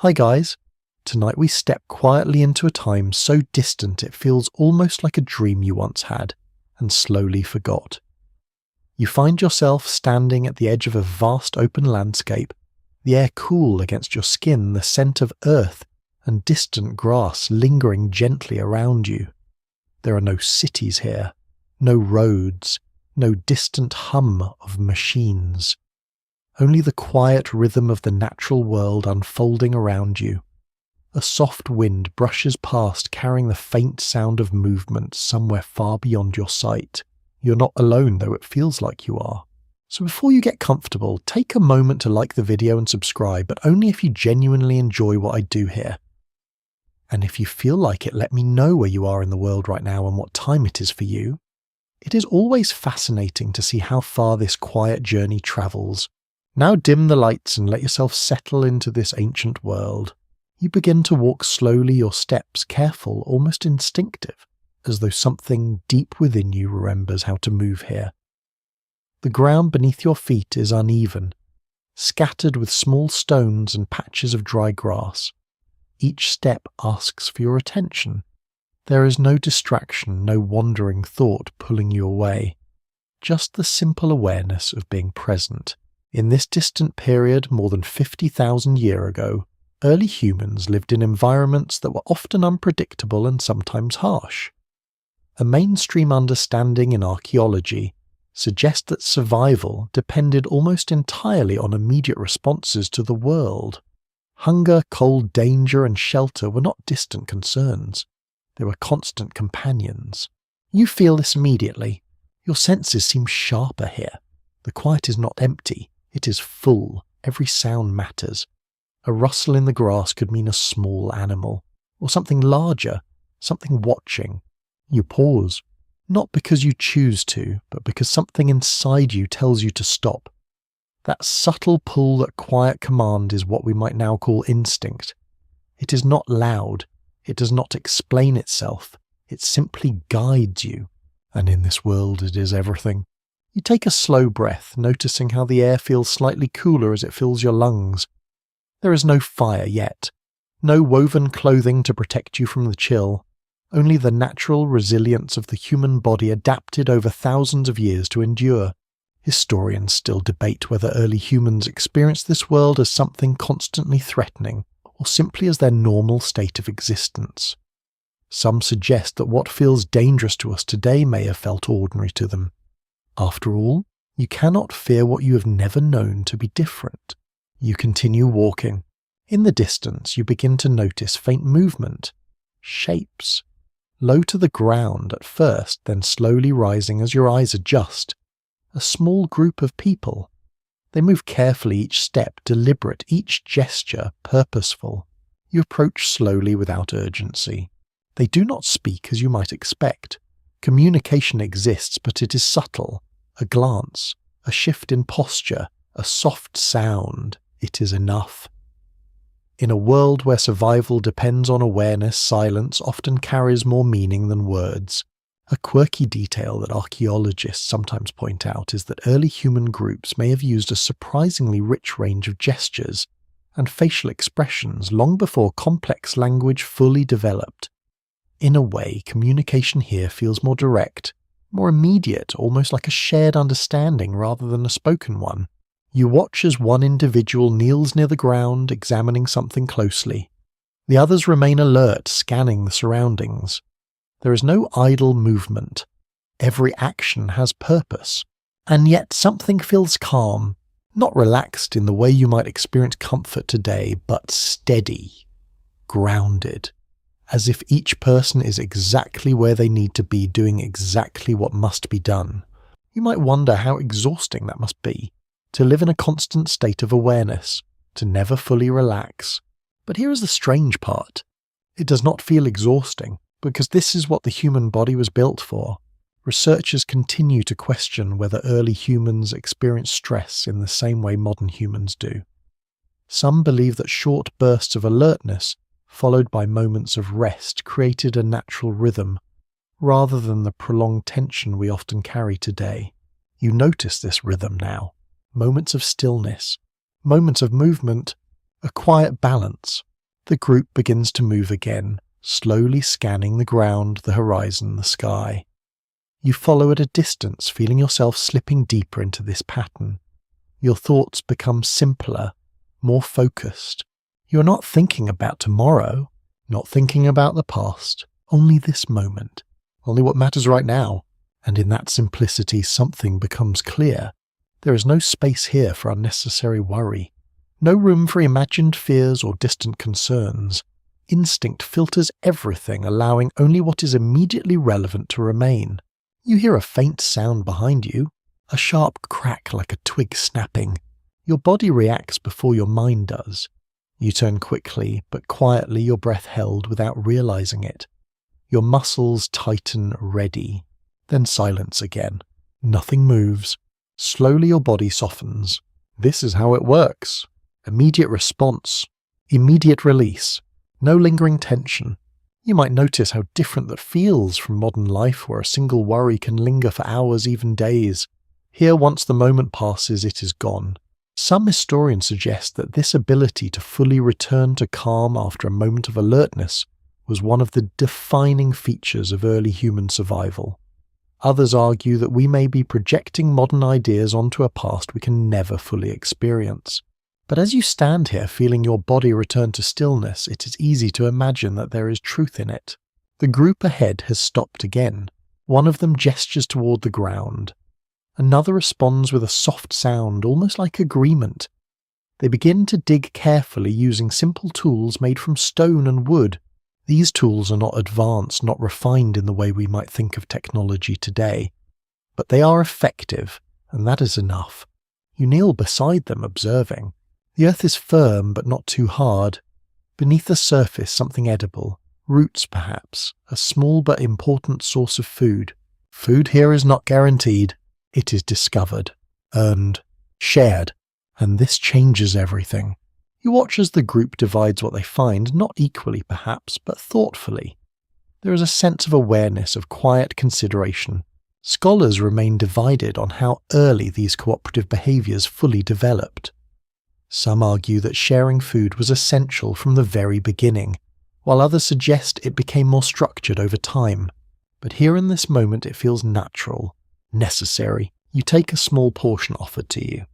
Hi guys, tonight we step quietly into a time so distant it feels almost like a dream you once had and slowly forgot. You find yourself standing at the edge of a vast open landscape, the air cool against your skin, the scent of earth and distant grass lingering gently around you. There are no cities here, no roads, no distant hum of machines. Only the quiet rhythm of the natural world unfolding around you. A soft wind brushes past carrying the faint sound of movement somewhere far beyond your sight. You're not alone, though it feels like you are. So before you get comfortable, take a moment to like the video and subscribe, but only if you genuinely enjoy what I do here. And if you feel like it, let me know where you are in the world right now and what time it is for you. It is always fascinating to see how far this quiet journey travels. Now dim the lights and let yourself settle into this ancient world. You begin to walk slowly, your steps careful, almost instinctive, as though something deep within you remembers how to move here. The ground beneath your feet is uneven, scattered with small stones and patches of dry grass. Each step asks for your attention. There is no distraction, no wandering thought pulling you away, just the simple awareness of being present. In this distant period, more than 50,000 years ago, early humans lived in environments that were often unpredictable and sometimes harsh. A mainstream understanding in archaeology suggests that survival depended almost entirely on immediate responses to the world. Hunger, cold, danger, and shelter were not distant concerns. They were constant companions. You feel this immediately. Your senses seem sharper here. The quiet is not empty. It is full. Every sound matters. A rustle in the grass could mean a small animal, or something larger, something watching. You pause, not because you choose to, but because something inside you tells you to stop. That subtle pull, that quiet command is what we might now call instinct. It is not loud. It does not explain itself. It simply guides you. And in this world it is everything. You take a slow breath, noticing how the air feels slightly cooler as it fills your lungs. There is no fire yet, no woven clothing to protect you from the chill, only the natural resilience of the human body adapted over thousands of years to endure. Historians still debate whether early humans experienced this world as something constantly threatening, or simply as their normal state of existence. Some suggest that what feels dangerous to us today may have felt ordinary to them. After all, you cannot fear what you have never known to be different. You continue walking. In the distance, you begin to notice faint movement, shapes, low to the ground at first, then slowly rising as your eyes adjust. A small group of people. They move carefully, each step deliberate, each gesture purposeful. You approach slowly without urgency. They do not speak as you might expect. Communication exists, but it is subtle. A glance, a shift in posture, a soft sound. It is enough. In a world where survival depends on awareness, silence often carries more meaning than words. A quirky detail that archaeologists sometimes point out is that early human groups may have used a surprisingly rich range of gestures and facial expressions long before complex language fully developed. In a way, communication here feels more direct, more immediate, almost like a shared understanding rather than a spoken one. You watch as one individual kneels near the ground, examining something closely. The others remain alert, scanning the surroundings. There is no idle movement. Every action has purpose. And yet something feels calm, not relaxed in the way you might experience comfort today, but steady, grounded. As if each person is exactly where they need to be, doing exactly what must be done. You might wonder how exhausting that must be, to live in a constant state of awareness, to never fully relax. But here is the strange part. It does not feel exhausting, because this is what the human body was built for. Researchers continue to question whether early humans experienced stress in the same way modern humans do. Some believe that short bursts of alertness followed by moments of rest, created a natural rhythm, rather than the prolonged tension we often carry today. You notice this rhythm now. Moments of stillness, moments of movement, a quiet balance. The group begins to move again, slowly scanning the ground, the horizon, the sky. You follow at a distance, feeling yourself slipping deeper into this pattern. Your thoughts become simpler, more focused. You are not thinking about tomorrow, not thinking about the past, only this moment, only what matters right now. And in that simplicity, something becomes clear. There is no space here for unnecessary worry, no room for imagined fears or distant concerns. Instinct filters everything, allowing only what is immediately relevant to remain. You hear a faint sound behind you, a sharp crack like a twig snapping. Your body reacts before your mind does. You turn quickly, but quietly, your breath held without realizing it. Your muscles tighten, ready. Then silence again. Nothing moves. Slowly your body softens. This is how it works. Immediate response. Immediate release. No lingering tension. You might notice how different that feels from modern life, where a single worry can linger for hours, even days. Here, once the moment passes, it is gone. Some historians suggest that this ability to fully return to calm after a moment of alertness was one of the defining features of early human survival. Others argue that we may be projecting modern ideas onto a past we can never fully experience. But as you stand here feeling your body return to stillness, it is easy to imagine that there is truth in it. The group ahead has stopped again. One of them gestures toward the ground. Another responds with a soft sound, almost like agreement. They begin to dig carefully using simple tools made from stone and wood. These tools are not advanced, not refined in the way we might think of technology today. But they are effective, and that is enough. You kneel beside them, observing. The earth is firm, but not too hard. Beneath the surface, something edible. Roots, perhaps. A small but important source of food. Food here is not guaranteed. It is discovered, earned, shared. And this changes everything. You watch as the group divides what they find, not equally perhaps, but thoughtfully. There is a sense of awareness, of quiet consideration. Scholars remain divided on how early these cooperative behaviours fully developed. Some argue that sharing food was essential from the very beginning, while others suggest it became more structured over time. But here in this moment it feels natural, necessary. You take a small portion offered to you.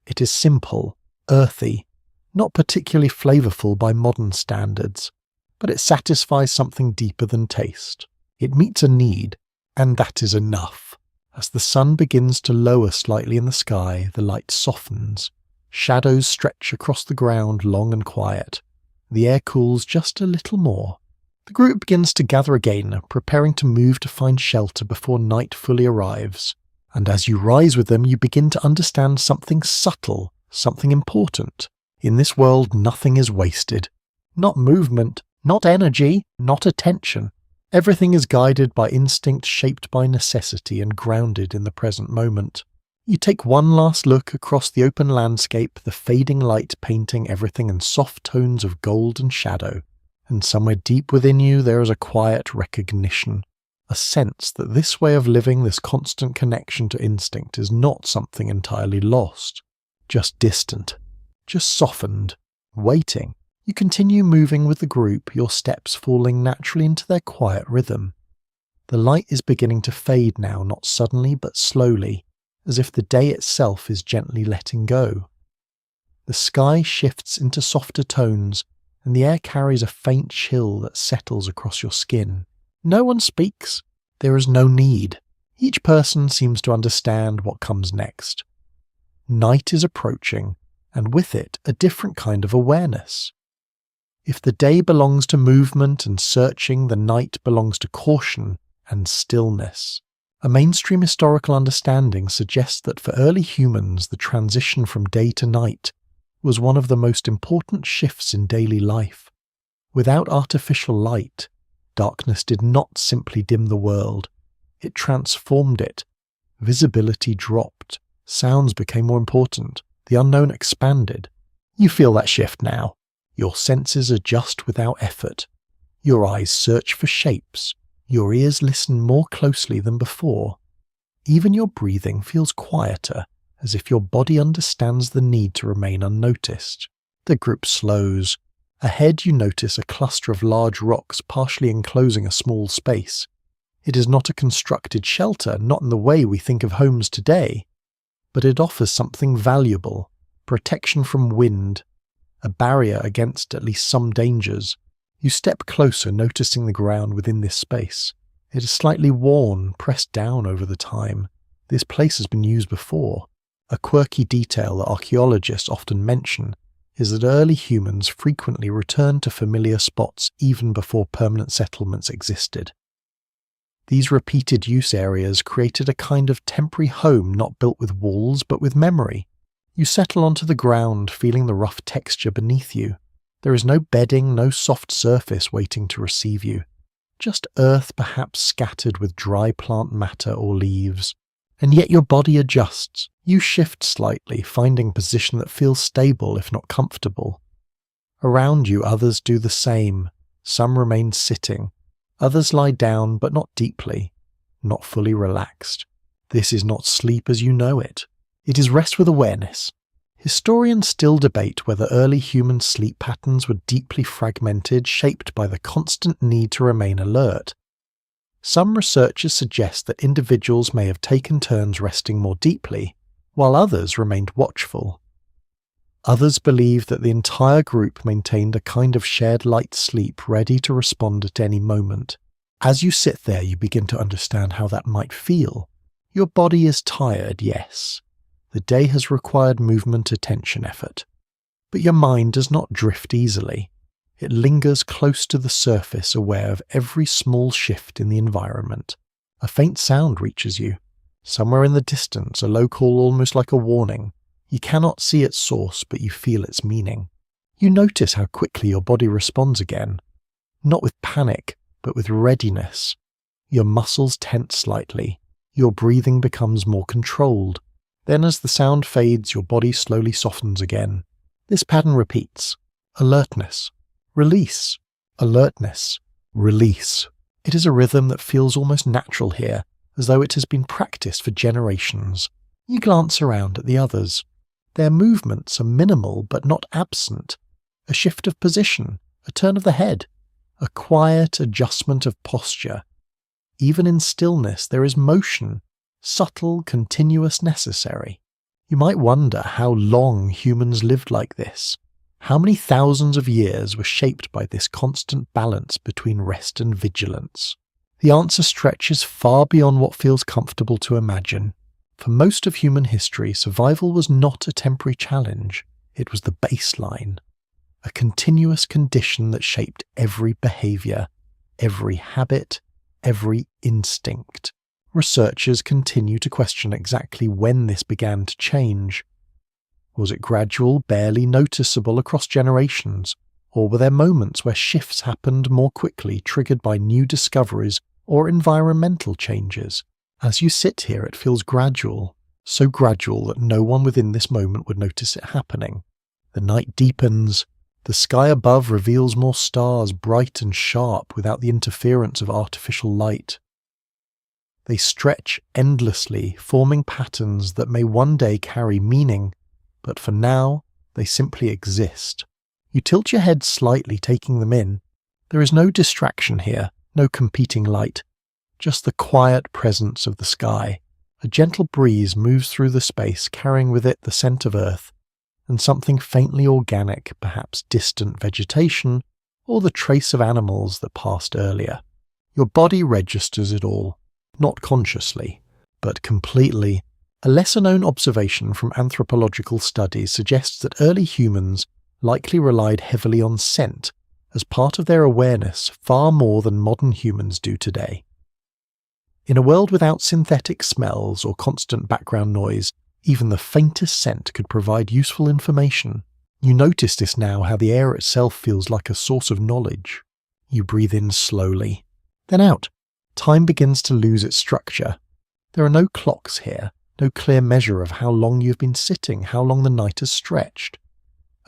It is simple, earthy, not particularly flavourful by modern standards, but it satisfies something deeper than taste. It meets a need, and that is enough. As the sun begins to lower slightly in the sky, the light softens. Shadows stretch across the ground, long and quiet. The air cools just a little more. The group begins to gather again, preparing to move to find shelter before night fully arrives. And as you rise with them, you begin to understand something subtle, something important. In this world, nothing is wasted. Not movement, not energy, not attention. Everything is guided by instinct, shaped by necessity, and grounded in the present moment. You take one last look across the open landscape, the fading light painting everything in soft tones of gold and shadow, and somewhere deep within you there is a quiet recognition, a sense that this way of living, this constant connection to instinct, is not something entirely lost, just distant, just softened, waiting. You continue moving with the group, your steps falling naturally into their quiet rhythm. The light is beginning to fade now, not suddenly but slowly, as if the day itself is gently letting go. The sky shifts into softer tones, and the air carries a faint chill that settles across your skin. No one speaks. There is no need. Each person seems to understand what comes next. Night is approaching, and with it a different kind of awareness. If the day belongs to movement and searching, the night belongs to caution and stillness. A mainstream historical understanding suggests that for early humans the transition from day to night was one of the most important shifts in daily life. Without artificial light, darkness did not simply dim the world, it transformed it. Visibility dropped, sounds became more important, the unknown expanded. You feel that shift now. Your senses adjust without effort. Your eyes search for shapes. Your ears listen more closely than before. Even your breathing feels quieter, as if your body understands the need to remain unnoticed. The group slows. Ahead you notice a cluster of large rocks partially enclosing a small space. It is not a constructed shelter, not in the way we think of homes today, but it offers something valuable: protection from wind, a barrier against at least some dangers. You step closer, noticing the ground within this space. It is slightly worn, pressed down over the time. This place has been used before. A quirky detail that archaeologists often mention is that early humans frequently returned to familiar spots even before permanent settlements existed. These repeated use areas created a kind of temporary home not built with walls but with memory. You settle onto the ground, feeling the rough texture beneath you. There is no bedding, no soft surface waiting to receive you. Just earth perhaps scattered with dry plant matter or leaves. And yet your body adjusts. You shift slightly, finding a position that feels stable if not comfortable. Around you others do the same. Some remain sitting. Others lie down, but not deeply, not fully relaxed. This is not sleep as you know it. It is rest with awareness. Historians still debate whether early human sleep patterns were deeply fragmented, shaped by the constant need to remain alert. Some researchers suggest that individuals may have taken turns resting more deeply, while others remained watchful. Others believe that the entire group maintained a kind of shared light sleep, ready to respond at any moment. As you sit there, you begin to understand how that might feel. Your body is tired, yes. The day has required movement, attention, effort. But your mind does not drift easily. It lingers close to the surface, aware of every small shift in the environment. A faint sound reaches you. Somewhere in the distance, a low call almost like a warning. You cannot see its source, but you feel its meaning. You notice how quickly your body responds again. Not with panic, but with readiness. Your muscles tense slightly. Your breathing becomes more controlled. Then as the sound fades, your body slowly softens again. This pattern repeats. Alertness. Release. Alertness. Release. It is a rhythm that feels almost natural here, as though it has been practiced for generations. You glance around at the others. Their movements are minimal but not absent. A shift of position, a turn of the head, a quiet adjustment of posture. Even in stillness there is motion, subtle, continuous, necessary. You might wonder how long humans lived like this. How many thousands of years were shaped by this constant balance between rest and vigilance? The answer stretches far beyond what feels comfortable to imagine. For most of human history, survival was not a temporary challenge. It was the baseline, a continuous condition that shaped every behavior, every habit, every instinct. Researchers continue to question exactly when this began to change. Was it gradual, barely noticeable across generations, or were there moments where shifts happened more quickly, triggered by new discoveries or environmental changes? As you sit here, it feels gradual, so gradual that no one within this moment would notice it happening. The night deepens. The sky above reveals more stars, bright and sharp, without the interference of artificial light. They stretch endlessly, forming patterns that may one day carry meaning, but for now, they simply exist. You tilt your head slightly, taking them in. There is no distraction here, no competing light. Just the quiet presence of the sky. A gentle breeze moves through the space, carrying with it the scent of earth, and something faintly organic, perhaps distant vegetation, or the trace of animals that passed earlier. Your body registers it all, not consciously, but completely. A lesser-known observation from anthropological studies suggests that early humans likely relied heavily on scent as part of their awareness, far more than modern humans do today. In a world without synthetic smells or constant background noise, even the faintest scent could provide useful information. You notice this now, how the air itself feels like a source of knowledge. You breathe in slowly, then out. Time begins to lose its structure. There are no clocks here, no clear measure of how long you've been sitting, how long the night has stretched.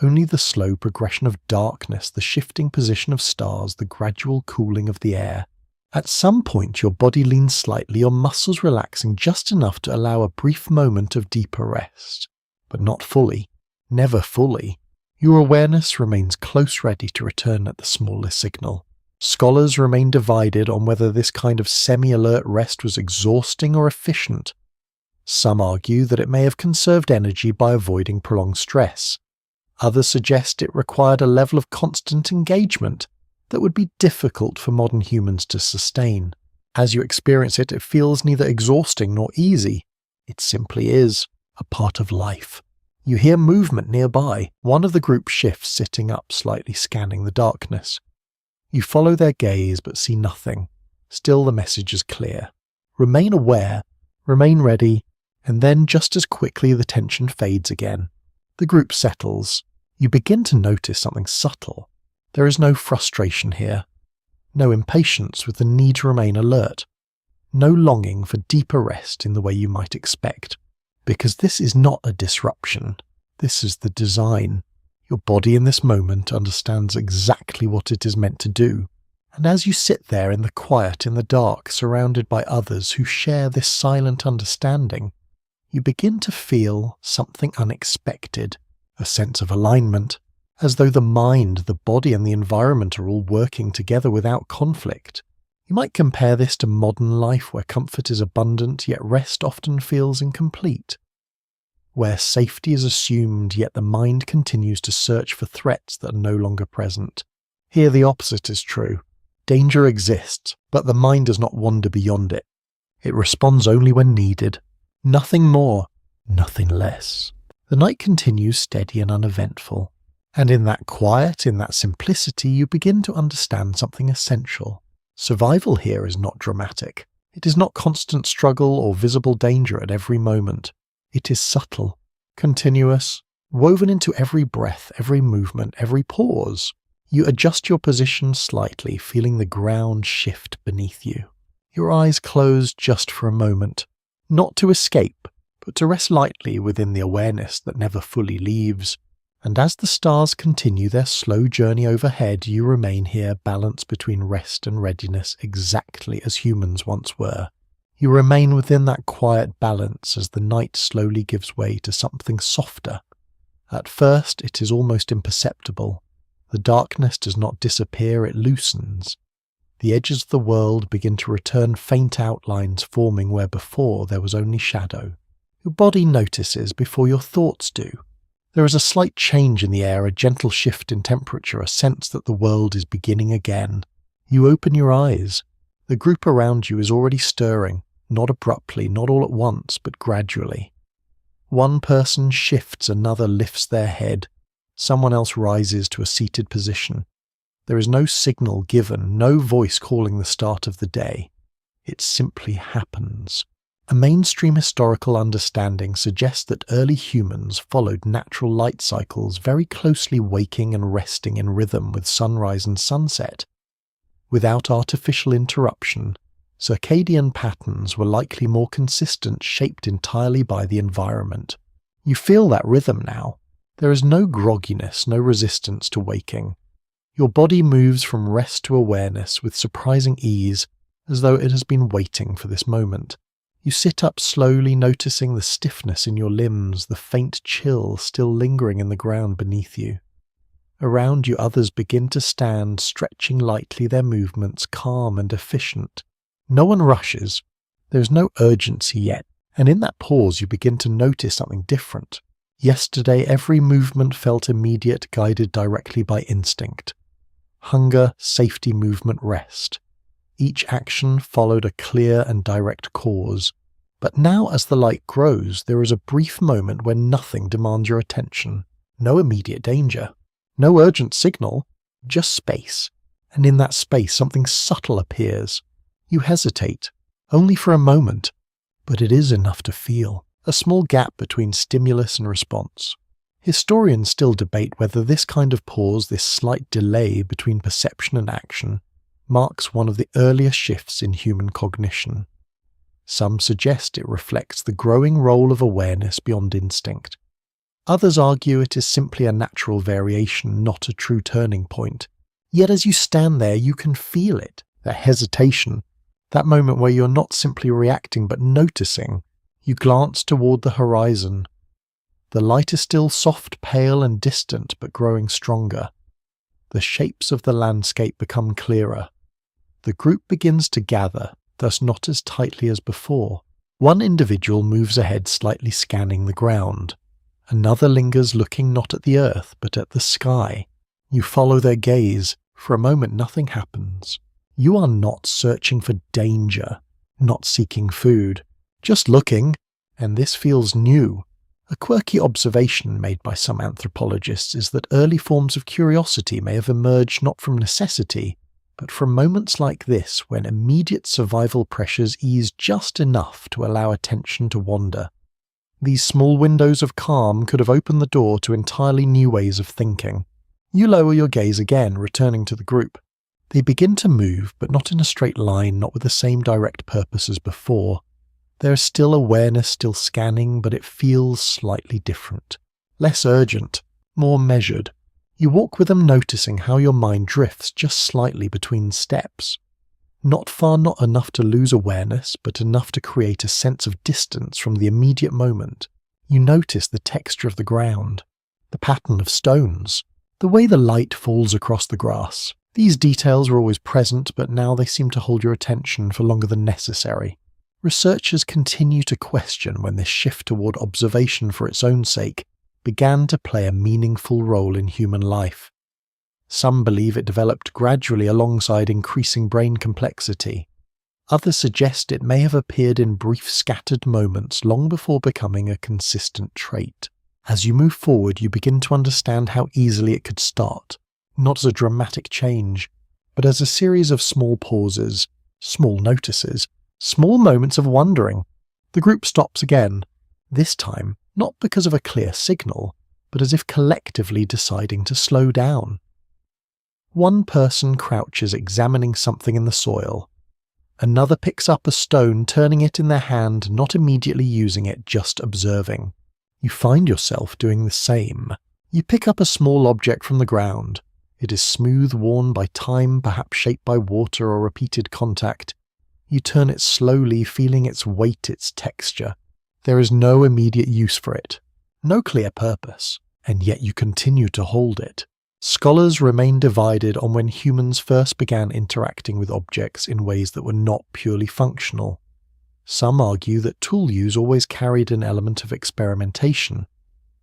Only the slow progression of darkness, the shifting position of stars, the gradual cooling of the air. At some point your body leans slightly, your muscles relaxing just enough to allow a brief moment of deeper rest. But not fully. Never fully. Your awareness remains close ready to return at the smallest signal. Scholars remain divided on whether this kind of semi-alert rest was exhausting or efficient. Some argue that it may have conserved energy by avoiding prolonged stress. Others suggest it required a level of constant engagement that would be difficult for modern humans to sustain. As you experience it, it feels neither exhausting nor easy. It simply is a part of life. You hear movement nearby. One of the group shifts, sitting up, slightly scanning the darkness. You follow their gaze but see nothing. Still, the message is clear. Remain aware, remain ready, and then just as quickly the tension fades again. The group settles. You begin to notice something subtle. There is no frustration here. No impatience with the need to remain alert. No longing for deeper rest in the way you might expect. Because this is not a disruption. This is the design. Your body in this moment understands exactly what it is meant to do. And as you sit there in the quiet, in the dark, surrounded by others who share this silent understanding, you begin to feel something unexpected, a sense of alignment, as though the mind, the body, and the environment are all working together without conflict. You might compare this to modern life where comfort is abundant, yet rest often feels incomplete. Where safety is assumed, yet the mind continues to search for threats that are no longer present. Here the opposite is true. Danger exists, but the mind does not wander beyond it. It responds only when needed. Nothing more, nothing less. The night continues steady and uneventful. And in that quiet, in that simplicity, you begin to understand something essential. Survival here is not dramatic. It is not constant struggle or visible danger at every moment. It is subtle, continuous, woven into every breath, every movement, every pause. You adjust your position slightly, feeling the ground shift beneath you. Your eyes close just for a moment, not to escape, but to rest lightly within the awareness that never fully leaves. And as the stars continue their slow journey overhead, you remain here balanced between rest and readiness exactly as humans once were. You remain within that quiet balance as the night slowly gives way to something softer. At first, it is almost imperceptible. The darkness does not disappear, it loosens. The edges of the world begin to return faint outlines forming where before there was only shadow. Your body notices before your thoughts do. There is a slight change in the air, a gentle shift in temperature, a sense that the world is beginning again. You open your eyes. The group around you is already stirring, not abruptly, not all at once, but gradually. One person shifts, another lifts their head. Someone else rises to a seated position. There is no signal given, no voice calling the start of the day. It simply happens. A mainstream historical understanding suggests that early humans followed natural light cycles, very closely waking and resting in rhythm with sunrise and sunset. Without artificial interruption, circadian patterns were likely more consistent, shaped entirely by the environment. You feel that rhythm now. There is no grogginess, no resistance to waking. Your body moves from rest to awareness with surprising ease, as though it has been waiting for this moment. You sit up slowly, noticing the stiffness in your limbs, the faint chill still lingering in the ground beneath you. Around you others begin to stand, stretching lightly, their movements calm and efficient. No one rushes. There is no urgency yet, and in that pause you begin to notice something different. Yesterday every movement felt immediate, guided directly by instinct. Hunger, safety, movement, rest. Each action followed a clear and direct cause. But now as the light grows, there is a brief moment when nothing demands your attention. No immediate danger. No urgent signal. Just space. And in that space something subtle appears. You hesitate. Only for a moment. But it is enough to feel. A small gap between stimulus and response. Historians still debate whether this kind of pause, this slight delay between perception and action, marks one of the earliest shifts in human cognition. Some suggest it reflects the growing role of awareness beyond instinct. Others argue it is simply a natural variation, not a true turning point. Yet as you stand there, you can feel it, that hesitation, that moment where you're not simply reacting but noticing. You glance toward the horizon. The light is still soft, pale, and distant, but growing stronger. The shapes of the landscape become clearer. The group begins to gather, thus not as tightly as before. One individual moves ahead, slightly scanning the ground. Another lingers, looking not at the earth, but at the sky. You follow their gaze. For a moment, nothing happens. You are not searching for danger, not seeking food, just looking, and this feels new. A quirky observation made by some anthropologists is that early forms of curiosity may have emerged not from necessity, but from moments like this when immediate survival pressures ease just enough to allow attention to wander. These small windows of calm could have opened the door to entirely new ways of thinking. You lower your gaze again, returning to the group. They begin to move, but not in a straight line, not with the same direct purpose as before. There is still awareness, still scanning, but it feels slightly different. Less urgent, more measured. You walk with them, noticing how your mind drifts just slightly between steps. Not far, not enough to lose awareness, but enough to create a sense of distance from the immediate moment. You notice the texture of the ground, the pattern of stones, the way the light falls across the grass. These details were always present, but now they seem to hold your attention for longer than necessary. Researchers continue to question when this shift toward observation for its own sake began to play a meaningful role in human life. Some believe it developed gradually alongside increasing brain complexity. Others suggest it may have appeared in brief scattered moments long before becoming a consistent trait. As you move forward, you begin to understand how easily it could start, not as a dramatic change, but as a series of small pauses, small notices, small moments of wondering. The group stops again, this time not because of a clear signal, but as if collectively deciding to slow down. One person crouches examining something in the soil. Another picks up a stone, turning it in their hand, not immediately using it, just observing. You find yourself doing the same. You pick up a small object from the ground. It is smooth, worn by time, perhaps shaped by water or repeated contact. You turn it slowly, feeling its weight, its texture. There is no immediate use for it, no clear purpose, and yet you continue to hold it. Scholars remain divided on when humans first began interacting with objects in ways that were not purely functional. Some argue that tool use always carried an element of experimentation.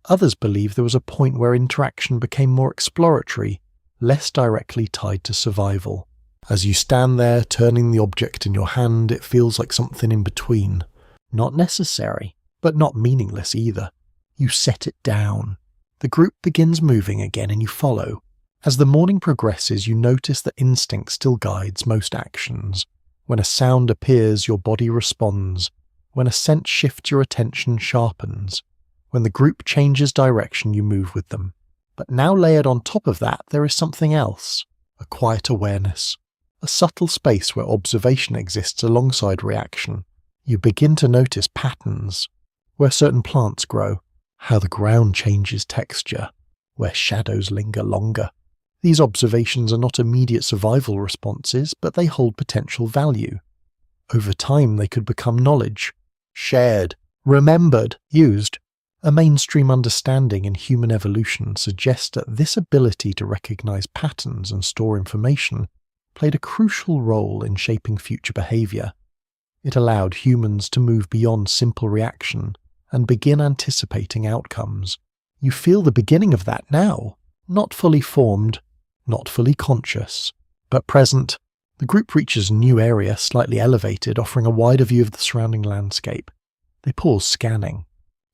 Others believe there was a point where interaction became more exploratory, less directly tied to survival. As you stand there, turning the object in your hand, it feels like something in between. Not necessary, but not meaningless either. You set it down. The group begins moving again and you follow. As the morning progresses, you notice that instinct still guides most actions. When a sound appears, your body responds. When a scent shifts, your attention sharpens. When the group changes direction, you move with them. But now layered on top of that, there is something else. A quiet awareness. A subtle space where observation exists alongside reaction. You begin to notice patterns. Where certain plants grow. How the ground changes texture. Where shadows linger longer. These observations are not immediate survival responses, but they hold potential value. Over time, they could become knowledge. Shared. Remembered. Used. A mainstream understanding in human evolution suggests that this ability to recognize patterns and store information played a crucial role in shaping future behavior. It allowed humans to move beyond simple reaction and begin anticipating outcomes. You feel the beginning of that now, not fully formed, not fully conscious, but present. The group reaches a new area, slightly elevated, offering a wider view of the surrounding landscape. They pause, scanning.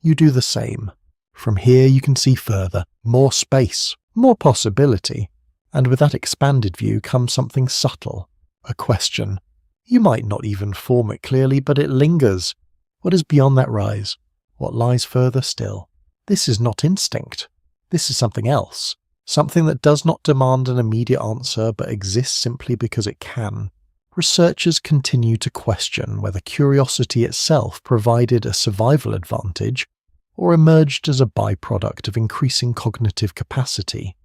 You do the same. From here you can see further, more space, more possibility, and with that expanded view comes something subtle, a question. You might not even form it clearly, but it lingers. What is beyond that rise? What lies further still? This is not instinct. This is something else. Something that does not demand an immediate answer, but exists simply because it can. Researchers continue to question whether curiosity itself provided a survival advantage or emerged as a byproduct of increasing cognitive capacity.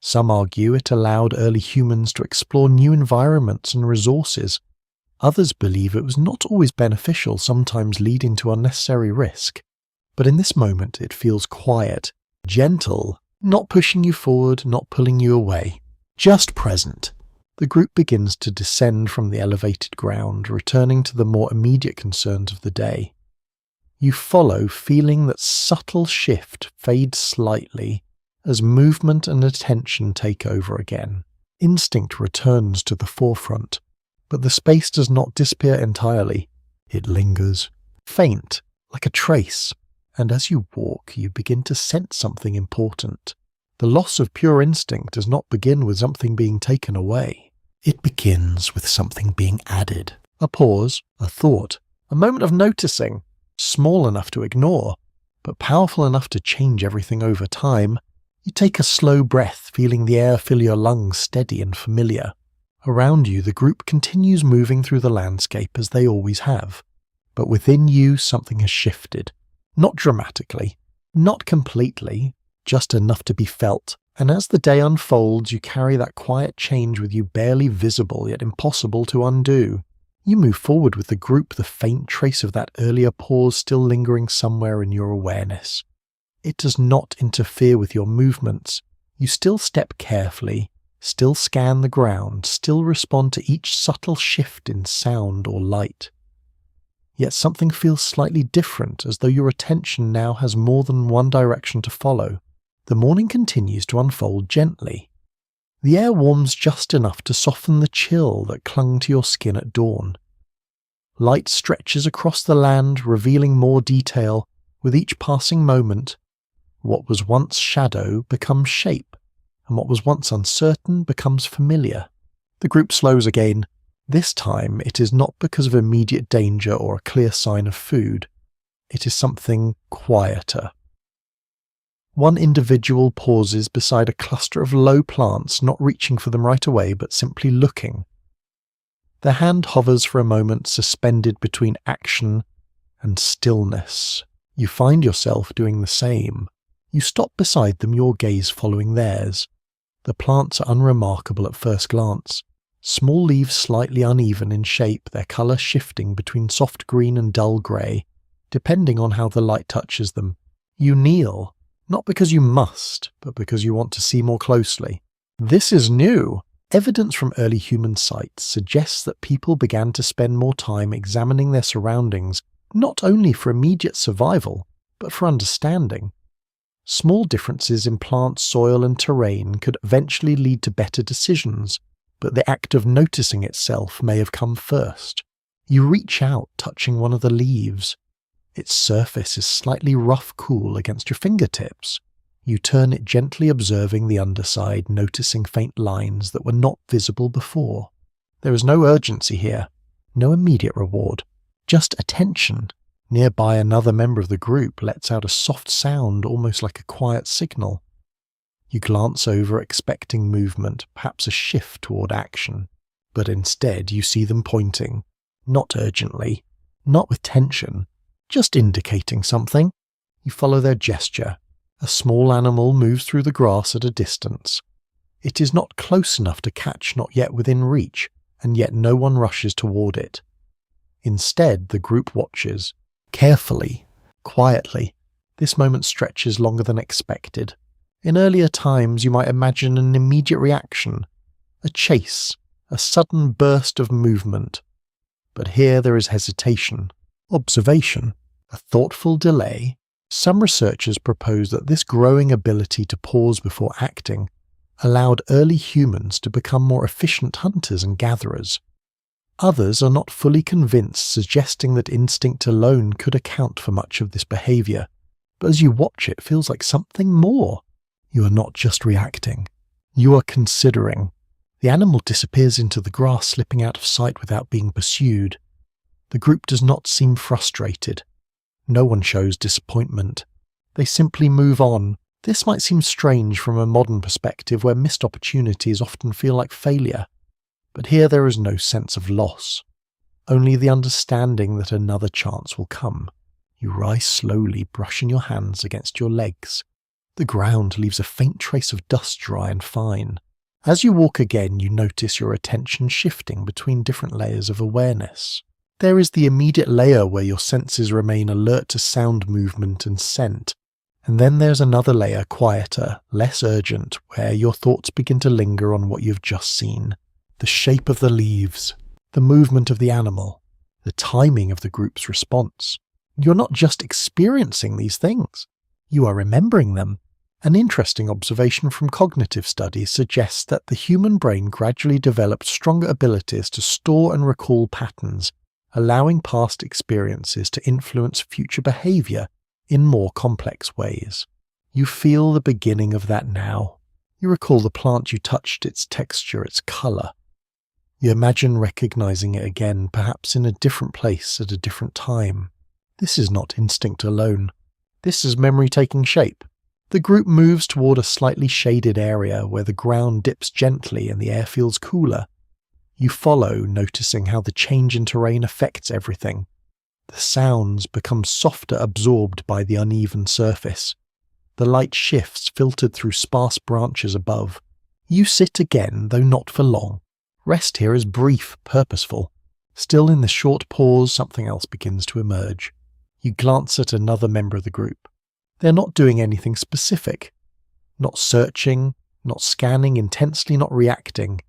Some argue it allowed early humans to explore new environments and resources. Others believe it was not always beneficial, sometimes leading to unnecessary risk. But in this moment it feels quiet, gentle, not pushing you forward, not pulling you away, just present. The group begins to descend from the elevated ground, returning to the more immediate concerns of the day. You follow, feeling that subtle shift fade slightly as movement and attention take over again. Instinct returns to the forefront, but the space does not disappear entirely. It lingers, faint, like a trace, and as you walk, you begin to sense something important. The loss of pure instinct does not begin with something being taken away. It begins with something being added. A pause, a thought, a moment of noticing, small enough to ignore, but powerful enough to change everything over time. You take a slow breath, feeling the air fill your lungs steady and familiar. Around you, the group continues moving through the landscape as they always have. But within you, something has shifted. Not dramatically, not completely, just enough to be felt. And as the day unfolds, you carry that quiet change with you, barely visible yet impossible to undo. You move forward with the group, the faint trace of that earlier pause still lingering somewhere in your awareness. It does not interfere with your movements. You still step carefully, still scan the ground, still respond to each subtle shift in sound or light. Yet something feels slightly different, as though your attention now has more than one direction to follow. The morning continues to unfold gently. The air warms just enough to soften the chill that clung to your skin at dawn. Light stretches across the land, revealing more detail. With each passing moment, what was once shadow becomes shape, and what was once uncertain becomes familiar. The group slows again. This time it is not because of immediate danger or a clear sign of food. It is something quieter. One individual pauses beside a cluster of low plants, not reaching for them right away, but simply looking. Their hand hovers for a moment, suspended between action and stillness. You find yourself doing the same. You stop beside them, your gaze following theirs. The plants are unremarkable at first glance. Small leaves slightly uneven in shape, their colour shifting between soft green and dull grey, depending on how the light touches them. You kneel. Not because you must, but because you want to see more closely. This is new. Evidence from early human sites suggests that people began to spend more time examining their surroundings, not only for immediate survival, but for understanding. Small differences in plant, soil, and terrain could eventually lead to better decisions, but the act of noticing itself may have come first. You reach out, touching one of the leaves. Its surface is slightly rough-cool against your fingertips. You turn it gently, observing the underside, noticing faint lines that were not visible before. There is no urgency here, no immediate reward, just attention. Nearby, another member of the group lets out a soft sound, almost like a quiet signal. You glance over, expecting movement, perhaps a shift toward action. But instead you see them pointing, not urgently, not with tension, just indicating something. You follow their gesture. A small animal moves through the grass at a distance. It is not close enough to catch, not yet within reach, and yet no one rushes toward it. Instead, the group watches, carefully, quietly. This moment stretches longer than expected. In earlier times, you might imagine an immediate reaction, a chase, a sudden burst of movement. But here there is hesitation, observation, a thoughtful delay. Some researchers propose that this growing ability to pause before acting allowed early humans to become more efficient hunters and gatherers. Others are not fully convinced, suggesting that instinct alone could account for much of this behavior. But as you watch, it feels like something more. You are not just reacting. You are considering. The animal disappears into the grass, slipping out of sight without being pursued. The group does not seem frustrated. No one shows disappointment. They simply move on. This might seem strange from a modern perspective where missed opportunities often feel like failure. But here there is no sense of loss. Only the understanding that another chance will come. You rise slowly, brushing your hands against your legs. The ground leaves a faint trace of dust, dry and fine. As you walk again, you notice your attention shifting between different layers of awareness. There is the immediate layer where your senses remain alert to sound, movement, and scent. And then there's another layer, quieter, less urgent, where your thoughts begin to linger on what you've just seen. The shape of the leaves, the movement of the animal, the timing of the group's response. You're not just experiencing these things, you are remembering them. An interesting observation from cognitive studies suggests that the human brain gradually developed stronger abilities to store and recall patterns, allowing past experiences to influence future behavior in more complex ways. You feel the beginning of that now. You recall the plant you touched, its texture, its color. You imagine recognizing it again, perhaps in a different place at a different time. This is not instinct alone. This is memory taking shape. The group moves toward a slightly shaded area where the ground dips gently and the air feels cooler. You follow, noticing how the change in terrain affects everything. The sounds become softer, absorbed by the uneven surface. The light shifts, filtered through sparse branches above. You sit again, though not for long. Rest here is brief, purposeful. Still in the short pause, something else begins to emerge. You glance at another member of the group. They're not doing anything specific. Not searching, not scanning intensely, not reacting.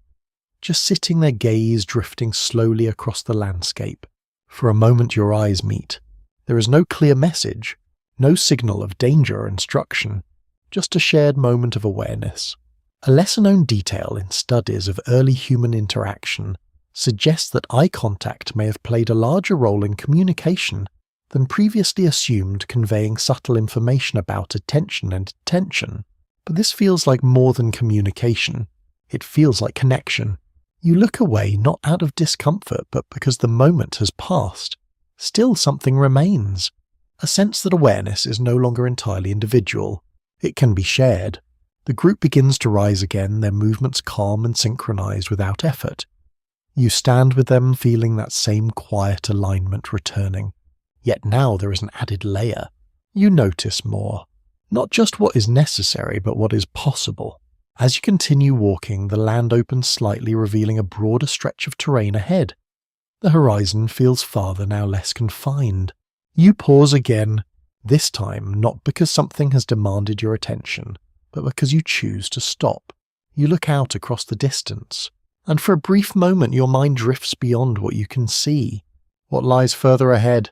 Just sitting their gaze drifting slowly across the landscape. For a moment your eyes meet. There is no clear message, no signal of danger or instruction, just a shared moment of awareness. A lesser-known detail in studies of early human interaction suggests that eye contact may have played a larger role in communication than previously assumed, conveying subtle information about attention and attention. But this feels like more than communication. It feels like connection. You look away not out of discomfort, but because the moment has passed. Still something remains. A sense that awareness is no longer entirely individual. It can be shared. The group begins to rise again, their movements calm and synchronized without effort. You stand with them, feeling that same quiet alignment returning. Yet now there is an added layer. You notice more. Not just what is necessary, but what is possible. As you continue walking, the land opens slightly, revealing a broader stretch of terrain ahead. The horizon feels farther, now less confined. You pause again, this time not because something has demanded your attention, but because you choose to stop. You look out across the distance, and for a brief moment your mind drifts beyond what you can see. What lies further ahead?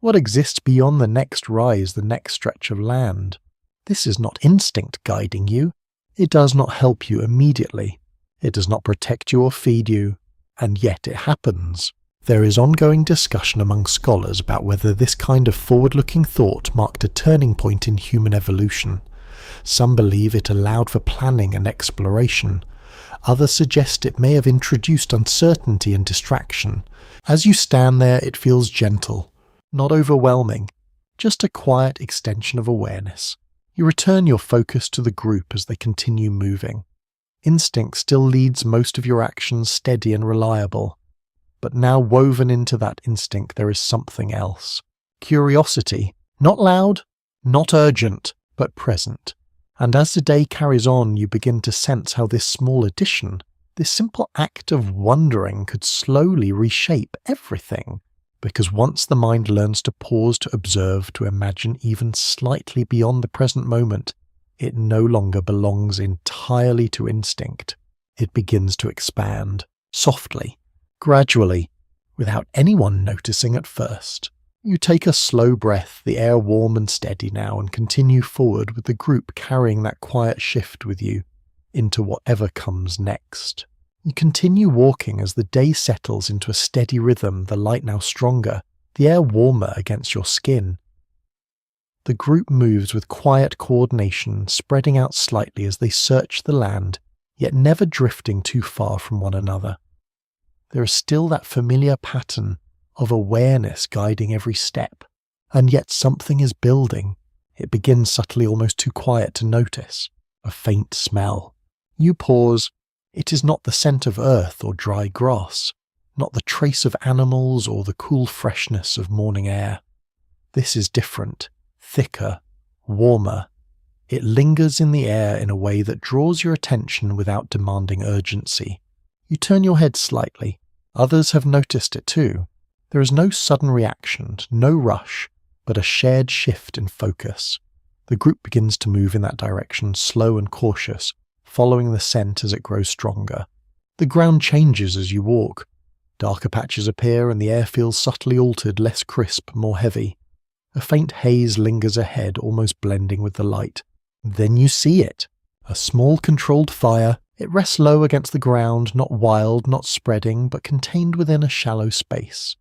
What exists beyond the next rise, the next stretch of land? This is not instinct guiding you. It does not help you immediately. It does not protect you or feed you. And yet it happens. There is ongoing discussion among scholars about whether this kind of forward-looking thought marked a turning point in human evolution. Some believe it allowed for planning and exploration. Others suggest it may have introduced uncertainty and distraction. As you stand there, it feels gentle, not overwhelming, just a quiet extension of awareness. You return your focus to the group as they continue moving. Instinct still leads most of your actions, steady and reliable. But now woven into that instinct there is something else. Curiosity, not loud, not urgent, but present. And as the day carries on, you begin to sense how this small addition, this simple act of wondering, could slowly reshape everything. Because once the mind learns to pause, to observe, to imagine even slightly beyond the present moment, it no longer belongs entirely to instinct. It begins to expand, softly, gradually, without anyone noticing at first. You take a slow breath, the air warm and steady now, and continue forward with the group carrying that quiet shift with you into whatever comes next. You continue walking as the day settles into a steady rhythm, the light now stronger, the air warmer against your skin. The group moves with quiet coordination, spreading out slightly as they search the land, yet never drifting too far from one another. There is still that familiar pattern of awareness guiding every step, and yet something is building. It begins subtly, almost too quiet to notice. A faint smell. You pause. It is not the scent of earth or dry grass, not the trace of animals or the cool freshness of morning air. This is different, thicker, warmer. It lingers in the air in a way that draws your attention without demanding urgency. You turn your head slightly. Others have noticed it too. There is no sudden reaction, no rush, but a shared shift in focus. The group begins to move in that direction, slow and cautious, following the scent as it grows stronger. The ground changes as you walk. Darker patches appear and the air feels subtly altered, less crisp, more heavy. A faint haze lingers ahead, almost blending with the light. Then you see it. A small controlled fire. It rests low against the ground, not wild, not spreading, but contained within a shallow space.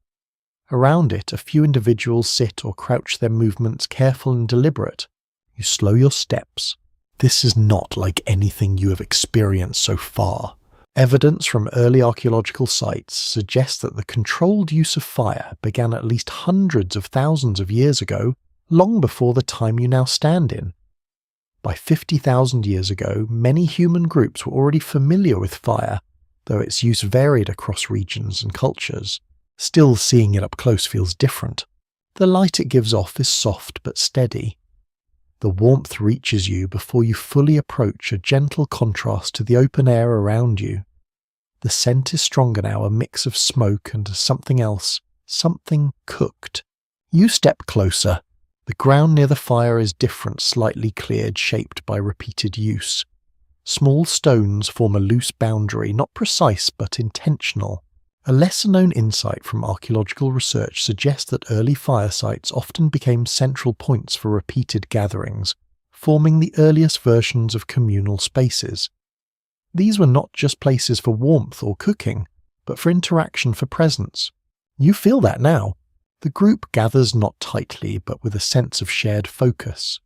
Around it, a few individuals sit or crouch, their movements careful and deliberate. You slow your steps. This is not like anything you have experienced so far. Evidence from early archaeological sites suggests that the controlled use of fire began at least hundreds of thousands of years ago, long before the time you now stand in. By 50,000 years ago, many human groups were already familiar with fire, though its use varied across regions and cultures. Still, seeing it up close feels different. The light it gives off is soft but steady. The warmth reaches you before you fully approach, a gentle contrast to the open air around you. The scent is stronger now, a mix of smoke and something else, something cooked. You step closer. The ground near the fire is different, slightly cleared, shaped by repeated use. Small stones form a loose boundary, not precise but intentional. A lesser-known insight from archaeological research suggests that early fire sites often became central points for repeated gatherings, forming the earliest versions of communal spaces. These were not just places for warmth or cooking, but for interaction, for presence. You feel that now. The group gathers not tightly, but with a sense of shared focus.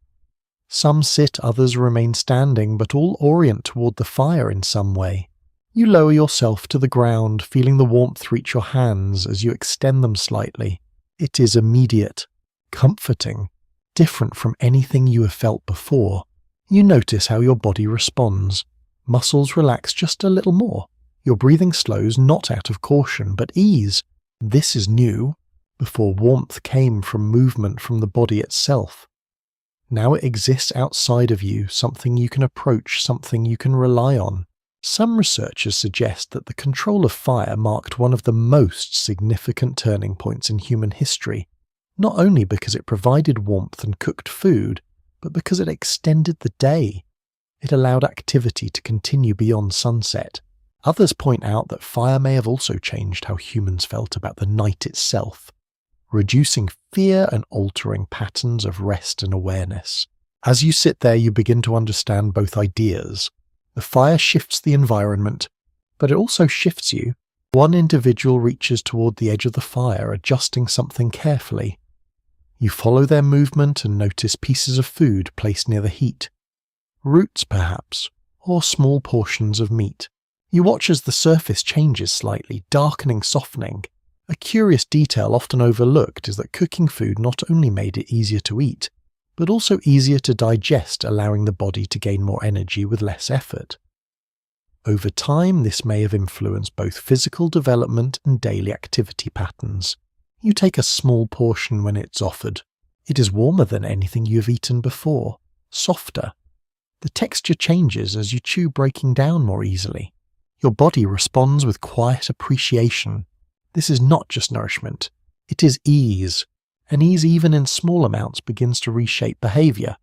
Some sit, others remain standing, but all orient toward the fire in some way. You lower yourself to the ground, feeling the warmth reach your hands as you extend them slightly. It is immediate, comforting, different from anything you have felt before. You notice how your body responds. Muscles relax just a little more. Your breathing slows, not out of caution, but ease. This is new. Before, warmth came from movement from the body itself. Now it exists outside of you, something you can approach, something you can rely on. Some researchers suggest that the control of fire marked one of the most significant turning points in human history, not only because it provided warmth and cooked food, but because it extended the day. It allowed activity to continue beyond sunset. Others point out that fire may have also changed how humans felt about the night itself, reducing fear and altering patterns of rest and awareness. As you sit there, you begin to understand both ideas. The fire shifts the environment, but it also shifts you. One individual reaches toward the edge of the fire, adjusting something carefully. You follow their movement and notice pieces of food placed near the heat. Roots, perhaps, or small portions of meat. You watch as the surface changes slightly, darkening, softening. A curious detail often overlooked is that cooking food not only made it easier to eat, but also easier to digest, allowing the body to gain more energy with less effort. Over time, this may have influenced both physical development and daily activity patterns. You take a small portion when it's offered. It is warmer than anything you have eaten before, softer. The texture changes as you chew, breaking down more easily. Your body responds with quiet appreciation. This is not just nourishment, it is ease. And ease, even in small amounts, begins to reshape behavior.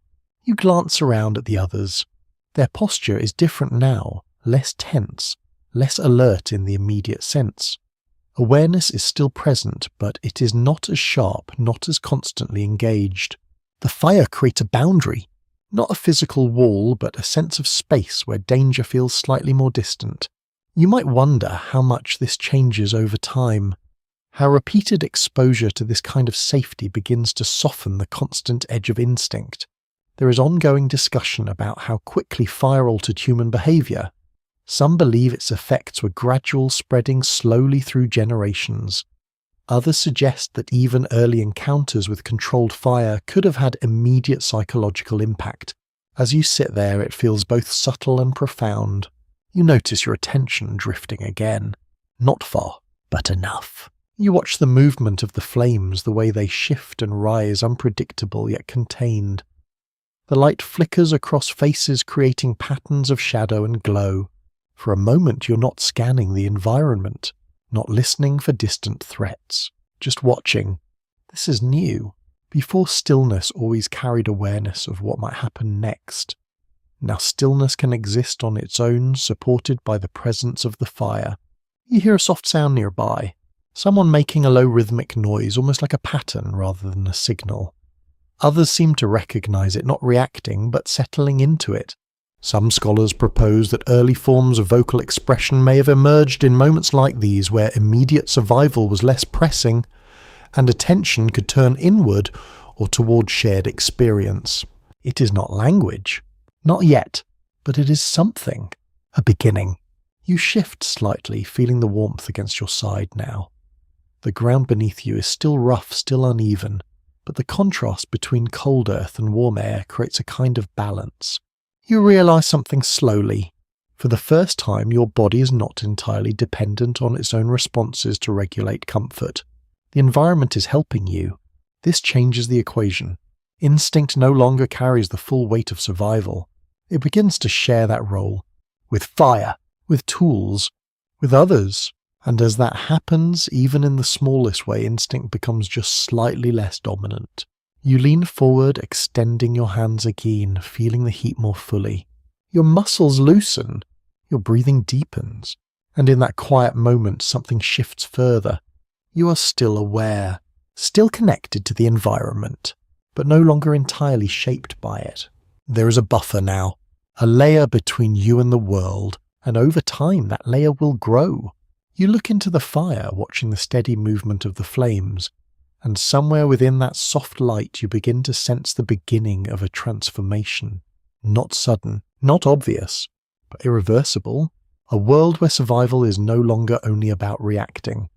You glance around at the others. Their posture is different now, less tense, less alert in the immediate sense. Awareness is still present, but it is not as sharp, not as constantly engaged. The fire creates a boundary, not a physical wall, but a sense of space where danger feels slightly more distant. You might wonder how much this changes over time. How repeated exposure to this kind of safety begins to soften the constant edge of instinct. There is ongoing discussion about how quickly fire altered human behavior. Some believe its effects were gradual, spreading slowly through generations. Others suggest that even early encounters with controlled fire could have had immediate psychological impact. As you sit there, it feels both subtle and profound. You notice your attention drifting again. Not far, but enough. You watch the movement of the flames, the way they shift and rise, unpredictable yet contained. The light flickers across faces, creating patterns of shadow and glow. For a moment you're not scanning the environment, not listening for distant threats. just watching. This is new. Before, stillness always carried awareness of what might happen next. Now stillness can exist on its own, supported by the presence of the fire. You hear a soft sound nearby, someone making a low rhythmic noise, almost like a pattern rather than a signal. Others seem to recognize it, not reacting, but settling into it. Some scholars propose that early forms of vocal expression may have emerged in moments like these where immediate survival was less pressing, and attention could turn inward or toward shared experience. It is not language. Not yet, but it is something. A beginning. You shift slightly, feeling the warmth against your side now. The ground beneath you is still rough, still uneven, but the contrast between cold earth and warm air creates a kind of balance. You realize something slowly. For the first time, your body is not entirely dependent on its own responses to regulate comfort. The environment is helping you. This changes the equation. Instinct no longer carries the full weight of survival. It begins to share that role. With fire, with tools, with others. And as that happens, even in the smallest way, instinct becomes just slightly less dominant. You lean forward, extending your hands again, feeling the heat more fully. Your muscles loosen. Your breathing deepens. And in that quiet moment, something shifts further. You are still aware, still connected to the environment, but no longer entirely shaped by it. There is a buffer now, a layer between you and the world, and over time that layer will grow. You look into the fire, watching the steady movement of the flames, and somewhere within that soft light you begin to sense the beginning of a transformation. Not sudden, not obvious, but irreversible. A world where survival is no longer only about reacting,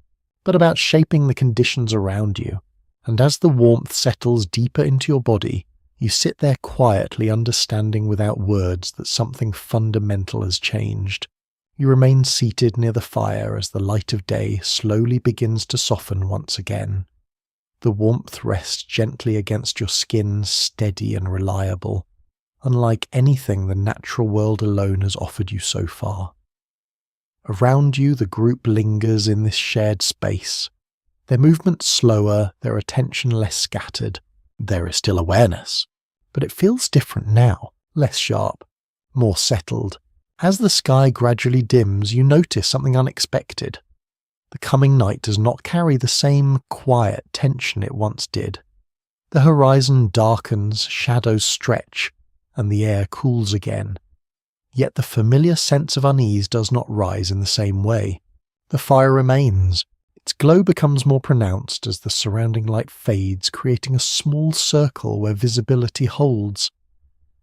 but about shaping the conditions around you. And as the warmth settles deeper into your body, you sit there quietly, understanding without words that something fundamental has changed. You remain seated near the fire as the light of day slowly begins to soften once again. The warmth rests gently against your skin, steady and reliable, unlike anything the natural world alone has offered you so far. Around you, the group lingers in this shared space, their movement slower, their attention less scattered. There is still awareness, but it feels different now, less sharp, more settled. As the sky gradually dims, you notice something unexpected. The coming night does not carry the same quiet tension it once did. The horizon darkens, shadows stretch, and the air cools again. Yet the familiar sense of unease does not rise in the same way. The fire remains. Its glow becomes more pronounced as the surrounding light fades, creating a small circle where visibility holds.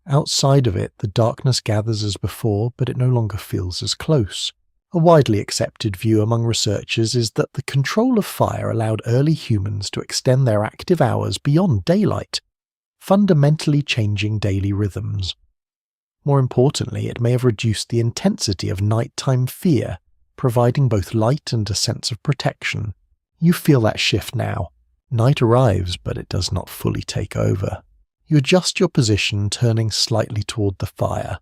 Outside of it, the darkness gathers as before, but it no longer feels as close. A widely accepted view among researchers is that the control of fire allowed early humans to extend their active hours beyond daylight, fundamentally changing daily rhythms. More importantly, it may have reduced the intensity of nighttime fear, providing both light and a sense of protection. You feel that shift now. Night arrives, but it does not fully take over. You adjust your position, turning slightly toward the fire.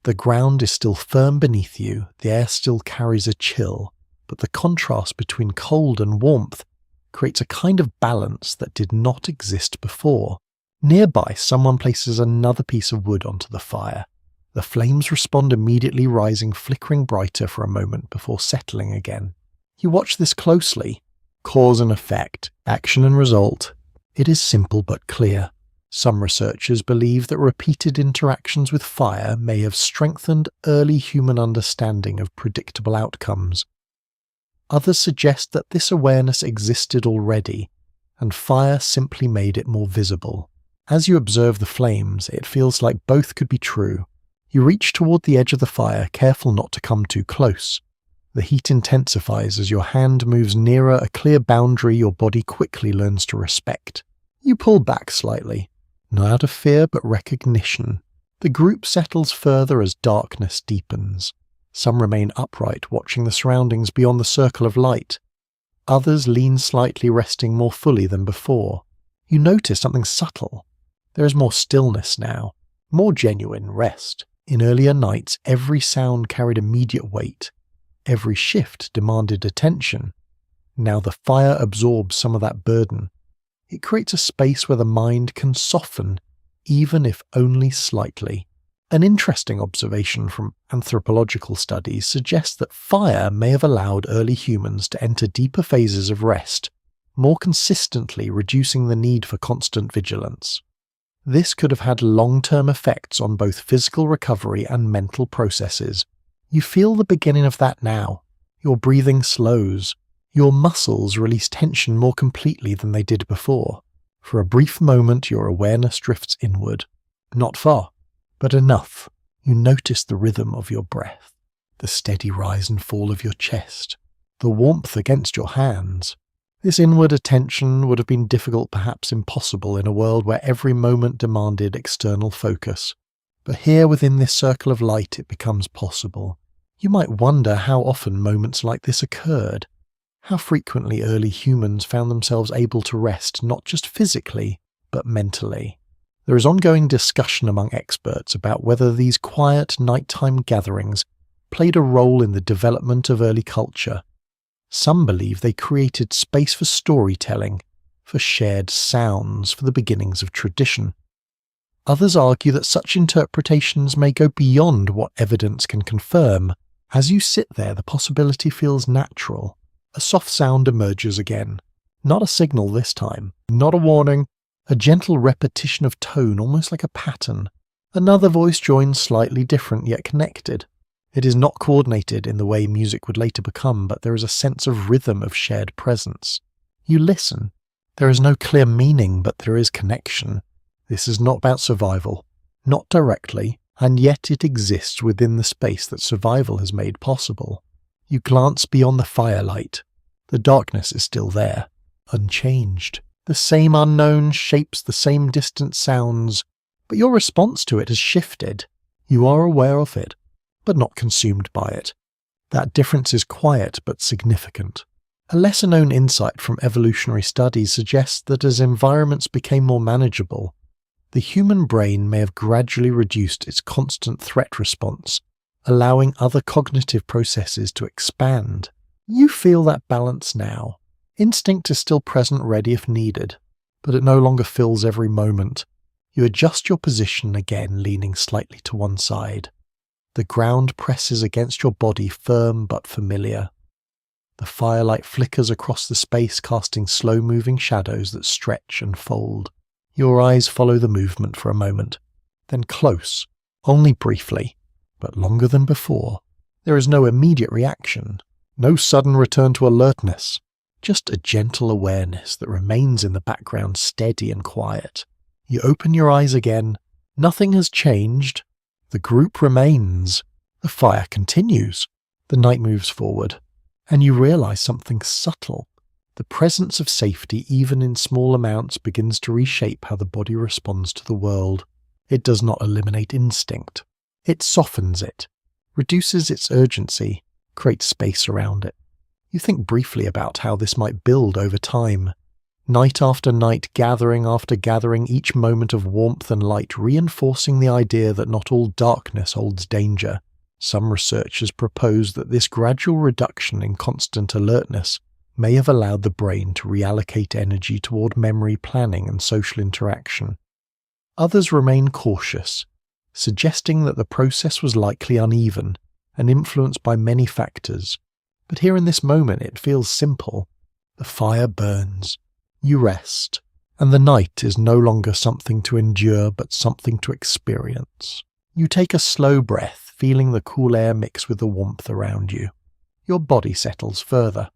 The ground is still firm beneath you, the air still carries a chill, but the contrast between cold and warmth creates a kind of balance that did not exist before. Nearby, someone places another piece of wood onto the fire. The flames respond immediately, rising, flickering brighter for a moment before settling again. You watch this closely. Cause and effect, action and result. It is simple but clear. Some researchers believe that repeated interactions with fire may have strengthened early human understanding of predictable outcomes. Others suggest that this awareness existed already, and fire simply made it more visible. As you observe the flames, it feels like both could be true. You reach toward the edge of the fire, careful not to come too close. The heat intensifies as your hand moves nearer a clear boundary your body quickly learns to respect. You pull back slightly. Not out of fear, but recognition. The group settles further as darkness deepens. Some remain upright, watching the surroundings beyond the circle of light. Others lean slightly, resting more fully than before. You notice something subtle. There is more stillness now, more genuine rest. In earlier nights, every sound carried immediate weight. Every shift demanded attention. Now the fire absorbs some of that burden. It creates a space where the mind can soften, even if only slightly. An interesting observation from anthropological studies suggests that fire may have allowed early humans to enter deeper phases of rest, more consistently reducing the need for constant vigilance. This could have had long-term effects on both physical recovery and mental processes. You feel the beginning of that now. Your breathing slows. Your muscles release tension more completely than they did before. For a brief moment, your awareness drifts inward. Not far, but enough. You notice the rhythm of your breath, the steady rise and fall of your chest, the warmth against your hands. This inward attention would have been difficult, perhaps impossible, in a world where every moment demanded external focus. But here within this circle of light it becomes possible. You might wonder how often moments like this occurred. How frequently early humans found themselves able to rest not just physically, but mentally. There is ongoing discussion among experts about whether these quiet nighttime gatherings played a role in the development of early culture. Some believe they created space for storytelling, for shared sounds, for the beginnings of tradition. Others argue that such interpretations may go beyond what evidence can confirm. As you sit there, the possibility feels natural. A soft sound emerges again. Not a signal this time, not a warning, a gentle repetition of tone, almost like a pattern. Another voice joins, slightly different yet connected. It is not coordinated in the way music would later become, but there is a sense of rhythm, of shared presence. You listen. There is no clear meaning, but there is connection. This is not about survival, not directly, and yet it exists within the space that survival has made possible. You glance beyond the firelight. The darkness is still there, unchanged. The same unknown shapes the same distant sounds, but your response to it has shifted. You are aware of it, but not consumed by it. That difference is quiet but significant. A lesser-known insight from evolutionary studies suggests that as environments became more manageable, the human brain may have gradually reduced its constant threat response, allowing other cognitive processes to expand. You feel that balance now. Instinct is still present, ready if needed, but it no longer fills every moment. You adjust your position again, leaning slightly to one side. The ground presses against your body, firm but familiar. The firelight flickers across the space, casting slow-moving shadows that stretch and fold. Your eyes follow the movement for a moment, then close, only briefly, but longer than before. There is no immediate reaction, no sudden return to alertness, just a gentle awareness that remains in the background, steady and quiet. You open your eyes again. Nothing has changed. The group remains. The fire continues. The night moves forward. And you realize something subtle. The presence of safety, even in small amounts, begins to reshape how the body responds to the world. It does not eliminate instinct. It softens it, reduces its urgency, creates space around it. You think briefly about how this might build over time. Night after night, gathering after gathering, each moment of warmth and light reinforcing the idea that not all darkness holds danger. Some researchers propose that this gradual reduction in constant alertness may have allowed the brain to reallocate energy toward memory, planning, and social interaction. Others remain cautious, suggesting that the process was likely uneven and influenced by many factors. But here in this moment it feels simple. The fire burns. You rest, and the night is no longer something to endure but something to experience. You take a slow breath, feeling the cool air mix with the warmth around you. Your body settles further.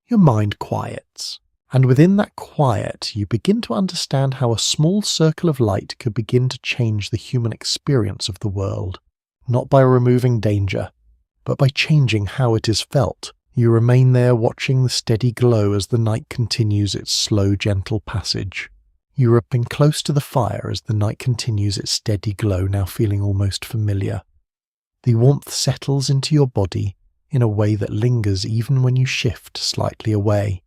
Your mind quiets. And within that quiet, you begin to understand how a small circle of light could begin to change the human experience of the world. Not by removing danger, but by changing how it is felt. You remain there watching the steady glow as the night continues its slow, gentle passage. You remain close to the fire as the night continues its steady glow, now feeling almost familiar. The warmth settles into your body in a way that lingers even when you shift slightly away.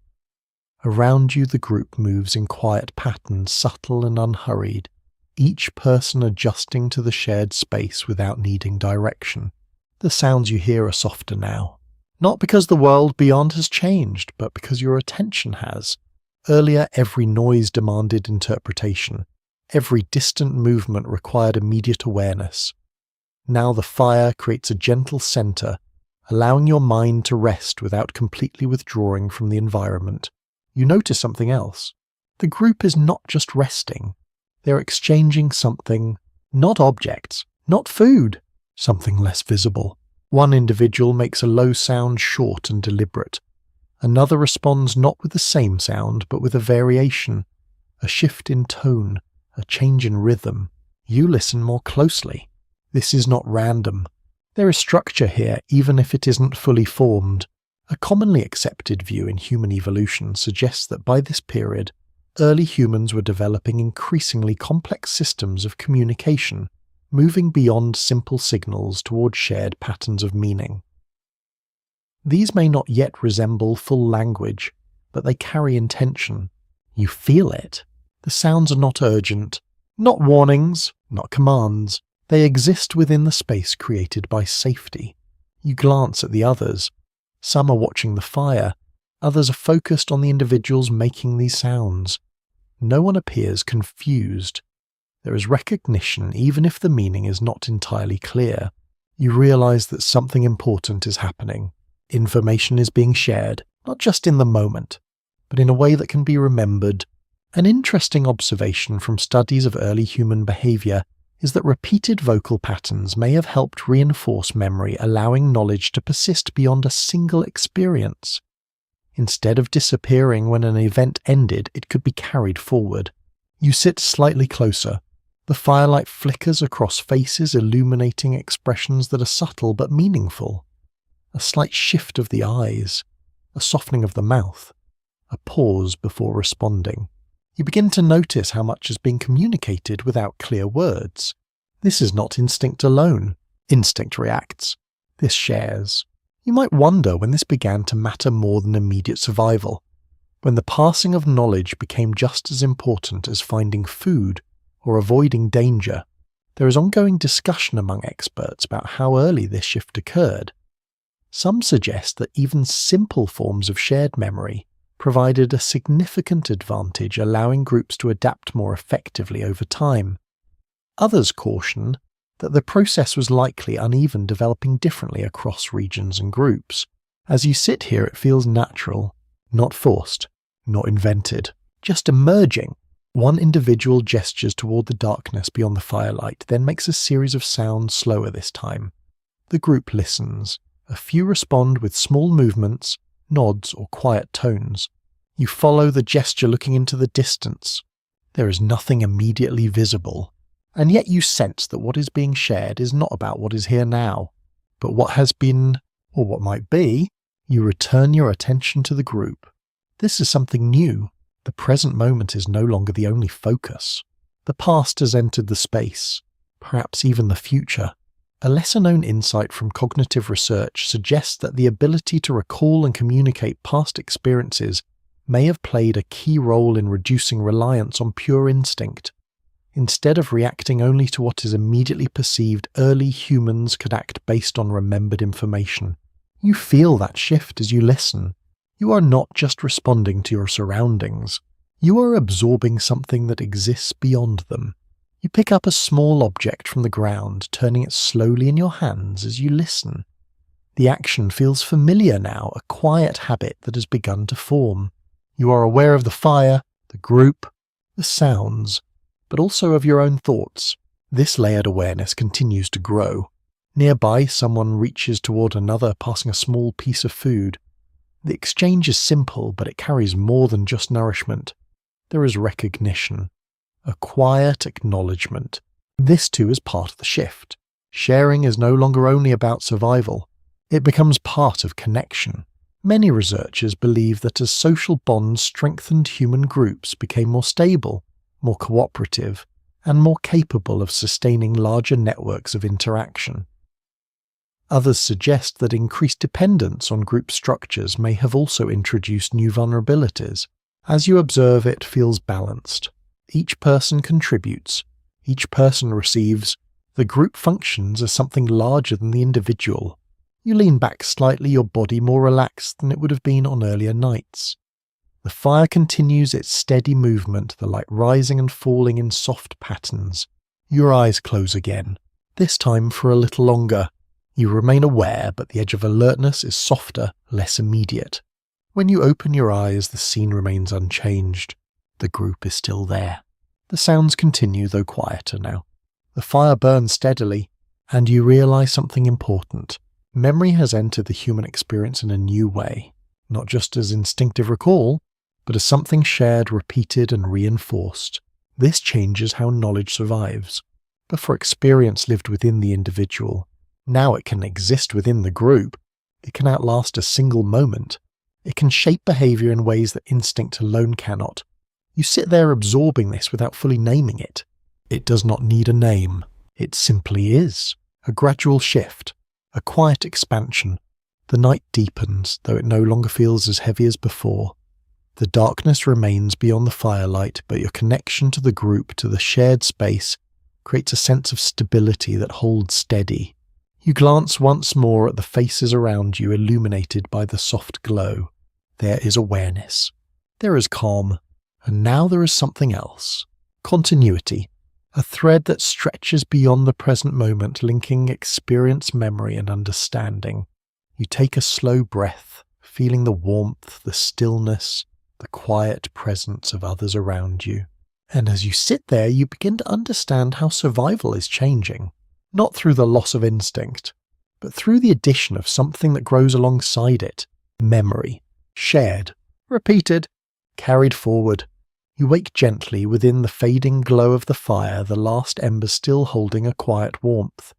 Around you the group moves in quiet patterns, subtle and unhurried, each person adjusting to the shared space without needing direction. The sounds you hear are softer now, Not because the world beyond has changed, but because your attention has. Earlier, every noise demanded interpretation. Every distant movement required immediate awareness. Now the fire creates a gentle center, allowing your mind to rest without completely withdrawing from the environment. You notice something else. The group is not just resting. They're exchanging something, not objects, not food, something less visible. One individual makes a low sound short and deliberate. Another responds not with the same sound, but with a variation, a shift in tone, a change in rhythm. You listen more closely. This is not random. There is structure here, even if it isn't fully formed. A commonly accepted view in human evolution suggests that by this period, early humans were developing increasingly complex systems of communication, moving beyond simple signals toward shared patterns of meaning. These may not yet resemble full language, but they carry intention. You feel it. The sounds are not urgent, not warnings, not commands. They exist within the space created by safety. You glance at the others. Some are watching the fire. Others are focused on the individuals making these sounds. No one appears confused. There is recognition even if the meaning is not entirely clear. You realize that something important is happening. Information is being shared, not just in the moment, but in a way that can be remembered. An interesting observation from studies of early human behavior is that repeated vocal patterns may have helped reinforce memory, allowing knowledge to persist beyond a single experience. Instead of disappearing when an event ended, it could be carried forward. You sit slightly closer. The firelight flickers across faces, illuminating expressions that are subtle but meaningful. A slight shift of the eyes, a softening of the mouth, a pause before responding. You begin to notice how much is being communicated without clear words. This is not instinct alone. Instinct reacts. This shares. You might wonder when this began to matter more than immediate survival, when the passing of knowledge became just as important as finding food or avoiding danger. There is ongoing discussion among experts about how early this shift occurred. Some suggest that even simple forms of shared memory provided a significant advantage, allowing groups to adapt more effectively over time. Others caution that the process was likely uneven, developing differently across regions and groups. As you sit here, it feels natural, not forced, not invented, just emerging. One individual gestures toward the darkness beyond the firelight, then makes a series of sounds slower this time. The group listens. A few respond with small movements, nods, or quiet tones. You follow the gesture looking into the distance. There is nothing immediately visible, and yet you sense that what is being shared is not about what is here now, but what has been, or what might be. You return your attention to the group. This is something new. The present moment is no longer the only focus. The past has entered the space, perhaps even the future. A lesser-known insight from cognitive research suggests that the ability to recall and communicate past experiences may have played a key role in reducing reliance on pure instinct. Instead of reacting only to what is immediately perceived, early humans could act based on remembered information. You feel that shift as you listen. You are not just responding to your surroundings. You are absorbing something that exists beyond them. You pick up a small object from the ground, turning it slowly in your hands as you listen. The action feels familiar now, a quiet habit that has begun to form. You are aware of the fire, the group, the sounds, but also of your own thoughts. This layered awareness continues to grow. Nearby, someone reaches toward another, passing a small piece of food. The exchange is simple, but it carries more than just nourishment. There is recognition. A quiet acknowledgement. This too is part of the shift. Sharing is no longer only about survival. It becomes part of connection. Many researchers believe that as social bonds strengthened, human groups became more stable, more cooperative, and more capable of sustaining larger networks of interaction. Others suggest that increased dependence on group structures may have also introduced new vulnerabilities. As you observe, it feels balanced. Each person contributes, each person receives. The group functions as something larger than the individual. You lean back slightly, your body more relaxed than it would have been on earlier nights. The fire continues its steady movement, the light rising and falling in soft patterns. Your eyes close again, this time for a little longer. You remain aware, but the edge of alertness is softer, less immediate. When you open your eyes, the scene remains unchanged. The group is still there. The sounds continue, though quieter now. The fire burns steadily, and you realize something important. Memory has entered the human experience in a new way, not just as instinctive recall, but as something shared, repeated, and reinforced. This changes how knowledge survives. Before experience lived within the individual. Now it can exist within the group. It can outlast a single moment. It can shape behavior in ways that instinct alone cannot. You sit there absorbing this without fully naming it. It does not need a name. It simply is. A gradual shift. A quiet expansion. The night deepens, though it no longer feels as heavy as before. The darkness remains beyond the firelight, but your connection to the group, to the shared space, creates a sense of stability that holds steady. You glance once more at the faces around you illuminated by the soft glow. There is awareness. There is calm. And now there is something else. Continuity. A thread that stretches beyond the present moment, linking experience, memory, and understanding. You take a slow breath, feeling the warmth, the stillness, the quiet presence of others around you. And as you sit there, you begin to understand how survival is changing. Not through the loss of instinct, but through the addition of something that grows alongside it. Memory. Shared. Repeated. Carried forward. You wake gently within the fading glow of the fire, the last embers still holding a quiet warmth.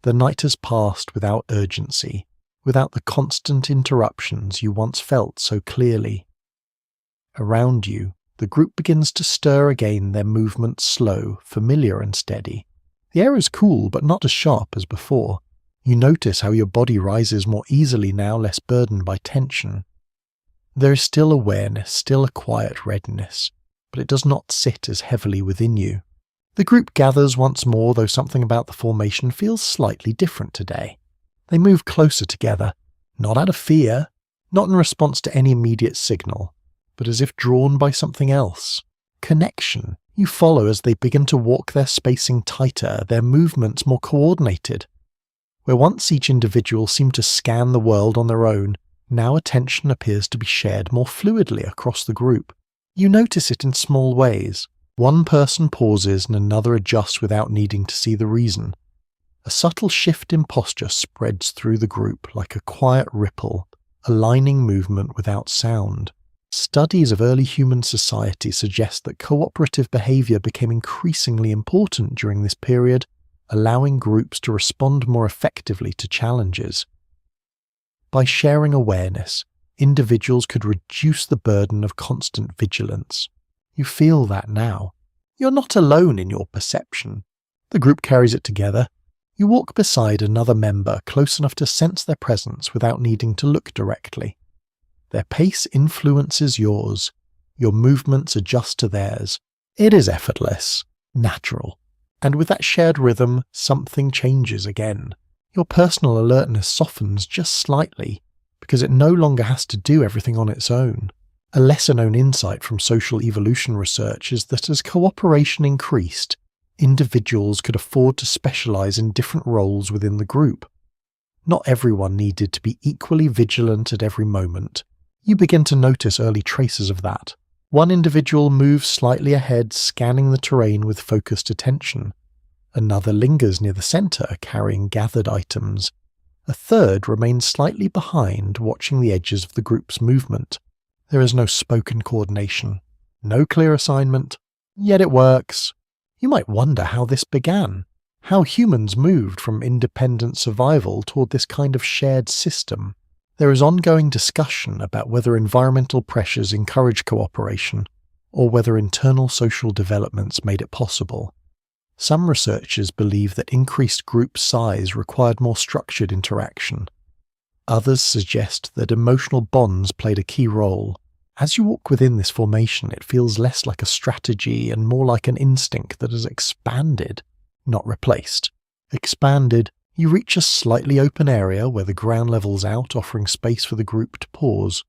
The night has passed without urgency, without the constant interruptions you once felt so clearly. Around you, the group begins to stir again, their movements slow, familiar and steady. The air is cool, but not as sharp as before. You notice how your body rises more easily now, less burdened by tension. There is still awareness, still a quiet readiness, but it does not sit as heavily within you. The group gathers once more, though something about the formation feels slightly different today. They move closer together, not out of fear, not in response to any immediate signal, but as if drawn by something else. Connection. You follow as they begin to walk, their spacing tighter, their movements more coordinated. Where once each individual seemed to scan the world on their own, now attention appears to be shared more fluidly across the group. You notice it in small ways. One person pauses and another adjusts without needing to see the reason. A subtle shift in posture spreads through the group like a quiet ripple, aligning movement without sound. Studies of early human society suggest that cooperative behavior became increasingly important during this period, allowing groups to respond more effectively to challenges. By sharing awareness, individuals could reduce the burden of constant vigilance. You feel that now. You're not alone in your perception. The group carries it together. You walk beside another member, close enough to sense their presence without needing to look directly. Their pace influences yours. Your movements adjust to theirs. It is effortless, natural. And with that shared rhythm, something changes again. Your personal alertness softens just slightly, because it no longer has to do everything on its own. A lesser-known insight from social evolution research is that as cooperation increased, individuals could afford to specialize in different roles within the group. Not everyone needed to be equally vigilant at every moment. You begin to notice early traces of that. One individual moves slightly ahead, scanning the terrain with focused attention. Another lingers near the center, carrying gathered items. A third remains slightly behind, watching the edges of the group's movement. There is no spoken coordination, no clear assignment, yet it works. You might wonder how this began, how humans moved from independent survival toward this kind of shared system. There is ongoing discussion about whether environmental pressures encourage cooperation, or whether internal social developments made it possible. Some researchers believe that increased group size required more structured interaction. Others suggest that emotional bonds played a key role. As you walk within this formation, it feels less like a strategy and more like an instinct that has expanded, not replaced. Expanded, You reach a slightly open area where the ground levels out, offering space for the group to pause.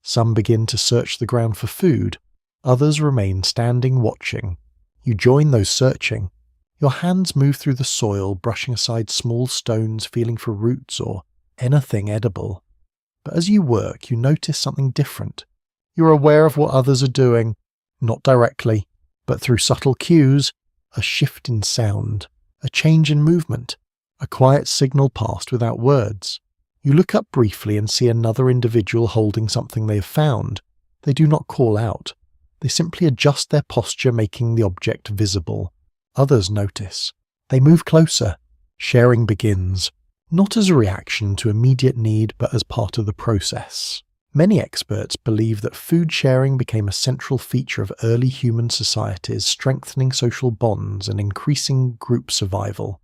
Some begin to search the ground for food, others remain standing watching. You join those searching. Your hands move through the soil, brushing aside small stones, feeling for roots or anything edible. But as you work, you notice something different. You're aware of what others are doing, not directly, but through subtle cues, a shift in sound, a change in movement, a quiet signal passed without words. You look up briefly and see another individual holding something they have found. They do not call out. They simply adjust their posture, making the object visible. Others notice. They move closer. Sharing begins, not as a reaction to immediate need, but as part of the process. Many experts believe that food sharing became a central feature of early human societies, strengthening social bonds and increasing group survival.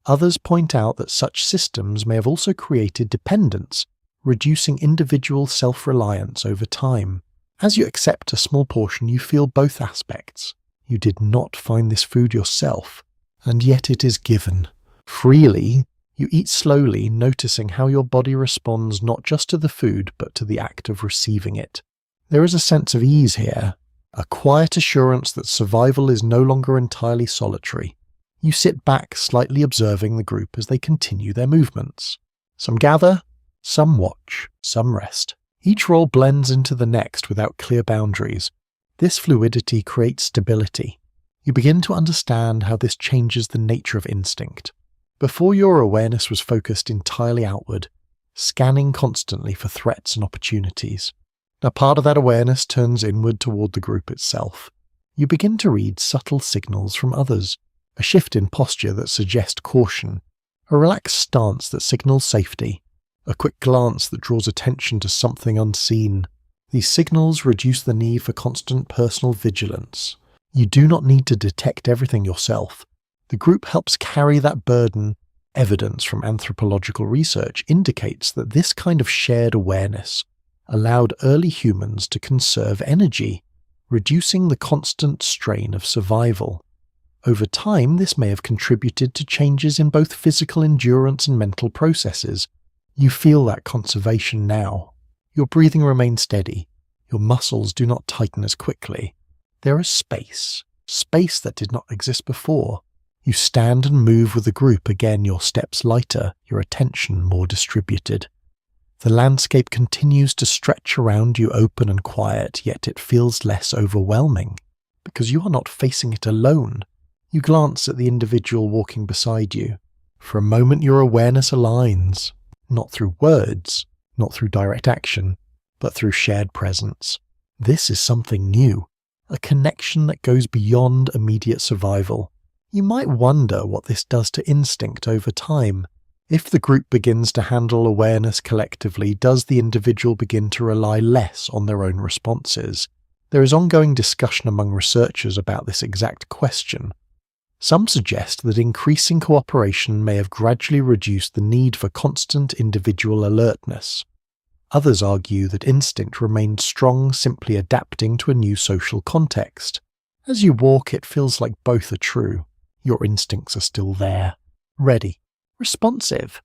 Others point out that such systems may have also created dependence, reducing individual self-reliance over time. As you accept a small portion, you feel both aspects. You did not find this food yourself, and yet it is given. Freely, you eat slowly, noticing how your body responds not just to the food, but to the act of receiving it. There is a sense of ease here, a quiet assurance that survival is no longer entirely solitary. You sit back, slightly observing the group as they continue their movements. Some gather, some watch, some rest. Each role blends into the next without clear boundaries. This fluidity creates stability. You begin to understand how this changes the nature of instinct. Before, your awareness was focused entirely outward, scanning constantly for threats and opportunities. Now part of that awareness turns inward toward the group itself. You begin to read subtle signals from others, a shift in posture that suggests caution, a relaxed stance that signals safety, a quick glance that draws attention to something unseen. These signals reduce the need for constant personal vigilance. You do not need to detect everything yourself. The group helps carry that burden. Evidence from anthropological research indicates that this kind of shared awareness allowed early humans to conserve energy, reducing the constant strain of survival. Over time, this may have contributed to changes in both physical endurance and mental processes. You feel that conservation now. Your breathing remains steady. Your muscles do not tighten as quickly. There is space that did not exist before. You stand and move with the group, again your steps lighter, your attention more distributed. The landscape continues to stretch around you, open and quiet, yet it feels less overwhelming, because you are not facing it alone. You glance at the individual walking beside you. For a moment your awareness aligns, not through words, not through direct action, but through shared presence. This is something new, a connection that goes beyond immediate survival. You might wonder what this does to instinct over time. If the group begins to handle awareness collectively, does the individual begin to rely less on their own responses? There is ongoing discussion among researchers about this exact question. Some suggest that increasing cooperation may have gradually reduced the need for constant individual alertness. Others argue that instinct remained strong, simply adapting to a new social context. As you walk, it feels like both are true. Your instincts are still there, ready, responsive,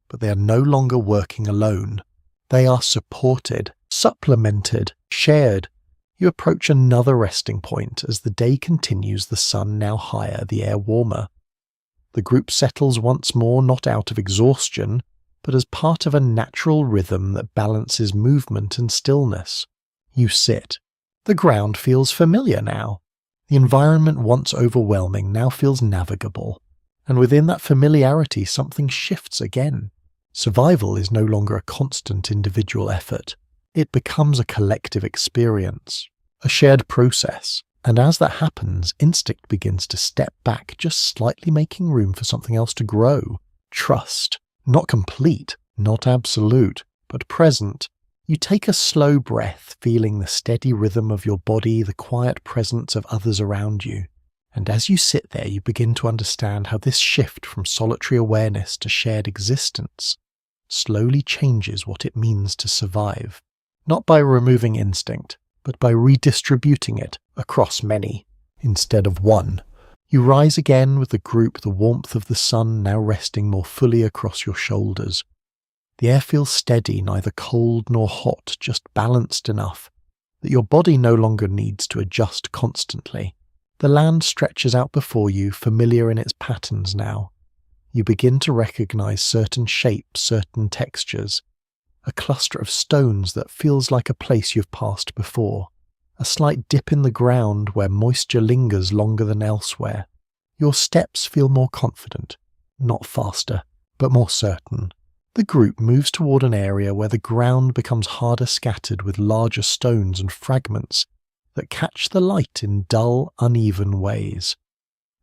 but they are no longer working alone. They are supported, supplemented, shared. You approach another resting point as the day continues, the sun now higher, the air warmer. The group settles once more, not out of exhaustion, but as part of a natural rhythm that balances movement and stillness. You sit. The ground feels familiar now. The environment once overwhelming now feels navigable, and within that familiarity something shifts again. Survival is no longer a constant individual effort. It becomes a collective experience, a shared process, and as that happens, instinct begins to step back, just slightly making room for something else to grow. Trust, not complete, not absolute, but present. You take a slow breath, feeling the steady rhythm of your body, the quiet presence of others around you. And as you sit there, you begin to understand how this shift from solitary awareness to shared existence slowly changes what it means to survive. Not by removing instinct, but by redistributing it across many, instead of one. You rise again with the warmth of the sun now resting more fully across your shoulders. The air feels steady, neither cold nor hot, just balanced enough that your body no longer needs to adjust constantly. The land stretches out before you, familiar in its patterns now. You begin to recognize certain shapes, certain textures. A cluster of stones that feels like a place you've passed before. A slight dip in the ground where moisture lingers longer than elsewhere. Your steps feel more confident, not faster, but more certain. The group moves toward an area where the ground becomes harder, scattered with larger stones and fragments that catch the light in dull, uneven ways.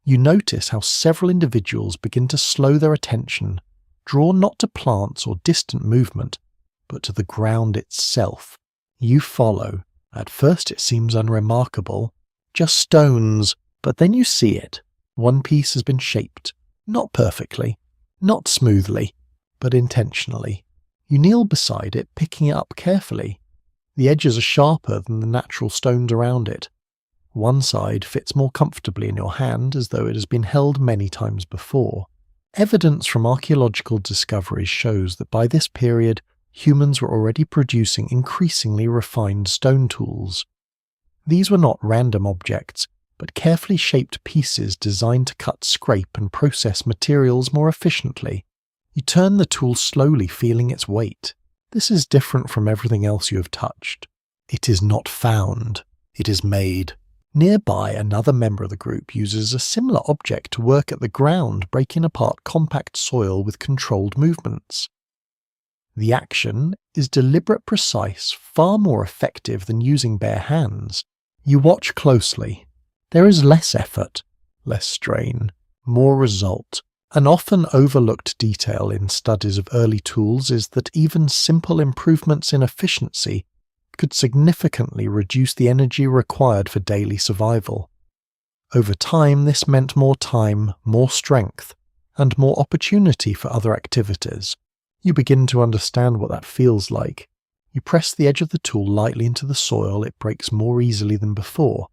You notice how several individuals begin to slow their attention, drawn not to plants or distant movement, but to the ground itself. You follow. At first it seems unremarkable, just stones, but then you see it. One piece has been shaped, not perfectly, not smoothly, but intentionally. You kneel beside it, picking it up carefully. The edges are sharper than the natural stones around it. One side fits more comfortably in your hand, as though it has been held many times before. Evidence from archaeological discoveries shows that by this period, humans were already producing increasingly refined stone tools. These were not random objects, but carefully shaped pieces designed to cut, scrape, and process materials more efficiently. You turn the tool slowly, feeling its weight. This is different from everything else you have touched. It is not found, it is made. Nearby, another member of the group uses a similar object to work at the ground, breaking apart compact soil with controlled movements. The action is deliberate, precise, far more effective than using bare hands. You watch closely. There is less effort, less strain, more result. An often overlooked detail in studies of early tools is that even simple improvements in efficiency could significantly reduce the energy required for daily survival. Over time, this meant more time, more strength, and more opportunity for other activities. You begin to understand what that feels like. You press the edge of the tool lightly into the soil, it breaks more easily than before.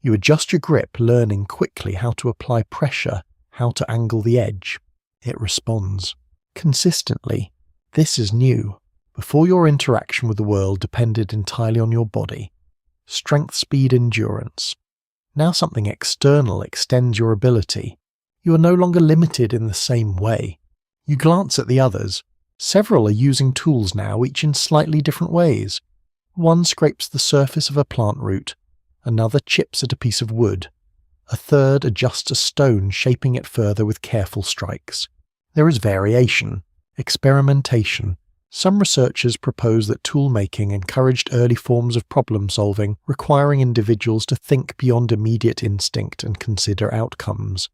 You adjust your grip, learning quickly how to apply pressure, how to angle the edge. It responds. Consistently. This is new. Before, your interaction with the world depended entirely on your body. Strength, speed, endurance. Now something external extends your ability. You are no longer limited in the same way. You glance at the others. Several are using tools now, each in slightly different ways. One scrapes the surface of a plant root. Another chips at a piece of wood. A third adjusts a stone, shaping it further with careful strikes. There is variation, experimentation. Some researchers propose that tool-making encouraged early forms of problem-solving, requiring individuals to think beyond immediate instinct and consider outcomes.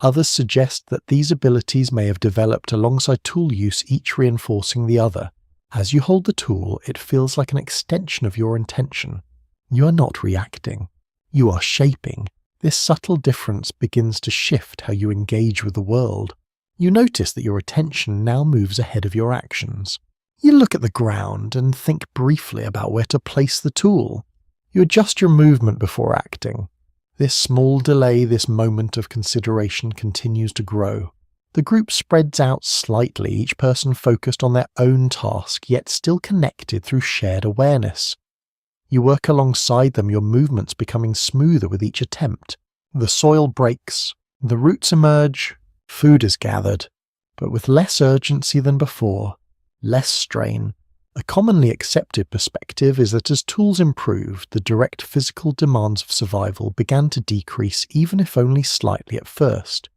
Others suggest that these abilities may have developed alongside tool use, each reinforcing the other. As you hold the tool, it feels like an extension of your intention. You are not reacting. You are shaping. This subtle difference begins to shift how you engage with the world. You notice that your attention now moves ahead of your actions. You look at the ground and think briefly about where to place the tool. You adjust your movement before acting. This small delay, this moment of consideration continues to grow. The group spreads out slightly, each person focused on their own task, yet still connected through shared awareness. You work alongside them, your movements becoming smoother with each attempt. The soil breaks, the roots emerge, food is gathered, but with less urgency than before, less strain. A commonly accepted perspective is that as tools improved, the direct physical demands of survival began to decrease, even if only slightly at first.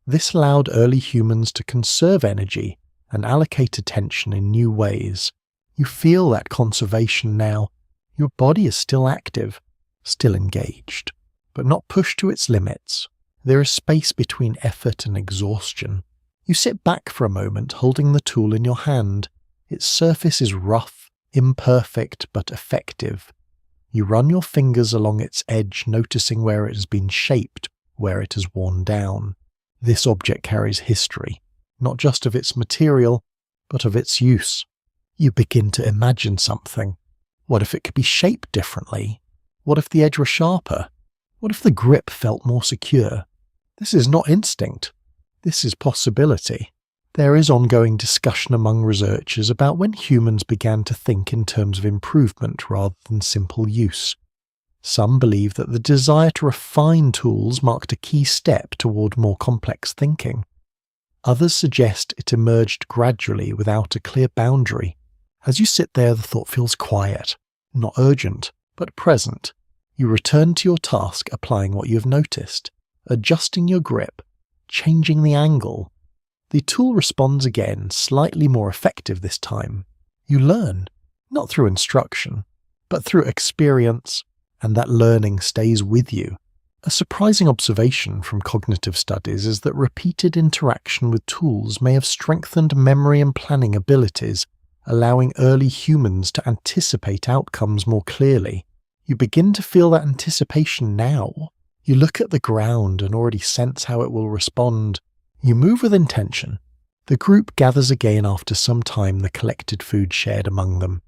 This allowed early humans to conserve energy and allocate attention in new ways. You feel that conservation now. Your body is still active, still engaged, but not pushed to its limits. There is space between effort and exhaustion. You sit back for a moment, holding the tool in your hand. Its surface is rough, imperfect, but effective. You run your fingers along its edge, noticing where it has been shaped, where it has worn down. This object carries history, not just of its material, but of its use. You begin to imagine something. What if it could be shaped differently? What if the edge were sharper? What if the grip felt more secure? This is not instinct. This is possibility. There is ongoing discussion among researchers about when humans began to think in terms of improvement rather than simple use. Some believe that the desire to refine tools marked a key step toward more complex thinking. Others suggest it emerged gradually without a clear boundary. As you sit there, the thought feels quiet, not urgent, but present. You return to your task, applying what you have noticed, adjusting your grip, changing the angle. The tool responds again, slightly more effective this time. You learn, not through instruction, but through experience, and that learning stays with you. A surprising observation from cognitive studies is that repeated interaction with tools may have strengthened memory and planning abilities, allowing early humans to anticipate outcomes more clearly. You begin to feel that anticipation now. You look at the ground and already sense how it will respond. You move with intention. The group gathers again after some time, the collected food shared among them.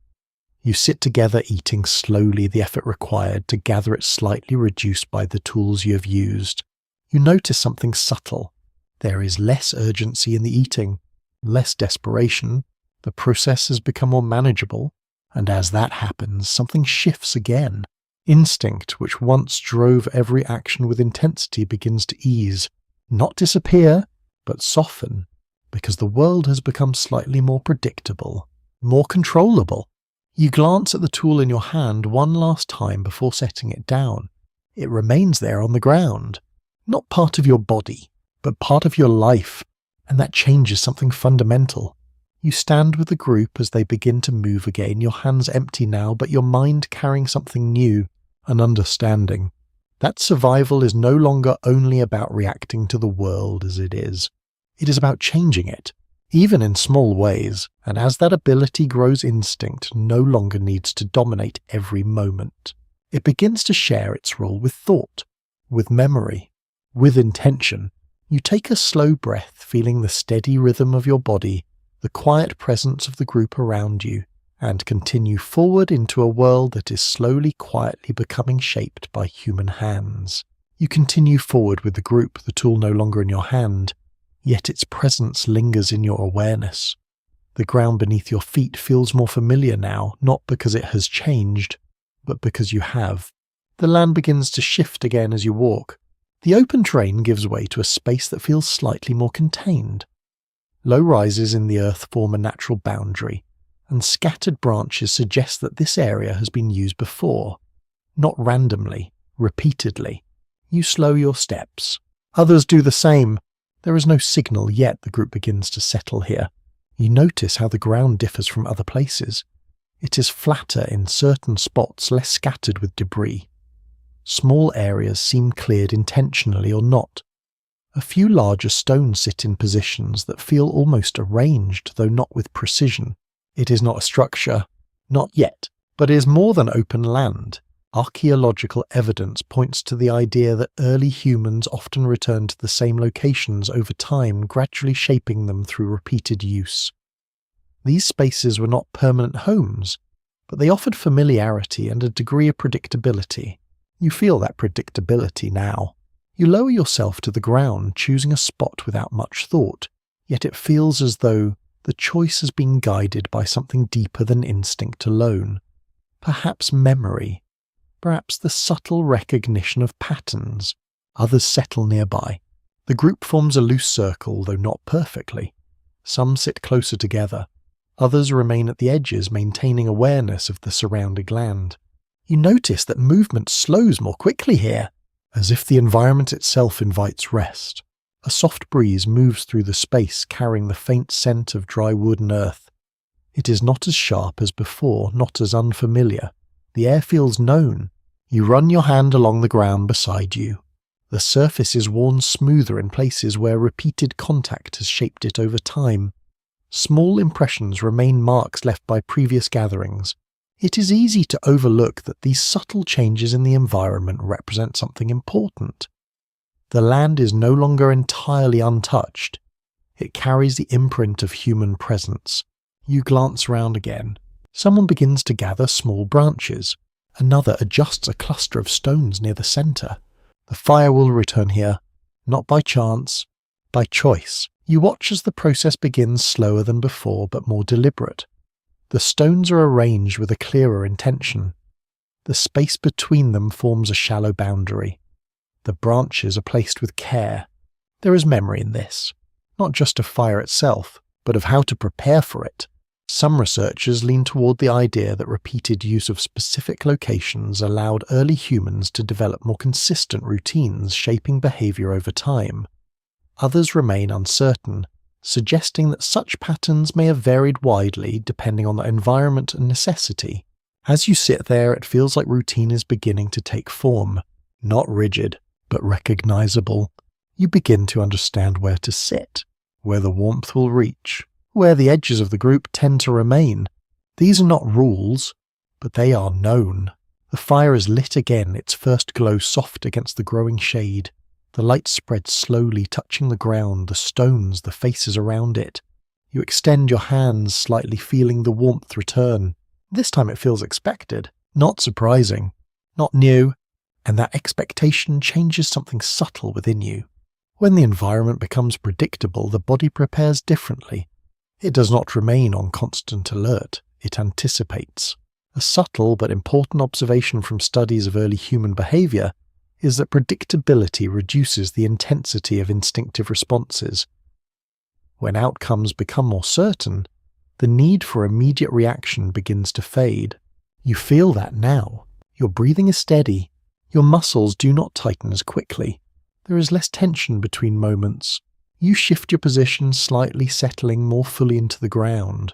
You sit together eating slowly, the effort required to gather it slightly reduced by the tools you have used. You notice something subtle. There is less urgency in the eating, less desperation. The process has become more manageable, and as that happens, something shifts again. Instinct, which once drove every action with intensity, begins to ease, not disappear, but soften, because the world has become slightly more predictable, more controllable. You glance at the tool in your hand one last time before setting it down. It remains there on the ground, not part of your body, but part of your life, and that changes something fundamental. You stand with the group as they begin to move again, your hands empty now, but your mind carrying something new, an understanding. That survival is no longer only about reacting to the world as it is. It is about changing it, even in small ways, and as that ability grows, instinct no longer needs to dominate every moment. It begins to share its role with thought, with memory, with intention. You take a slow breath, feeling the steady rhythm of your body, the quiet presence of the group around you, and continue forward into a world that is slowly, quietly becoming shaped by human hands. You continue forward with the group, the tool no longer in your hand, yet its presence lingers in your awareness. The ground beneath your feet feels more familiar now, not because it has changed, but because you have. The land begins to shift again as you walk. The open terrain gives way to a space that feels slightly more contained. Low rises in the earth form a natural boundary, and scattered branches suggest that this area has been used before, not randomly, repeatedly. You slow your steps. Others do the same. There is no signal yet the group begins to settle here. You notice how the ground differs from other places. It is flatter in certain spots, less scattered with debris. Small areas seem cleared intentionally or not. A few larger stones sit in positions that feel almost arranged, though not with precision. It is not a structure, not yet, but it is more than open land. Archaeological evidence points to the idea that early humans often returned to the same locations over time, gradually shaping them through repeated use. These spaces were not permanent homes, but they offered familiarity and a degree of predictability. You feel that predictability now. You lower yourself to the ground, choosing a spot without much thought, yet it feels as though the choice has been guided by something deeper than instinct alone. Perhaps memory. Perhaps the subtle recognition of patterns. Others settle nearby. The group forms a loose circle, though not perfectly. Some sit closer together. Others remain at the edges, maintaining awareness of the surrounding land. You notice that movement slows more quickly here, as if the environment itself invites rest. A soft breeze moves through the space, carrying the faint scent of dry wood and earth. It is not as sharp as before, not as unfamiliar. The air feels known. You run your hand along the ground beside you. The surface is worn smoother in places where repeated contact has shaped it over time. Small impressions remain, marks left by previous gatherings. It is easy to overlook that these subtle changes in the environment represent something important. The land is no longer entirely untouched. It carries the imprint of human presence. You glance round again. Someone begins to gather small branches. Another adjusts a cluster of stones near the centre. The fire will return here, not by chance, by choice. You watch as the process begins slower than before but more deliberate. The stones are arranged with a clearer intention. The space between them forms a shallow boundary. The branches are placed with care. There is memory in this, not just of fire itself, but of how to prepare for it. Some researchers lean toward the idea that repeated use of specific locations allowed early humans to develop more consistent routines shaping behavior over time. Others remain uncertain, suggesting that such patterns may have varied widely depending on the environment and necessity. As you sit there, it feels like routine is beginning to take form, not rigid, but recognizable. You begin to understand where to sit, where the warmth will reach, where the edges of the group tend to remain. These are not rules, but they are known. The fire is lit again, its first glow soft against the growing shade. The light spreads slowly, touching the ground, the stones, the faces around it. You extend your hands, slightly feeling the warmth return. This time it feels expected, not surprising, not new, and that expectation changes something subtle within you. When the environment becomes predictable, the body prepares differently. It does not remain on constant alert, it anticipates. A subtle but important observation from studies of early human behavior is that predictability reduces the intensity of instinctive responses. When outcomes become more certain, the need for immediate reaction begins to fade. You feel that now. Your breathing is steady. Your muscles do not tighten as quickly. There is less tension between moments. You shift your position slightly, settling more fully into the ground.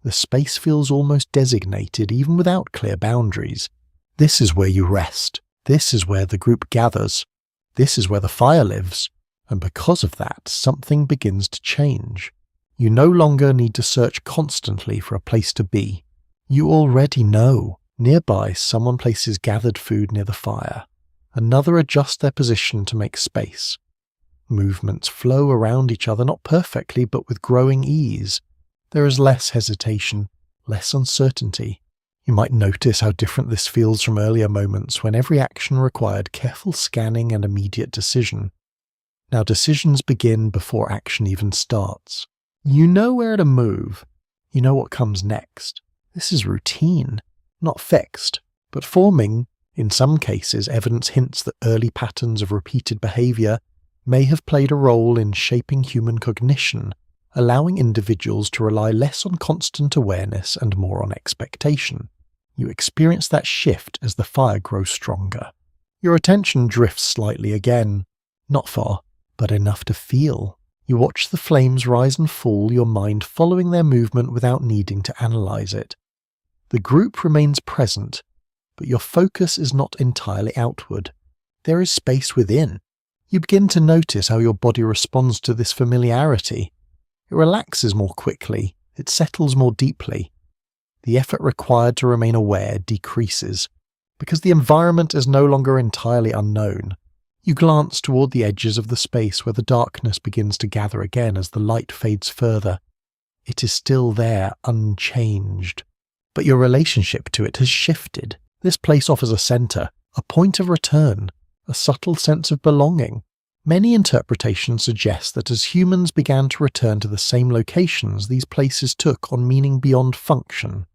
The space feels almost designated, even without clear boundaries. This is where you rest. This is where the group gathers. This is where the fire lives. And because of that, something begins to change. You no longer need to search constantly for a place to be. You already know. Nearby, someone places gathered food near the fire. Another adjusts their position to make space. Movements flow around each other, not perfectly, but with growing ease. There is less hesitation, less uncertainty. You might notice how different this feels from earlier moments when every action required careful scanning and immediate decision. Now decisions begin before action even starts. You know where to move. You know what comes next. This is routine, not fixed, but forming. In some cases, evidence hints that early patterns of repeated behavior may have played a role in shaping human cognition, allowing individuals to rely less on constant awareness and more on expectation. You experience that shift as the fire grows stronger. Your attention drifts slightly again, not far, but enough to feel. You watch the flames rise and fall, your mind following their movement without needing to analyze it. The group remains present, but your focus is not entirely outward. There is space within. You begin to notice how your body responds to this familiarity. It relaxes more quickly, it settles more deeply. The effort required to remain aware decreases, because the environment is no longer entirely unknown. You glance toward the edges of the space where the darkness begins to gather again as the light fades further. It is still there, unchanged. But your relationship to it has shifted. This place offers a center, a point of return, a subtle sense of belonging. Many interpretations suggest that as humans began to return to the same locations, these places took on meaning beyond function.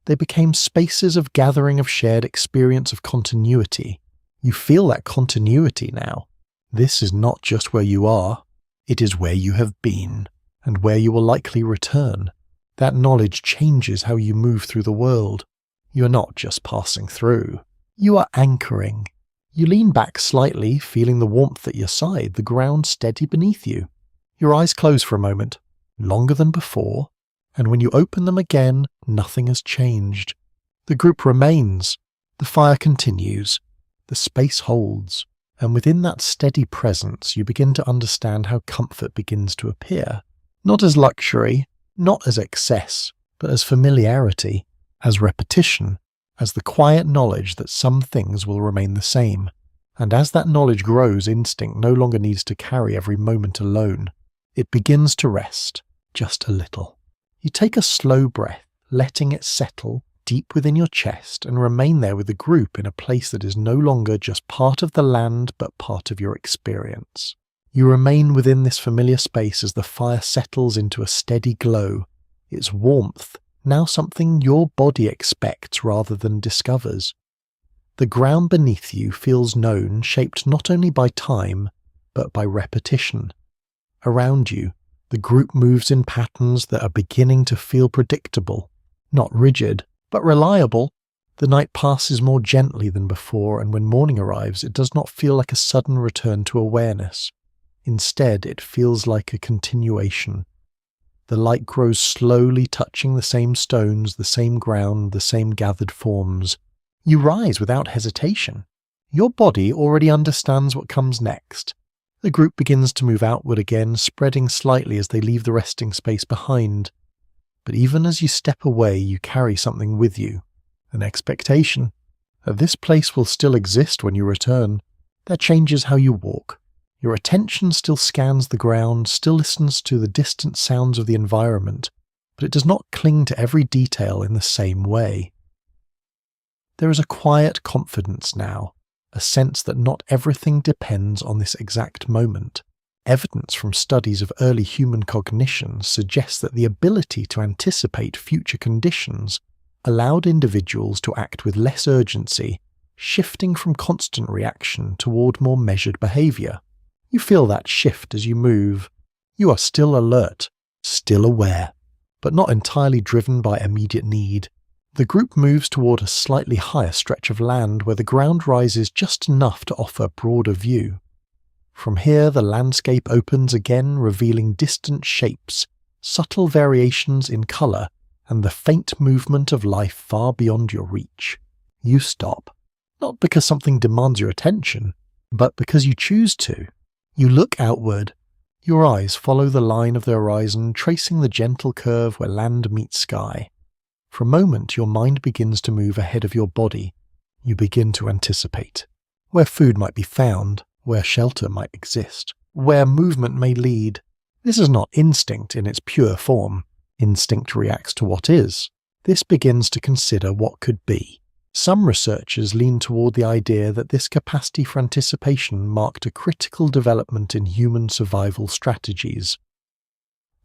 They became spaces of gathering, of shared experience, of continuity. You feel that continuity now. This is not just where you are, it is where you have been, and where you will likely return. That knowledge changes how you move through the world. You are not just passing through. You are anchoring. You lean back slightly, feeling the warmth at your side, the ground steady beneath you. Your eyes close for a moment, longer than before, and when you open them again, nothing has changed. The group remains. The fire continues. The space holds. And within that steady presence, you begin to understand how comfort begins to appear. Not as luxury, not as excess, but as familiarity, as repetition, as the quiet knowledge that some things will remain the same. And as that knowledge grows, instinct no longer needs to carry every moment alone. It begins to rest, just a little. You take a slow breath, letting it settle, deep within your chest and remain there with the group in a place that is no longer just part of the land but part of your experience. You remain within this familiar space as the fire settles into a steady glow, its warmth now something your body expects rather than discovers. The ground beneath you feels known, shaped not only by time, but by repetition. Around you, the group moves in patterns that are beginning to feel predictable, not rigid, but reliable. The night passes more gently than before, and when morning arrives, it does not feel like a sudden return to awareness. Instead, it feels like a continuation. The light grows slowly, touching the same stones, the same ground, the same gathered forms. You rise without hesitation. Your body already understands what comes next. The group begins to move outward again, spreading slightly as they leave the resting space behind. But even as you step away, you carry something with you. An expectation that this place will still exist when you return. That changes how you walk. Your attention still scans the ground, still listens to the distant sounds of the environment, but it does not cling to every detail in the same way. There is a quiet confidence now, a sense that not everything depends on this exact moment. Evidence from studies of early human cognition suggests that the ability to anticipate future conditions allowed individuals to act with less urgency, shifting from constant reaction toward more measured behavior. You feel that shift as you move. You are still alert, still aware, but not entirely driven by immediate need. The group moves toward a slightly higher stretch of land where the ground rises just enough to offer a broader view. From here, the landscape opens again, revealing distant shapes, subtle variations in color, and the faint movement of life far beyond your reach. You stop, not because something demands your attention, but because you choose to. You look outward. Your eyes follow the line of the horizon, tracing the gentle curve where land meets sky. For a moment, your mind begins to move ahead of your body. You begin to anticipate where food might be found, where shelter might exist, where movement may lead. This is not instinct in its pure form. Instinct reacts to what is. This begins to consider what could be. Some researchers lean toward the idea that this capacity for anticipation marked a critical development in human survival strategies.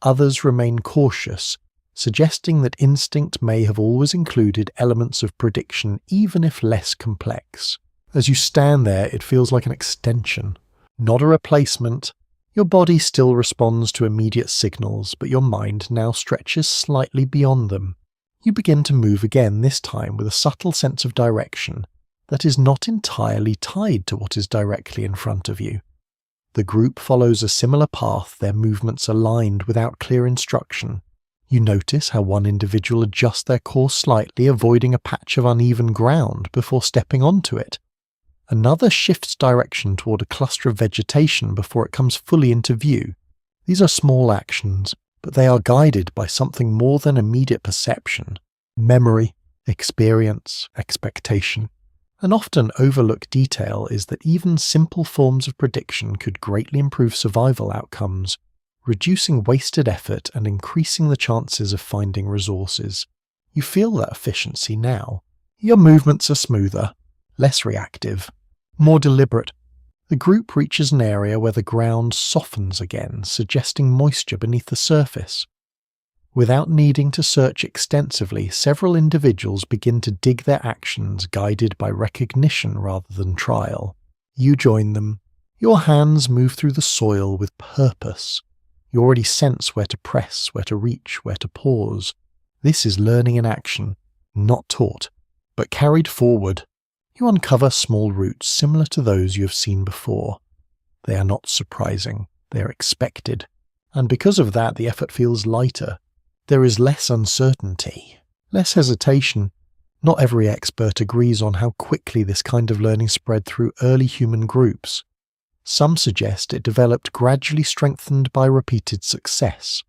Others remain cautious, suggesting that instinct may have always included elements of prediction, even if less complex. As you stand there, it feels like an extension, not a replacement. Your body still responds to immediate signals, but your mind now stretches slightly beyond them. You begin to move again, this time with a subtle sense of direction that is not entirely tied to what is directly in front of you. The group follows a similar path, their movements aligned without clear instruction. You notice how one individual adjusts their course slightly, avoiding a patch of uneven ground before stepping onto it. Another shifts direction toward a cluster of vegetation before it comes fully into view. These are small actions, but they are guided by something more than immediate perception, memory, experience, expectation. An often overlooked detail is that even simple forms of prediction could greatly improve survival outcomes, reducing wasted effort and increasing the chances of finding resources. You feel that efficiency now. Your movements are smoother, less reactive, more deliberate. The group reaches an area where the ground softens again, suggesting moisture beneath the surface. Without needing to search extensively, several individuals begin to dig their actions, guided by recognition rather than trial. You join them. Your hands move through the soil with purpose. You already sense where to press, where to reach, where to pause. This is learning in action, not taught, but carried forward. You uncover small roots similar to those you have seen before. They are not surprising, they are expected, and because of that the effort feels lighter. There is less uncertainty, less hesitation. Not every expert agrees on how quickly this kind of learning spread through early human groups. Some suggest it developed gradually, strengthened by repeated success.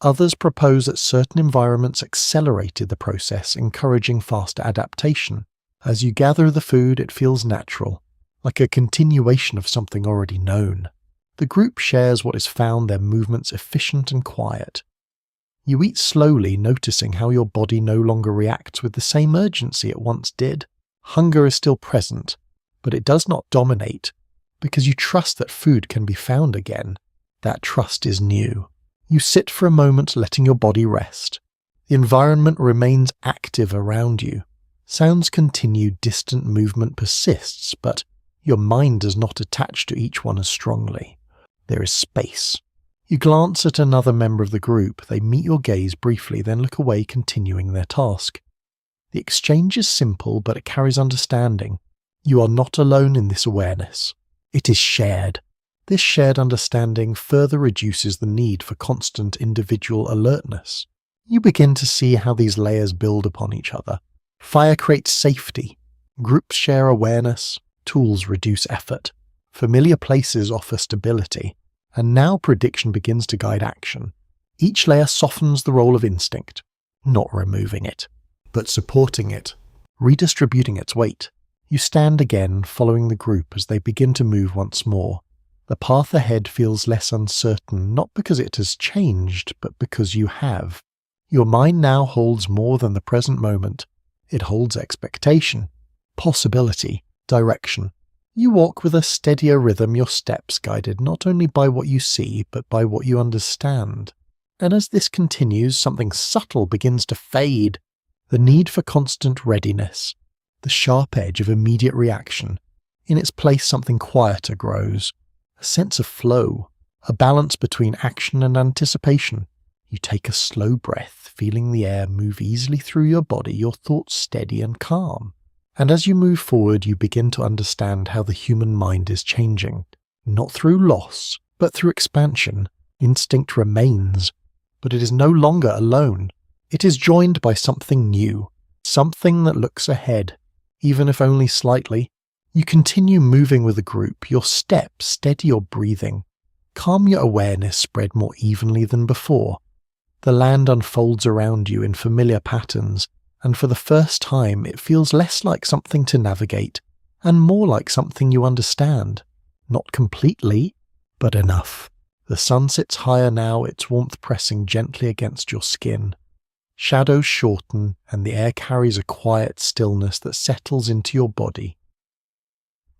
Others propose that certain environments accelerated the process, encouraging faster adaptation. As you gather the food, it feels natural, like a continuation of something already known. The group shares what is found, their movements efficient and quiet. You eat slowly, noticing how your body no longer reacts with the same urgency it once did. Hunger is still present, but it does not dominate, because you trust that food can be found again. That trust is new. You sit for a moment, letting your body rest. The environment remains active around you. Sounds continue, distant movement persists, but your mind does not attach to each one as strongly. There is space. You glance at another member of the group. They meet your gaze briefly, then look away, continuing their task. The exchange is simple, but it carries understanding. You are not alone in this awareness. It is shared. This shared understanding further reduces the need for constant individual alertness. You begin to see how these layers build upon each other. Fire creates safety. Groups share awareness. Tools reduce effort. Familiar places offer stability. And now prediction begins to guide action. Each layer softens the role of instinct, not removing it, but supporting it, redistributing its weight. You stand again, following the group as they begin to move once more. The path ahead feels less uncertain, not because it has changed, but because you have. Your mind now holds more than the present moment. It holds expectation, possibility, direction. You walk with a steadier rhythm, your steps guided not only by what you see, but by what you understand. And as this continues, something subtle begins to fade. The need for constant readiness, the sharp edge of immediate reaction. In its place, something quieter grows. A sense of flow, a balance between action and anticipation. You take a slow breath, feeling the air move easily through your body, your thoughts steady and calm. And as you move forward, you begin to understand how the human mind is changing. Not through loss, but through expansion. Instinct remains, but it is no longer alone. It is joined by something new, something that looks ahead, even if only slightly. You continue moving with the group, your steps steady your breathing. Calm your awareness spread more evenly than before. The land unfolds around you in familiar patterns, and for the first time it feels less like something to navigate, and more like something you understand. Not completely, but enough. The sun sits higher now, its warmth pressing gently against your skin. Shadows shorten, and the air carries a quiet stillness that settles into your body.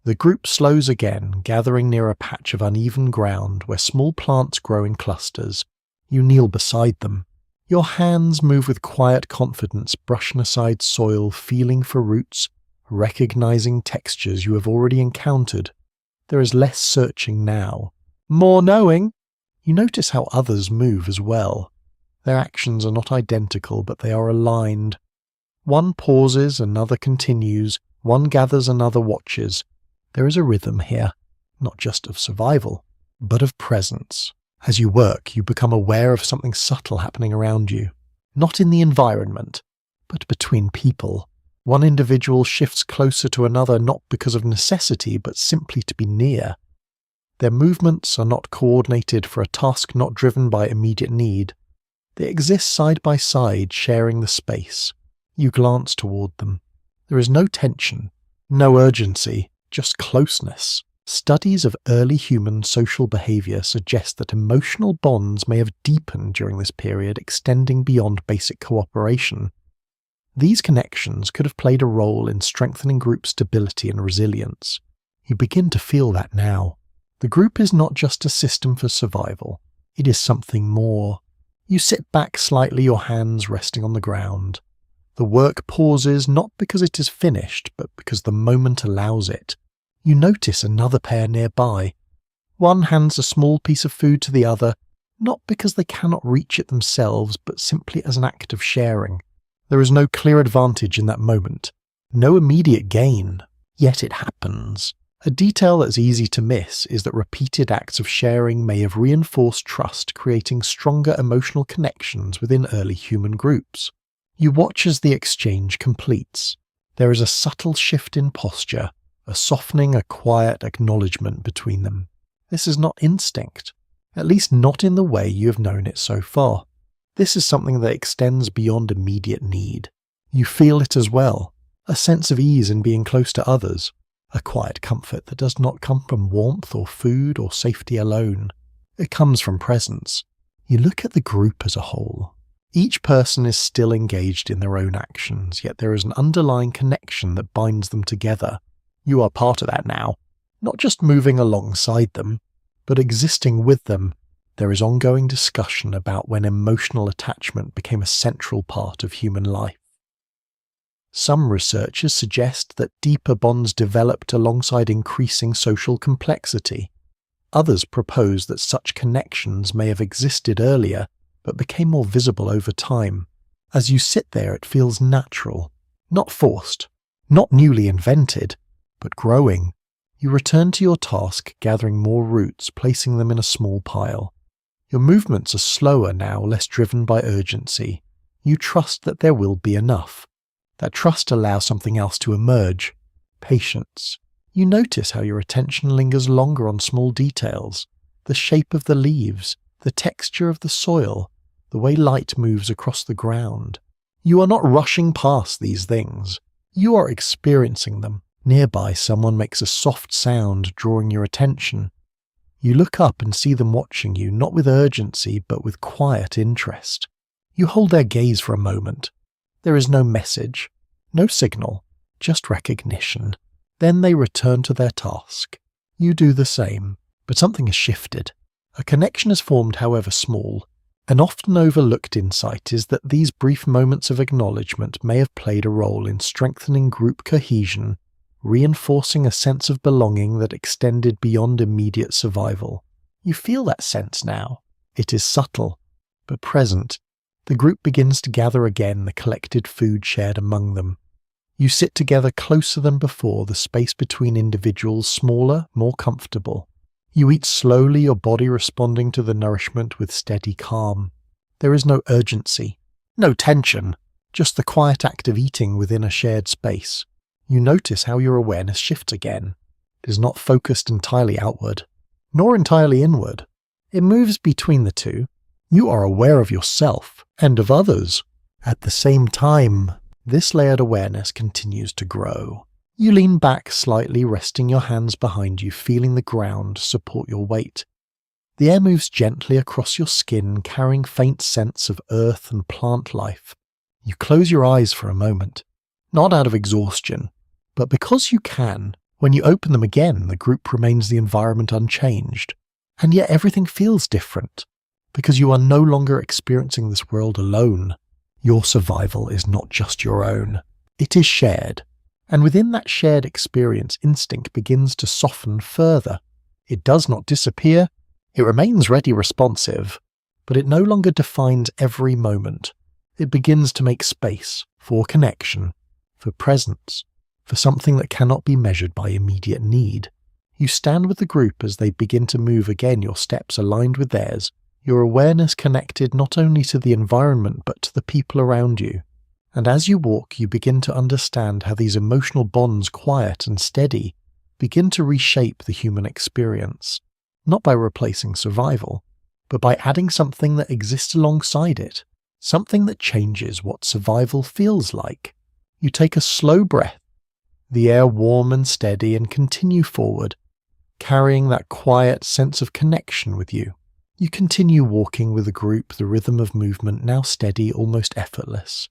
The group slows again, gathering near a patch of uneven ground where small plants grow in clusters. You kneel beside them. Your hands move with quiet confidence, brushing aside soil, feeling for roots, recognizing textures you have already encountered. There is less searching now, more knowing. You notice how others move as well. Their actions are not identical, but they are aligned. One pauses, another continues, one gathers, another watches. There is a rhythm here, not just of survival, but of presence. As you work, you become aware of something subtle happening around you. Not in the environment, but between people. One individual shifts closer to another not because of necessity, but simply to be near. Their movements are not coordinated for a task not driven by immediate need. They exist side by side, sharing the space. You glance toward them. There is no tension, no urgency, just closeness. Studies of early human social behavior suggest that emotional bonds may have deepened during this period, extending beyond basic cooperation. These connections could have played a role in strengthening group stability and resilience. You begin to feel that now. The group is not just a system for survival. It is something more. You sit back slightly, your hands resting on the ground. The work pauses not because it is finished, but because the moment allows it. You notice another pair nearby. One hands a small piece of food to the other, not because they cannot reach it themselves, but simply as an act of sharing. There is no clear advantage in that moment, no immediate gain, yet it happens. A detail that's easy to miss is that repeated acts of sharing may have reinforced trust, creating stronger emotional connections within early human groups. You watch as the exchange completes. There is a subtle shift in posture, a softening, a quiet acknowledgement between them. This is not instinct, at least not in the way you have known it so far. This is something that extends beyond immediate need. You feel it as well, a sense of ease in being close to others, a quiet comfort that does not come from warmth or food or safety alone. It comes from presence. You look at the group as a whole. Each person is still engaged in their own actions, yet there is an underlying connection that binds them together. You are part of that now, not just moving alongside them, but existing with them. There is ongoing discussion about when emotional attachment became a central part of human life. Some researchers suggest that deeper bonds developed alongside increasing social complexity. Others propose that such connections may have existed earlier, but became more visible over time. As you sit there, it feels natural, not forced, not newly invented, but growing. You return to your task, gathering more roots, placing them in a small pile. Your movements are slower now, less driven by urgency. You trust that there will be enough. That trust allows something else to emerge. Patience. You notice how your attention lingers longer on small details. The shape of the leaves, the texture of the soil, the way light moves across the ground. You are not rushing past these things. You are experiencing them. Nearby, someone makes a soft sound, drawing your attention. You look up and see them watching you, not with urgency, but with quiet interest. You hold their gaze for a moment. There is no message, no signal, just recognition. Then they return to their task. You do the same, but something has shifted. A connection is formed, however small. An often overlooked insight is that these brief moments of acknowledgement may have played a role in strengthening group cohesion, reinforcing a sense of belonging that extended beyond immediate survival. You feel that sense now. It is subtle, but present. The group begins to gather again, the collected food shared among them. You sit together closer than before, the space between individuals smaller, more comfortable. You eat slowly, your body responding to the nourishment with steady calm. There is no urgency, no tension, just the quiet act of eating within a shared space. You notice how your awareness shifts again. It is not focused entirely outward, nor entirely inward. It moves between the two. You are aware of yourself and of others. At the same time, this layered awareness continues to grow. You lean back slightly, resting your hands behind you, feeling the ground support your weight. The air moves gently across your skin, carrying faint scents of earth and plant life. You close your eyes for a moment, not out of exhaustion, but because you can. When you open them again, the group remains the environment unchanged. And yet everything feels different, because you are no longer experiencing this world alone. Your survival is not just your own. It is shared. And within that shared experience, instinct begins to soften further. It does not disappear. It remains ready responsive, but it no longer defines every moment. It begins to make space for connection, for presence, for something that cannot be measured by immediate need. You stand with the group as they begin to move again, your steps aligned with theirs, your awareness connected not only to the environment but to the people around you. And as you walk, you begin to understand how these emotional bonds, quiet and steady, begin to reshape the human experience, not by replacing survival, but by adding something that exists alongside it, something that changes what survival feels like. You take a slow breath, the air warm and steady, and continue forward, carrying that quiet sense of connection with you. You continue walking with the group, the rhythm of movement now steady, almost effortless.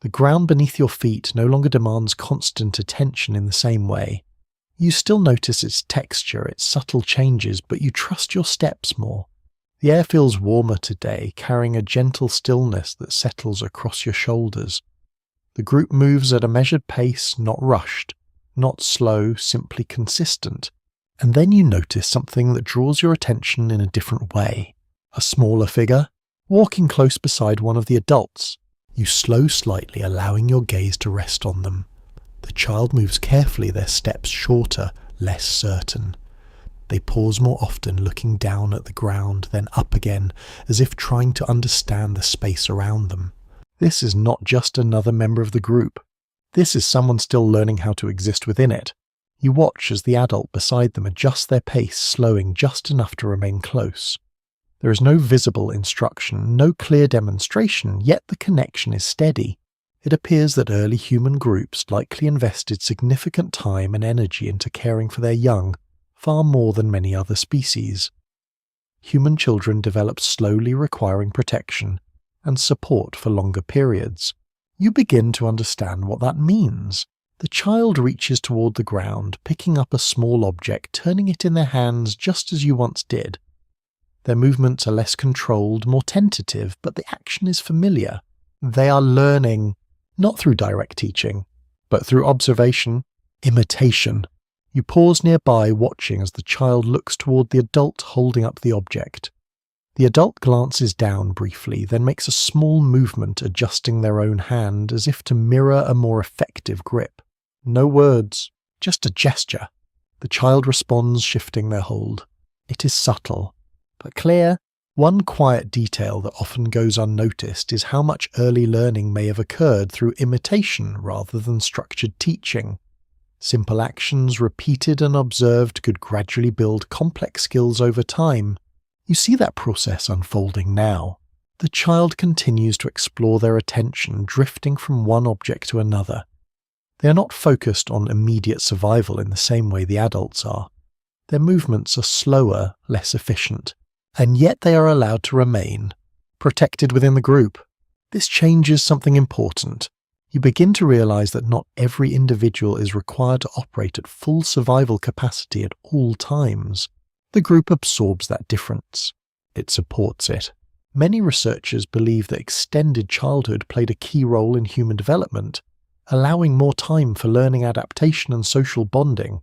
The ground beneath your feet no longer demands constant attention in the same way. You still notice its texture, its subtle changes, but you trust your steps more. The air feels warmer today, carrying a gentle stillness that settles across your shoulders. The group moves at a measured pace, not rushed, not slow, simply consistent. And then you notice something that draws your attention in a different way. A smaller figure, walking close beside one of the adults. You slow slightly, allowing your gaze to rest on them. The child moves carefully, their steps shorter, less certain. They pause more often, looking down at the ground, then up again, as if trying to understand the space around them. This is not just another member of the group. This is someone still learning how to exist within it. You watch as the adult beside them adjusts their pace, slowing just enough to remain close. There is no visible instruction, no clear demonstration, yet the connection is steady. It appears that early human groups likely invested significant time and energy into caring for their young, far more than many other species. Human children develop slowly, requiring protection, and support for longer periods. You begin to understand what that means. The child reaches toward the ground, picking up a small object, turning it in their hands just as you once did. Their movements are less controlled, more tentative, but the action is familiar. They are learning, not through direct teaching, but through observation, imitation. You pause nearby, watching as the child looks toward the adult holding up the object. The adult glances down briefly, then makes a small movement, adjusting their own hand as if to mirror a more effective grip. No words, just a gesture. The child responds, shifting their hold. It is subtle, but clear. One quiet detail that often goes unnoticed is how much early learning may have occurred through imitation rather than structured teaching. Simple actions repeated and observed could gradually build complex skills over time. You see that process unfolding now. The child continues to explore their attention, drifting from one object to another. They are not focused on immediate survival in the same way the adults are. Their movements are slower, less efficient, and yet they are allowed to remain, protected within the group. This changes something important. You begin to realize that not every individual is required to operate at full survival capacity at all times. The group absorbs that difference. It supports it. Many researchers believe that extended childhood played a key role in human development, allowing more time for learning adaptation and social bonding.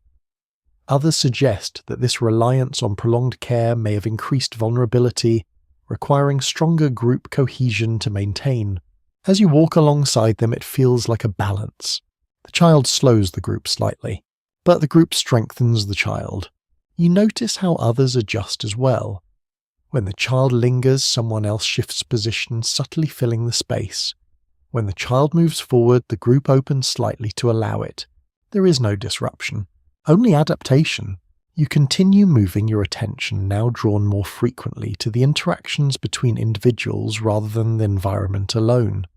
Others suggest that this reliance on prolonged care may have increased vulnerability, requiring stronger group cohesion to maintain. As you walk alongside them, it feels like a balance. The child slows the group slightly, but the group strengthens the child. You notice how others adjust as well. When the child lingers, someone else shifts position, subtly filling the space. When the child moves forward, the group opens slightly to allow it. There is no disruption, only adaptation. You continue moving your attention, now drawn more frequently to the interactions between individuals rather than the environment alone.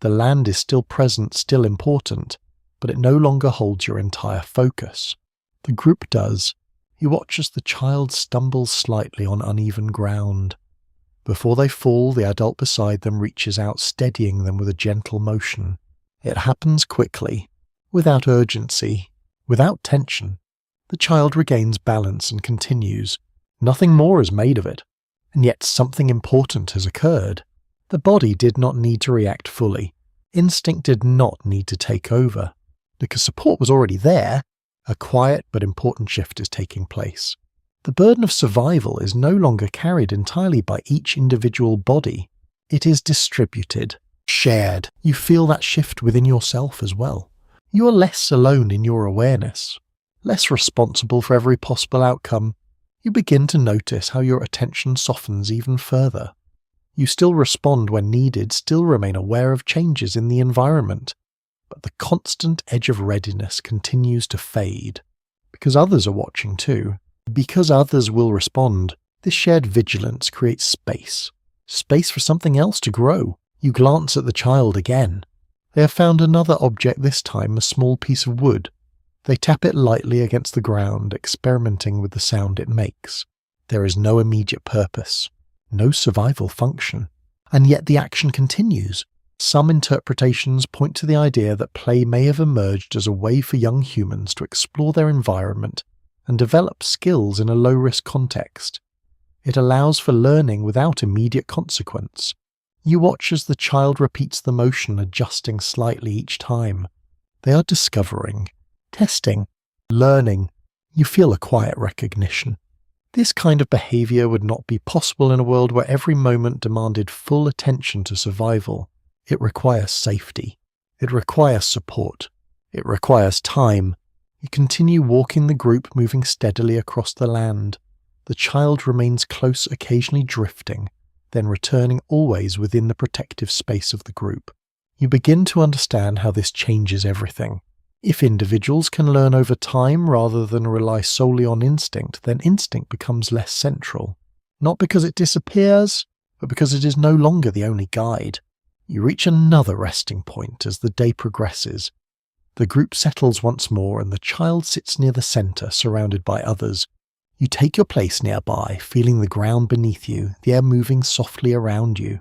The land is still present, still important, but it no longer holds your entire focus. The group does. You watch as the child stumbles slightly on uneven ground. Before they fall, the adult beside them reaches out, steadying them with a gentle motion. It happens quickly, without urgency, without tension. The child regains balance and continues. Nothing more is made of it, and yet something important has occurred. The body did not need to react fully. Instinct did not need to take over. Because support was already there, a quiet but important shift is taking place. The burden of survival is no longer carried entirely by each individual body. It is distributed, shared. You feel that shift within yourself as well. You are less alone in your awareness, less responsible for every possible outcome. You begin to notice how your attention softens even further. You still respond when needed, still remain aware of changes in the environment, but the constant edge of readiness continues to fade. Because others are watching too. Because others will respond, this shared vigilance creates space. Space for something else to grow. You glance at the child again. They have found another object, this time a small piece of wood. They tap it lightly against the ground, experimenting with the sound it makes. There is no immediate purpose, no survival function, and yet the action continues. Some interpretations point to the idea that play may have emerged as a way for young humans to explore their environment and develop skills in a low-risk context. It allows for learning without immediate consequence. You watch as the child repeats the motion, adjusting slightly each time. They are discovering, testing, learning. You feel a quiet recognition. This kind of behavior would not be possible in a world where every moment demanded full attention to survival. It requires safety. It requires support. It requires time. You continue walking the group, moving steadily across the land. The child remains close, occasionally drifting, then returning always within the protective space of the group. You begin to understand how this changes everything. If individuals can learn over time rather than rely solely on instinct, then instinct becomes less central. Not because it disappears, but because it is no longer the only guide. You reach another resting point as the day progresses. The group settles once more and the child sits near the center, surrounded by others. You take your place nearby, feeling the ground beneath you, the air moving softly around you.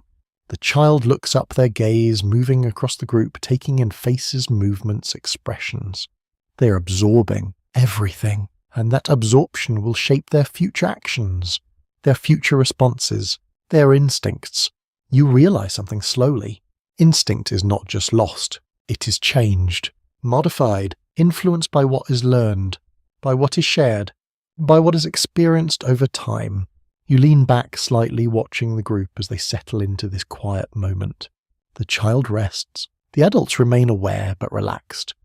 The child looks up, their gaze moving across the group, taking in faces, movements, expressions. They are absorbing everything, and that absorption will shape their future actions, their future responses, their instincts. You realize something slowly. Instinct is not just lost, it is changed, modified, influenced by what is learned, by what is shared, by what is experienced over time. You lean back slightly, watching the group as they settle into this quiet moment. The child rests. The adults remain aware but relaxed.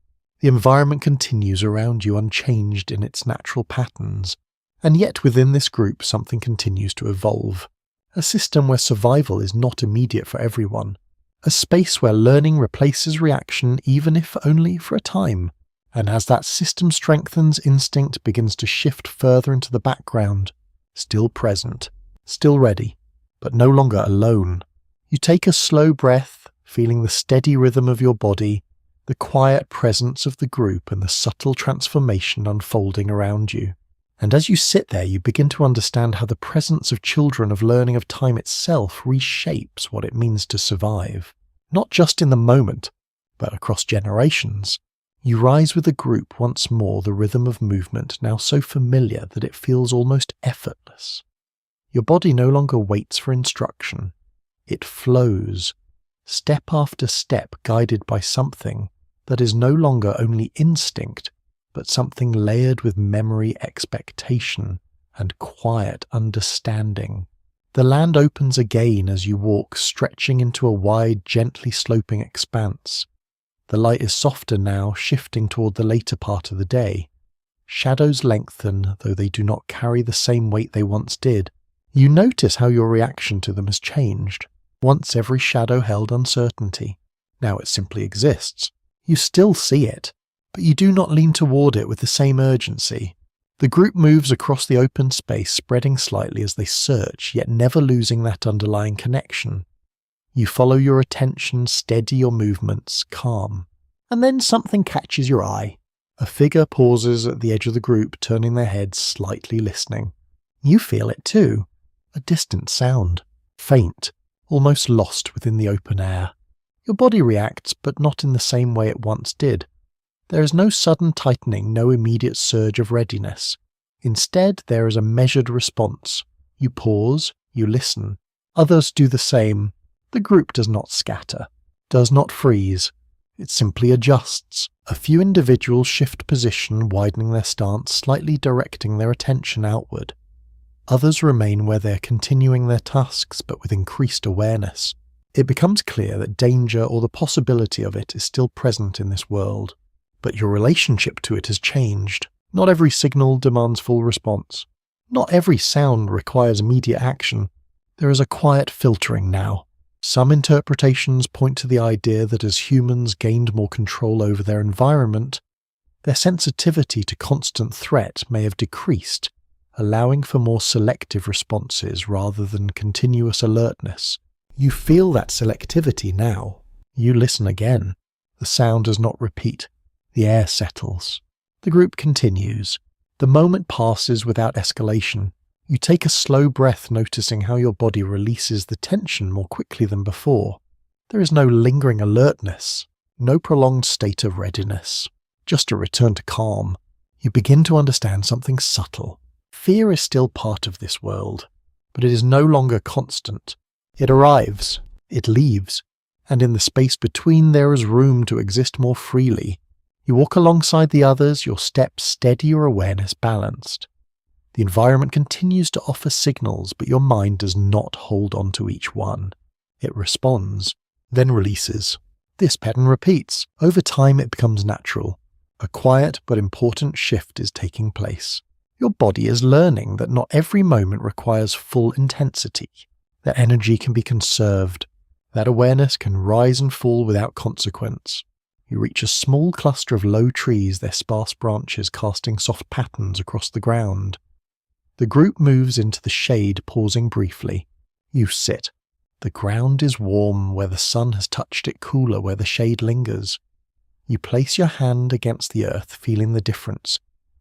The environment continues around you unchanged in its natural patterns, and yet within this group something continues to evolve. A system where survival is not immediate for everyone. A space where learning replaces reaction, even if only for a time. And as that system strengthens, instinct begins to shift further into the background. Still present, still ready, but no longer alone. You take a slow breath, feeling the steady rhythm of your body, the quiet presence of the group, and the subtle transformation unfolding around you. And as you sit there, you begin to understand how the presence of children, of learning, of time itself reshapes what it means to survive. Not just in the moment, but across generations. You rise with the group once more, the rhythm of movement now so familiar that it feels almost effortless. Your body no longer waits for instruction. It flows, step after step, guided by something that is no longer only instinct, but something layered with memory, expectation, and quiet understanding. The land opens again as you walk, stretching into a wide, gently sloping expanse. The light is softer now, shifting toward the later part of the day. Shadows lengthen, though they do not carry the same weight they once did. You notice how your reaction to them has changed. Once every shadow held uncertainty. Now it simply exists. You still see it, but you do not lean toward it with the same urgency. The group moves across the open space, spreading slightly as they search, yet never losing that underlying connection. You follow your attention, steady your movements, calm. And then something catches your eye. A figure pauses at the edge of the group, turning their heads, slightly listening. You feel it too. A distant sound. Faint, almost lost within the open air. Your body reacts, but not in the same way it once did. There is no sudden tightening, no immediate surge of readiness. Instead, there is a measured response. You pause, you listen. Others do the same. The group does not scatter, does not freeze. It simply adjusts. A few individuals shift position, widening their stance, slightly directing their attention outward. Others remain where they are, continuing their tasks, but with increased awareness. It becomes clear that danger or the possibility of it is still present in this world. But your relationship to it has changed. Not every signal demands full response. Not every sound requires immediate action. There is a quiet filtering now. Some interpretations point to the idea that as humans gained more control over their environment, their sensitivity to constant threat may have decreased, allowing for more selective responses rather than continuous alertness. You feel that selectivity now. You listen again. The sound does not repeat. The air settles. The group continues. The moment passes without escalation. You take a slow breath, noticing how your body releases the tension more quickly than before. There is no lingering alertness, no prolonged state of readiness, just a return to calm. You begin to understand something subtle. Fear is still part of this world, but it is no longer constant. It arrives, it leaves, and in the space between there is room to exist more freely. You walk alongside the others, your steps steady, your awareness balanced. The environment continues to offer signals, but your mind does not hold on to each one. It responds, then releases. This pattern repeats. Over time it becomes natural. A quiet but important shift is taking place. Your body is learning that not every moment requires full intensity, that energy can be conserved, that awareness can rise and fall without consequence. You reach a small cluster of low trees, their sparse branches casting soft patterns across the ground. The group moves into the shade, pausing briefly. You sit. The ground is warm where the sun has touched it, cooler where the shade lingers. You place your hand against the earth, feeling the difference,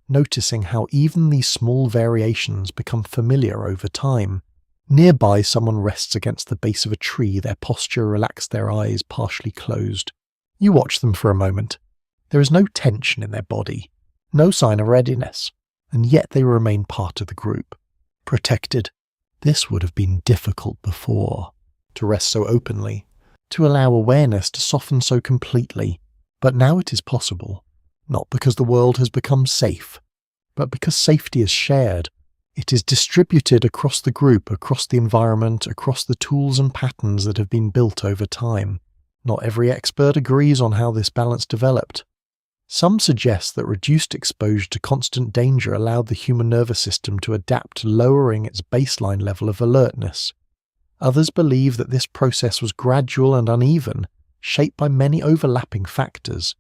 noticing how even these small variations become familiar over time. Nearby, someone rests against the base of a tree, their posture relaxed, their eyes partially closed. You watch them for a moment. There is no tension in their body, no sign of readiness, and yet they remain part of the group, protected. This would have been difficult before, to rest so openly, to allow awareness to soften so completely, but now it is possible, not because the world has become safe, but because safety is shared. It is distributed across the group, across the environment, across the tools and patterns that have been built over time. Not every expert agrees on how this balance developed. Some suggest that reduced exposure to constant danger allowed the human nervous system to adapt, lowering its baseline level of alertness. Others believe that this process was gradual and uneven, shaped by many overlapping factors.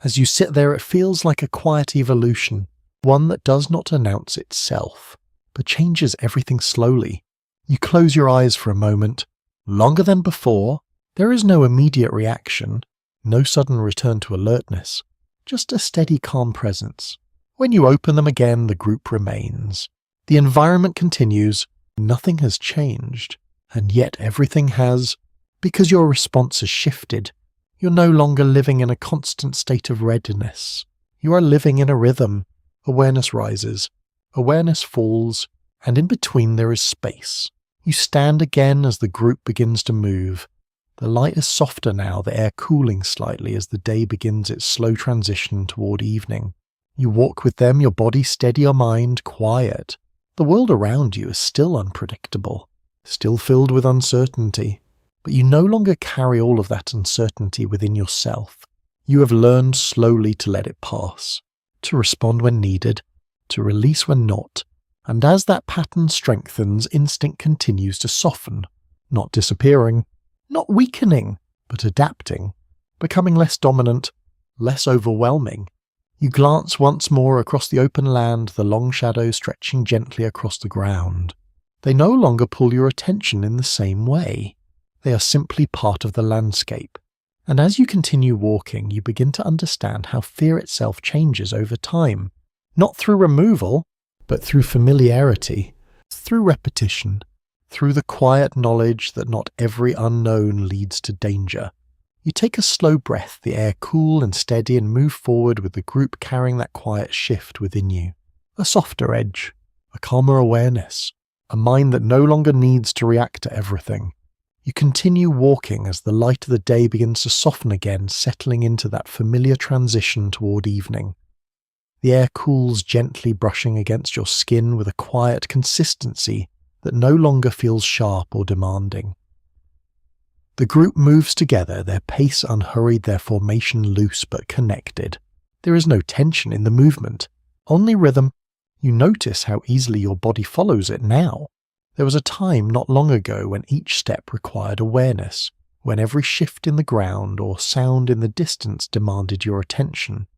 As you sit there, it feels like a quiet evolution, one that does not announce itself, but changes everything slowly. You close your eyes for a moment. Longer than before, there is no immediate reaction, no sudden return to alertness, just a steady, calm presence. When you open them again, the group remains. The environment continues, nothing has changed, and yet everything has, because your response has shifted. You're no longer living in a constant state of readiness. You are living in a rhythm. Awareness rises, awareness falls, and in between there is space. You stand again as the group begins to move. The light is softer now, the air cooling slightly as the day begins its slow transition toward evening. You walk with them, your body steady, your mind quiet. The world around you is still unpredictable, still filled with uncertainty, but you no longer carry all of that uncertainty within yourself. You have learned slowly to let it pass, to respond when needed, to release when not, and as that pattern strengthens, instinct continues to soften, not disappearing, not weakening, but adapting, becoming less dominant, less overwhelming. You glance once more across the open land, the long shadows stretching gently across the ground. They no longer pull your attention in the same way. They are simply part of the landscape. And as you continue walking, you begin to understand how fear itself changes over time, not through removal, but through familiarity, through repetition, through the quiet knowledge that not every unknown leads to danger. You take a slow breath, the air cool and steady, and move forward with the group carrying that quiet shift within you. A softer edge, a calmer awareness, a mind that no longer needs to react to everything. You continue walking as the light of the day begins to soften again, settling into that familiar transition toward evening. The air cools gently, brushing against your skin with a quiet consistency that no longer feels sharp or demanding. The group moves together, their pace unhurried, their formation loose but connected. There is no tension in the movement, only rhythm. You notice how easily your body follows it now. There was a time not long ago when each step required awareness, when every shift in the ground or sound in the distance demanded your attention.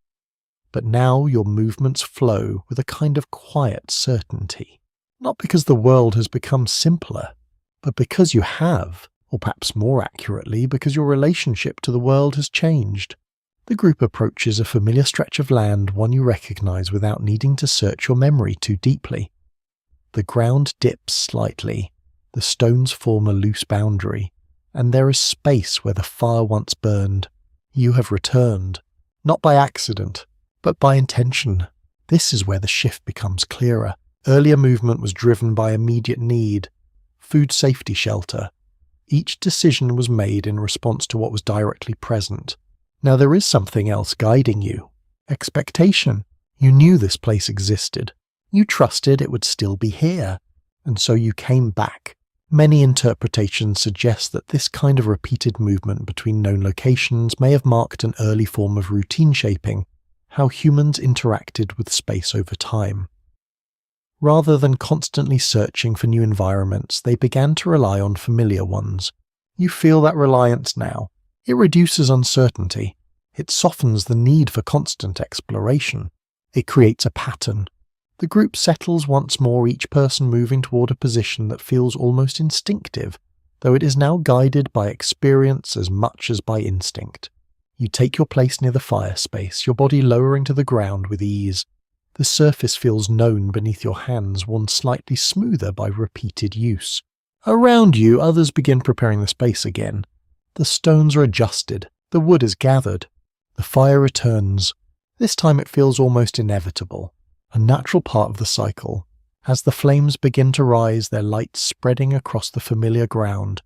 But now your movements flow with a kind of quiet certainty, not because the world has become simpler, but because you have, or perhaps more accurately, because your relationship to the world has changed. The group approaches a familiar stretch of land, one you recognize without needing to search your memory too deeply. The ground dips slightly, the stones form a loose boundary, and there is space where the fire once burned. You have returned, not by accident, but by intention. This is where the shift becomes clearer. Earlier movement was driven by immediate need, food, safety, shelter. Each decision was made in response to what was directly present. Now there is something else guiding you. Expectation. You knew this place existed. You trusted it would still be here, and so you came back. Many interpretations suggest that this kind of repeated movement between known locations may have marked an early form of routine shaping, how humans interacted with space over time. Rather than constantly searching for new environments, they began to rely on familiar ones. You feel that reliance now. It reduces uncertainty. It softens the need for constant exploration. It creates a pattern. The group settles once more, each person moving toward a position that feels almost instinctive, though it is now guided by experience as much as by instinct. You take your place near the fire space, your body lowering to the ground with ease. The surface feels known beneath your hands, worn slightly smoother by repeated use. Around you, others begin preparing the space again. The stones are adjusted, the wood is gathered. The fire returns. This time it feels almost inevitable, a natural part of the cycle. As the flames begin to rise, their light spreading across the familiar ground,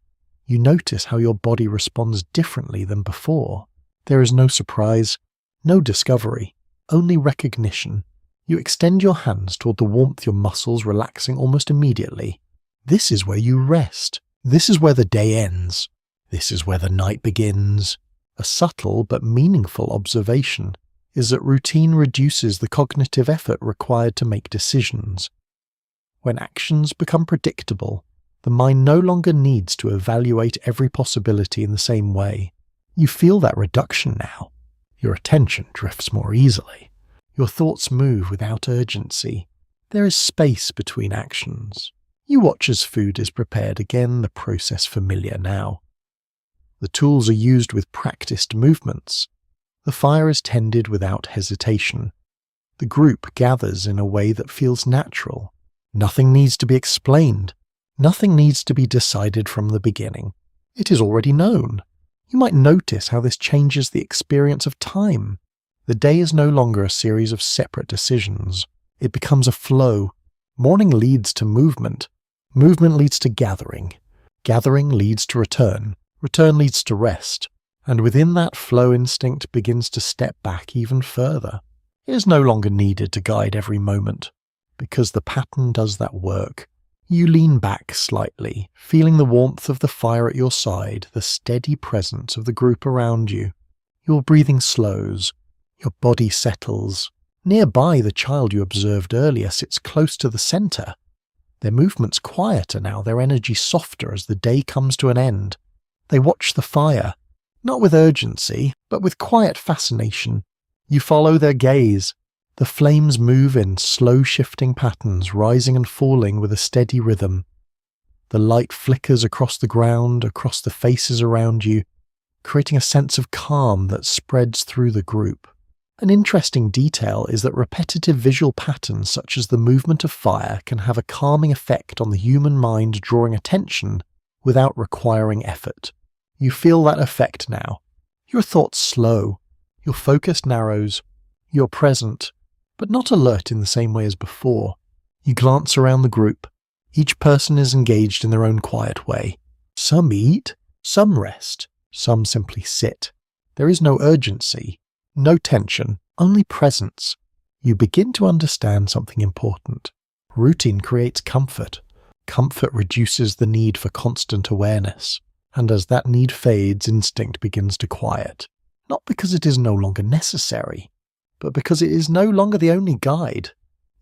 you notice how your body responds differently than before. There is no surprise, no discovery, only recognition. You extend your hands toward the warmth, your muscles relaxing almost immediately. This is where you rest. This is where the day ends. This is where the night begins. A subtle but meaningful observation is that routine reduces the cognitive effort required to make decisions. When actions become predictable, the mind no longer needs to evaluate every possibility in the same way. You feel that reduction now. Your attention drifts more easily. Your thoughts move without urgency. There is space between actions. You watch as food is prepared, again the process familiar now. The tools are used with practiced movements. The fire is tended without hesitation. The group gathers in a way that feels natural. Nothing needs to be explained. Nothing needs to be decided from the beginning. It is already known. You might notice how this changes the experience of time. The day is no longer a series of separate decisions. It becomes a flow. Morning leads to movement. Movement leads to gathering. Gathering leads to return. Return leads to rest. And within that flow, instinct begins to step back even further. It is no longer needed to guide every moment, because the pattern does that work. You lean back slightly, feeling the warmth of the fire at your side, the steady presence of the group around you. Your breathing slows. Your body settles. Nearby, the child you observed earlier sits close to the center. Their movements quieter now, their energy softer as the day comes to an end. They watch the fire, not with urgency, but with quiet fascination. You follow their gaze. The flames move in slow shifting patterns, rising and falling with a steady rhythm. The light flickers across the ground, across the faces around you, creating a sense of calm that spreads through the group. An interesting detail is that repetitive visual patterns such as the movement of fire can have a calming effect on the human mind, drawing attention without requiring effort. You feel that effect now. Your thoughts slow. Your focus narrows. You're present, but not alert in the same way as before. You glance around the group. Each person is engaged in their own quiet way. Some eat, some rest, some simply sit. There is no urgency, no tension, only presence. You begin to understand something important. Routine creates comfort. Comfort reduces the need for constant awareness. And as that need fades, instinct begins to quiet. Not because it is no longer necessary, but because it is no longer the only guide.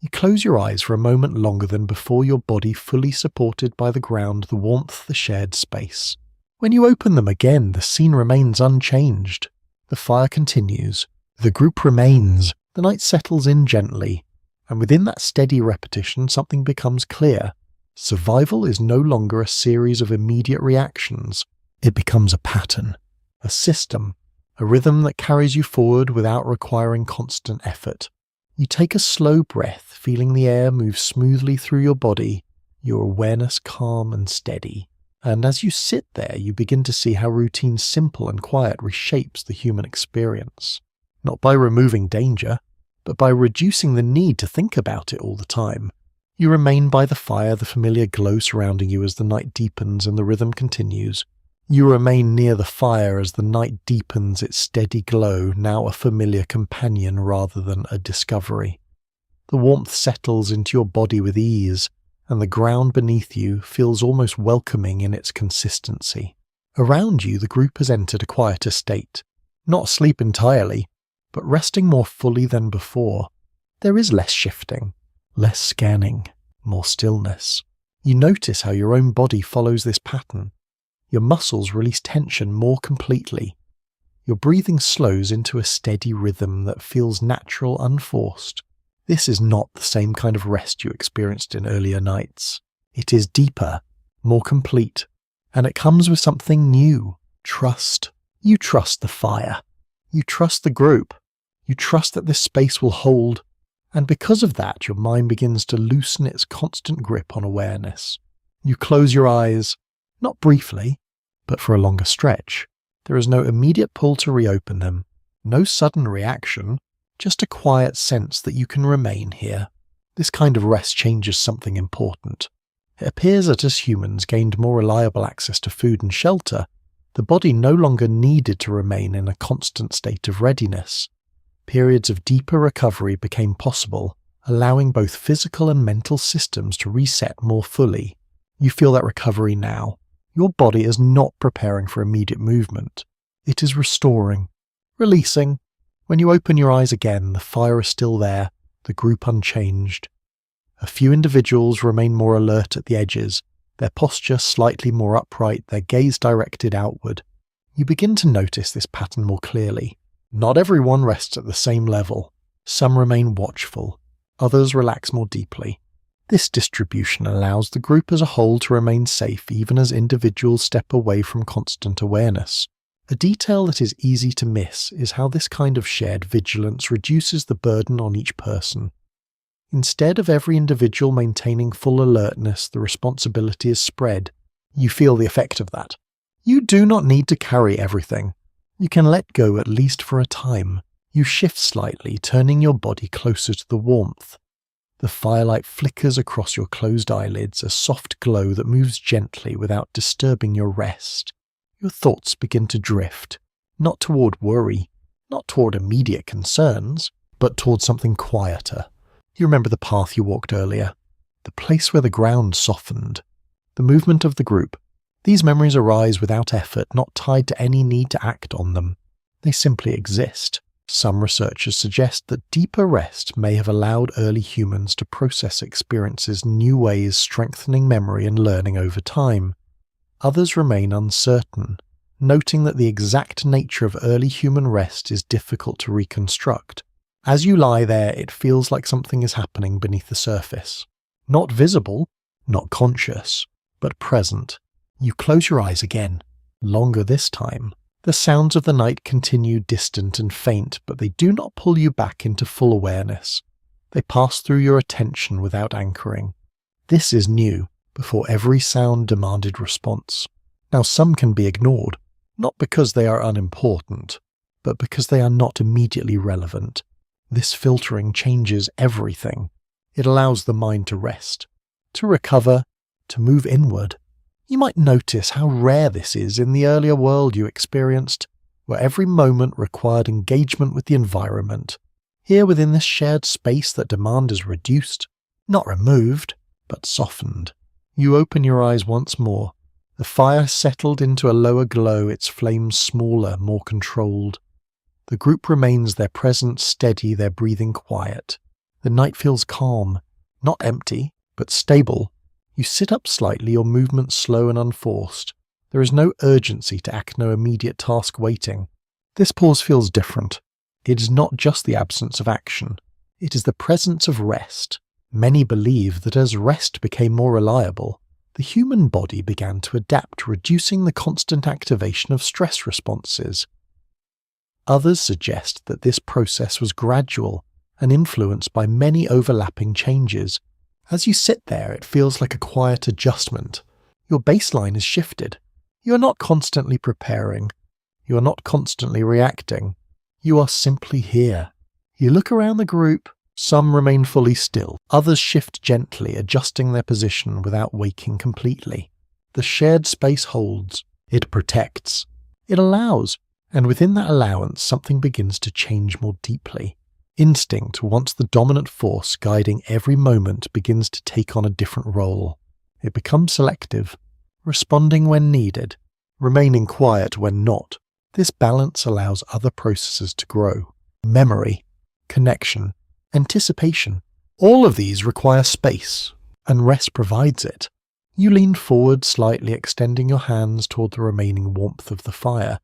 You close your eyes for a moment longer than before, your body fully supported by the ground, the warmth, the shared space. When you open them again, the scene remains unchanged. The fire continues. The group remains. The night settles in gently. And within that steady repetition, something becomes clear. Survival is no longer a series of immediate reactions. It becomes a pattern, a system, a rhythm that carries you forward without requiring constant effort. You take a slow breath, feeling the air move smoothly through your body, your awareness calm and steady. And as you sit there, you begin to see how routine, simple and quiet, reshapes the human experience. Not by removing danger, but by reducing the need to think about it all the time. You remain by the fire, the familiar glow surrounding you as the night deepens and the rhythm continues. You remain near the fire as the night deepens its steady glow, now a familiar companion rather than a discovery. The warmth settles into your body with ease, and the ground beneath you feels almost welcoming in its consistency. Around you, the group has entered a quieter state, not asleep entirely, but resting more fully than before. There is less shifting, less scanning, more stillness. You notice how your own body follows this pattern. Your muscles release tension more completely. Your breathing slows into a steady rhythm that feels natural, unforced. This is not the same kind of rest you experienced in earlier nights. It is deeper, more complete, and it comes with something new: trust. You trust the fire. You trust the group. You trust that this space will hold. And because of that, your mind begins to loosen its constant grip on awareness. You close your eyes, not briefly, but for a longer stretch. There is no immediate pull to reopen them, no sudden reaction, just a quiet sense that you can remain here. This kind of rest changes something important. It appears that as humans gained more reliable access to food and shelter, the body no longer needed to remain in a constant state of readiness. Periods of deeper recovery became possible, allowing both physical and mental systems to reset more fully. You feel that recovery now. Your body is not preparing for immediate movement. It is restoring, releasing. When you open your eyes again, the fire is still there, the group unchanged. A few individuals remain more alert at the edges, their posture slightly more upright, their gaze directed outward. You begin to notice this pattern more clearly. Not everyone rests at the same level. Some remain watchful, others relax more deeply. This distribution allows the group as a whole to remain safe even as individuals step away from constant awareness. A detail that is easy to miss is how this kind of shared vigilance reduces the burden on each person. Instead of every individual maintaining full alertness, the responsibility is spread. You feel the effect of that. You do not need to carry everything. You can let go at least for a time. You shift slightly, turning your body closer to the warmth. The firelight flickers across your closed eyelids, a soft glow that moves gently without disturbing your rest. Your thoughts begin to drift, not toward worry, not toward immediate concerns, but toward something quieter. You remember the path you walked earlier, the place where the ground softened, the movement of the group. These memories arise without effort, not tied to any need to act on them. They simply exist. Some researchers suggest that deeper rest may have allowed early humans to process experiences in new ways, strengthening memory and learning over time. Others remain uncertain, noting that the exact nature of early human rest is difficult to reconstruct. As you lie there, it feels like something is happening beneath the surface. Not visible, not conscious, but present. You close your eyes again, longer this time. The sounds of the night continue distant and faint, but they do not pull you back into full awareness. They pass through your attention without anchoring. This is new, before every sound demanded response. Now some can be ignored, not because they are unimportant, but because they are not immediately relevant. This filtering changes everything. It allows the mind to rest, to recover, to move inward. You might notice how rare this is in the earlier world you experienced, where every moment required engagement with the environment. Here within this shared space that demand is reduced, not removed, but softened. You open your eyes once more. The fire settled into a lower glow, its flames smaller, more controlled. The group remains, their presence steady, their breathing quiet. The night feels calm, not empty, but stable. You sit up slightly, your movement slow and unforced. There is no urgency to act, no immediate task waiting. This pause feels different. It is not just the absence of action. It is the presence of rest. Many believe that as rest became more reliable, the human body began to adapt, reducing the constant activation of stress responses. Others suggest that this process was gradual and influenced by many overlapping changes. As you sit there, it feels like a quiet adjustment. Your baseline is shifted. You are not constantly preparing. You are not constantly reacting. You are simply here. You look around the group. Some remain fully still. Others shift gently, adjusting their position without waking completely. The shared space holds. It protects. It allows. And within that allowance, something begins to change more deeply. Instinct, once the dominant force guiding every moment, begins to take on a different role. It becomes selective, responding when needed, remaining quiet when not. This balance allows other processes to grow. Memory, connection, anticipation. All of these require space, and rest provides it. You lean forward slightly, extending your hands toward the remaining warmth of the fire.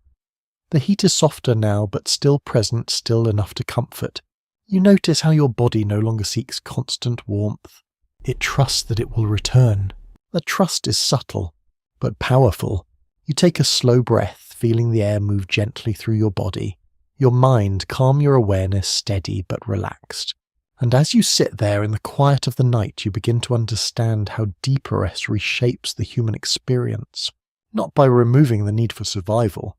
The heat is softer now, but still present, still enough to comfort. You notice how your body no longer seeks constant warmth. It trusts that it will return. The trust is subtle, but powerful. You take a slow breath, feeling the air move gently through your body. Your mind, calm, your awareness steady but relaxed. And as you sit there in the quiet of the night, you begin to understand how deep rest reshapes the human experience, not by removing the need for survival,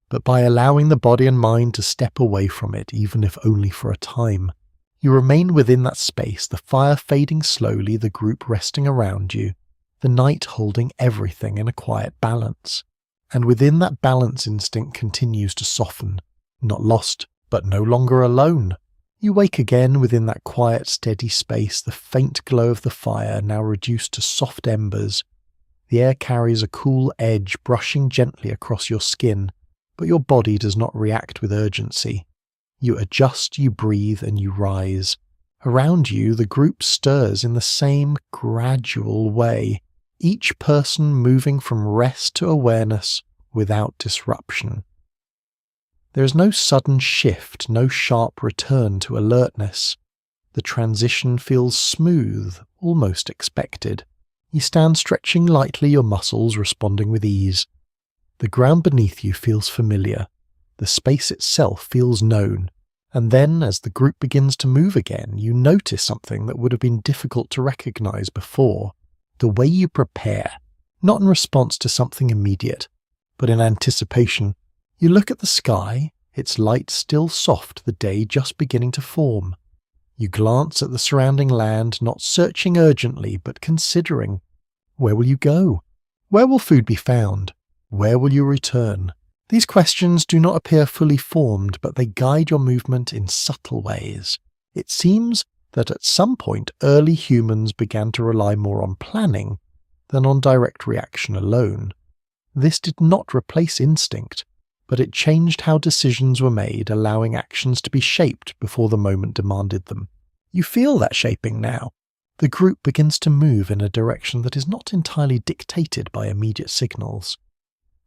but by allowing the body and mind to step away from it, even if only for a time. You remain within that space, the fire fading slowly, the group resting around you, the night holding everything in a quiet balance. And within that balance, instinct continues to soften, not lost, but no longer alone. You wake again within that quiet, steady space, the faint glow of the fire now reduced to soft embers. The air carries a cool edge brushing gently across your skin, but your body does not react with urgency. You adjust, you breathe, and you rise. Around you, the group stirs in the same gradual way, each person moving from rest to awareness without disruption. There is no sudden shift, no sharp return to alertness. The transition feels smooth, almost expected. You stand stretching lightly, your muscles responding with ease. The ground beneath you feels familiar. The space itself feels known. And then, as the group begins to move again, you notice something that would have been difficult to recognize before. The way you prepare, not in response to something immediate, but in anticipation. You look at the sky, its light still soft, the day just beginning to form. You glance at the surrounding land, not searching urgently, but considering. Where will you go? Where will food be found? Where will you return? These questions do not appear fully formed, but they guide your movement in subtle ways. It seems that at some point early humans began to rely more on planning than on direct reaction alone. This did not replace instinct, but it changed how decisions were made, allowing actions to be shaped before the moment demanded them. You feel that shaping now. The group begins to move in a direction that is not entirely dictated by immediate signals.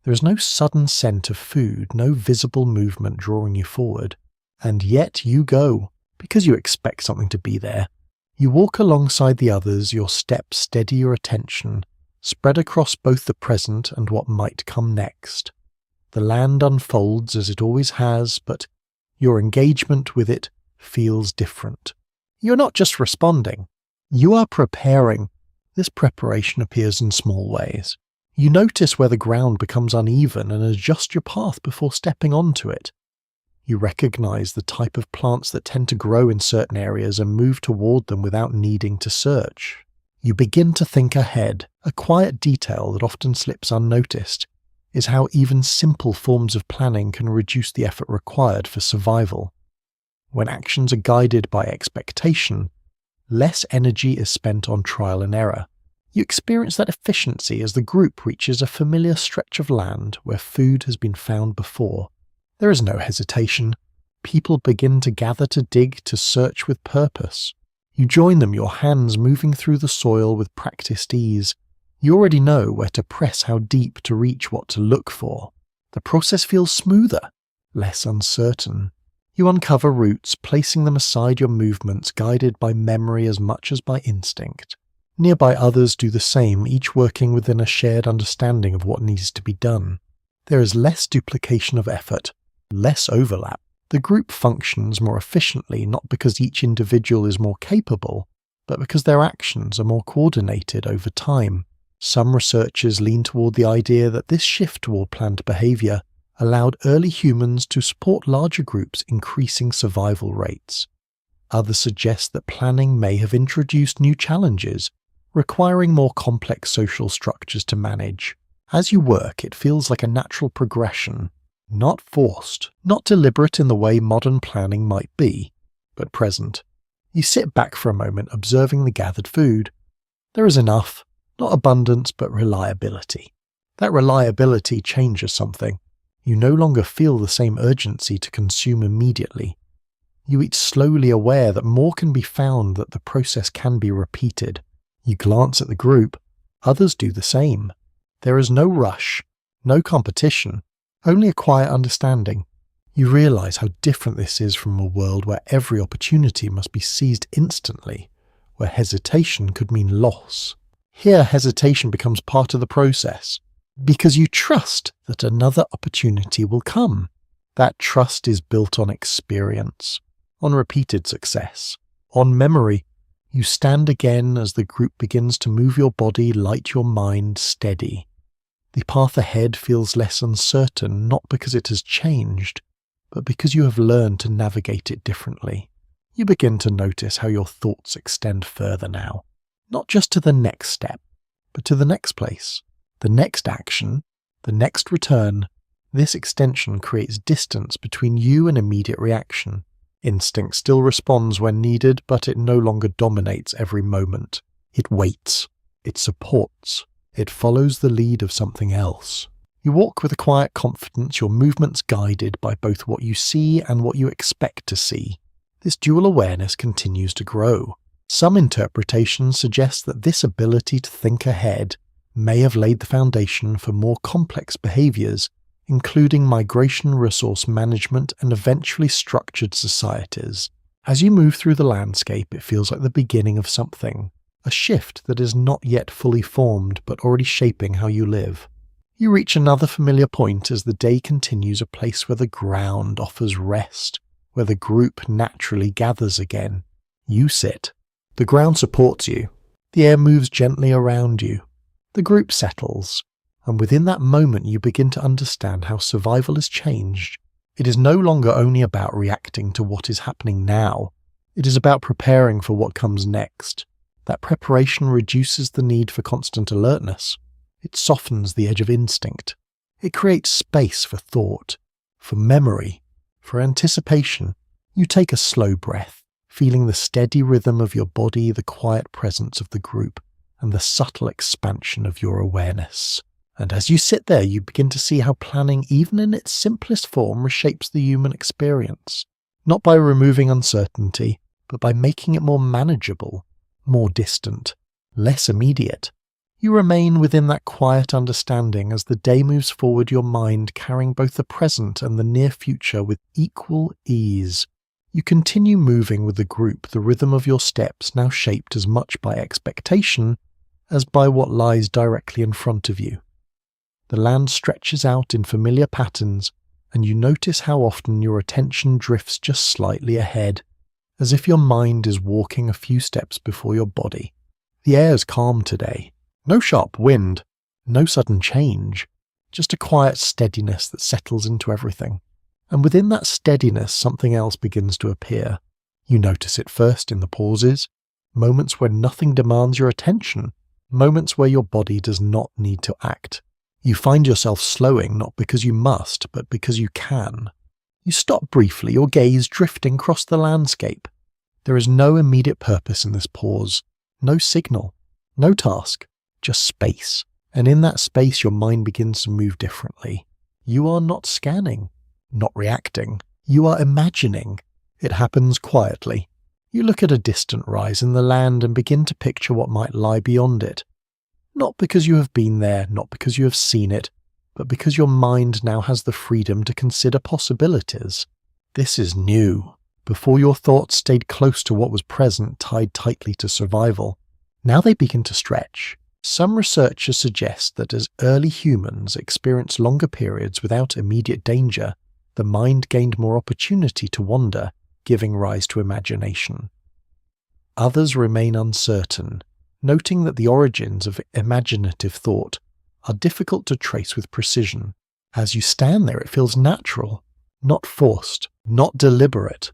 There is no sudden scent of food, no visible movement drawing you forward. And yet you go, because you expect something to be there. You walk alongside the others, your steps steady your attention, spread across both the present and what might come next. The land unfolds as it always has, but your engagement with it feels different. You're not just responding. You are preparing. This preparation appears in small ways. You notice where the ground becomes uneven and adjust your path before stepping onto it. You recognize the type of plants that tend to grow in certain areas and move toward them without needing to search. You begin to think ahead. A quiet detail that often slips unnoticed is how even simple forms of planning can reduce the effort required for survival. When actions are guided by expectation, less energy is spent on trial and error. You experience that efficiency as the group reaches a familiar stretch of land where food has been found before. There is no hesitation. People begin to gather, to dig, to search with purpose. You join them, your hands moving through the soil with practiced ease. You already know where to press, how deep to reach, what to look for. The process feels smoother, less uncertain. You uncover roots, placing them aside your movements, guided by memory as much as by instinct. Nearby others do the same, each working within a shared understanding of what needs to be done. There is less duplication of effort, less overlap. The group functions more efficiently, not because each individual is more capable, but because their actions are more coordinated over time. Some researchers lean toward the idea that this shift toward planned behavior allowed early humans to support larger groups, increasing survival rates. Others suggest that planning may have introduced new challenges, requiring more complex social structures to manage. As you work, it feels like a natural progression, not forced, not deliberate in the way modern planning might be, but present. You sit back for a moment, observing the gathered food. There is enough, not abundance, but reliability. That reliability changes something. You no longer feel the same urgency to consume immediately. You eat slowly, aware that more can be found, that the process can be repeated. You glance at the group. Others do the same. There is no rush, no competition, only a quiet understanding. You realize how different this is from a world where every opportunity must be seized instantly, where hesitation could mean loss. Here, hesitation becomes part of the process, because you trust that another opportunity will come. That trust is built on experience, on repeated success, On memory, you stand again as the group begins to move your body, light your mind steady. The path ahead feels less uncertain, not because it has changed, but because you have learned to navigate it differently. You begin to notice how your thoughts extend further now, not just to the next step, but to the next place, the next action, the next return. This extension creates distance between you and immediate reaction. Instinct still responds when needed, but it no longer dominates every moment. It waits. It supports. It follows the lead of something else. You walk with a quiet confidence, your movements guided by both what you see and what you expect to see. This dual awareness continues to grow. Some interpretations suggest that this ability to think ahead may have laid the foundation for more complex behaviors, including migration, resource management, and eventually structured societies. As you move through the landscape, it feels like the beginning of something, a shift that is not yet fully formed but already shaping how you live. You reach another familiar point as the day continues, a place where the ground offers rest, where the group naturally gathers again. You sit. The ground supports you. The air moves gently around you. The group settles. And within that moment you begin to understand how survival has changed. It is no longer only about reacting to what is happening now. It is about preparing for what comes next. That preparation reduces the need for constant alertness. It softens the edge of instinct. It creates space for thought, for memory, for anticipation. You take a slow breath, feeling the steady rhythm of your body, the quiet presence of the group, and the subtle expansion of your awareness. And as you sit there, you begin to see how planning, even in its simplest form, reshapes the human experience. Not by removing uncertainty, but by making it more manageable, more distant, less immediate. You remain within that quiet understanding as the day moves forward, your mind carrying both the present and the near future with equal ease. You continue moving with the group, the rhythm of your steps now shaped as much by expectation as by what lies directly in front of you. The land stretches out in familiar patterns, and you notice how often your attention drifts just slightly ahead, as if your mind is walking a few steps before your body. The air is calm today. No sharp wind, no sudden change, just a quiet steadiness that settles into everything. And within that steadiness, something else begins to appear. You notice it first in the pauses, moments when nothing demands your attention, moments where your body does not need to act. You find yourself slowing not because you must, but because you can. You stop briefly, your gaze drifting across the landscape. There is no immediate purpose in this pause, no signal, no task, just space. And in that space, your mind begins to move differently. You are not scanning, not reacting. You are imagining. It happens quietly. You look at a distant rise in the land and begin to picture what might lie beyond it. Not because you have been there, not because you have seen it, but because your mind now has the freedom to consider possibilities. This is new. Before your thoughts stayed close to what was present, tied tightly to survival. Now they begin to stretch. Some researchers suggest that as early humans experienced longer periods without immediate danger, the mind gained more opportunity to wander, giving rise to imagination. Others remain uncertain, noting that the origins of imaginative thought are difficult to trace with precision. As you stand there, it feels natural, not forced, not deliberate,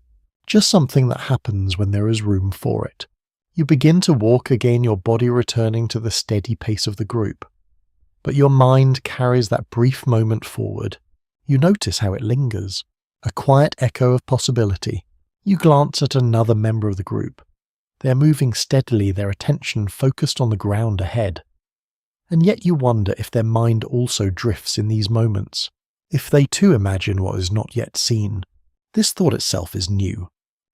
just something that happens when there is room for it. You begin to walk again, your body returning to the steady pace of the group. But your mind carries that brief moment forward. You notice how it lingers, a quiet echo of possibility. You glance at another member of the group. They are moving steadily, their attention focused on the ground ahead. And yet you wonder if their mind also drifts in these moments, if they too imagine what is not yet seen. This thought itself is new.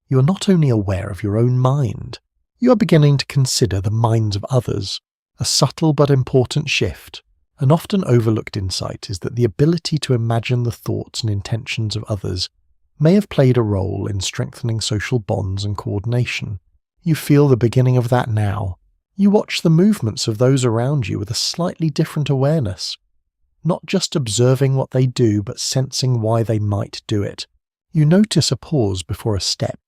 You are not only aware of your own mind, you are beginning to consider the minds of others. A subtle but important shift. An often overlooked insight is that the ability to imagine the thoughts and intentions of others may have played a role in strengthening social bonds and coordination. You feel the beginning of that now. You watch the movements of those around you with a slightly different awareness, not just observing what they do, but sensing why they might do it. You notice a pause before a step,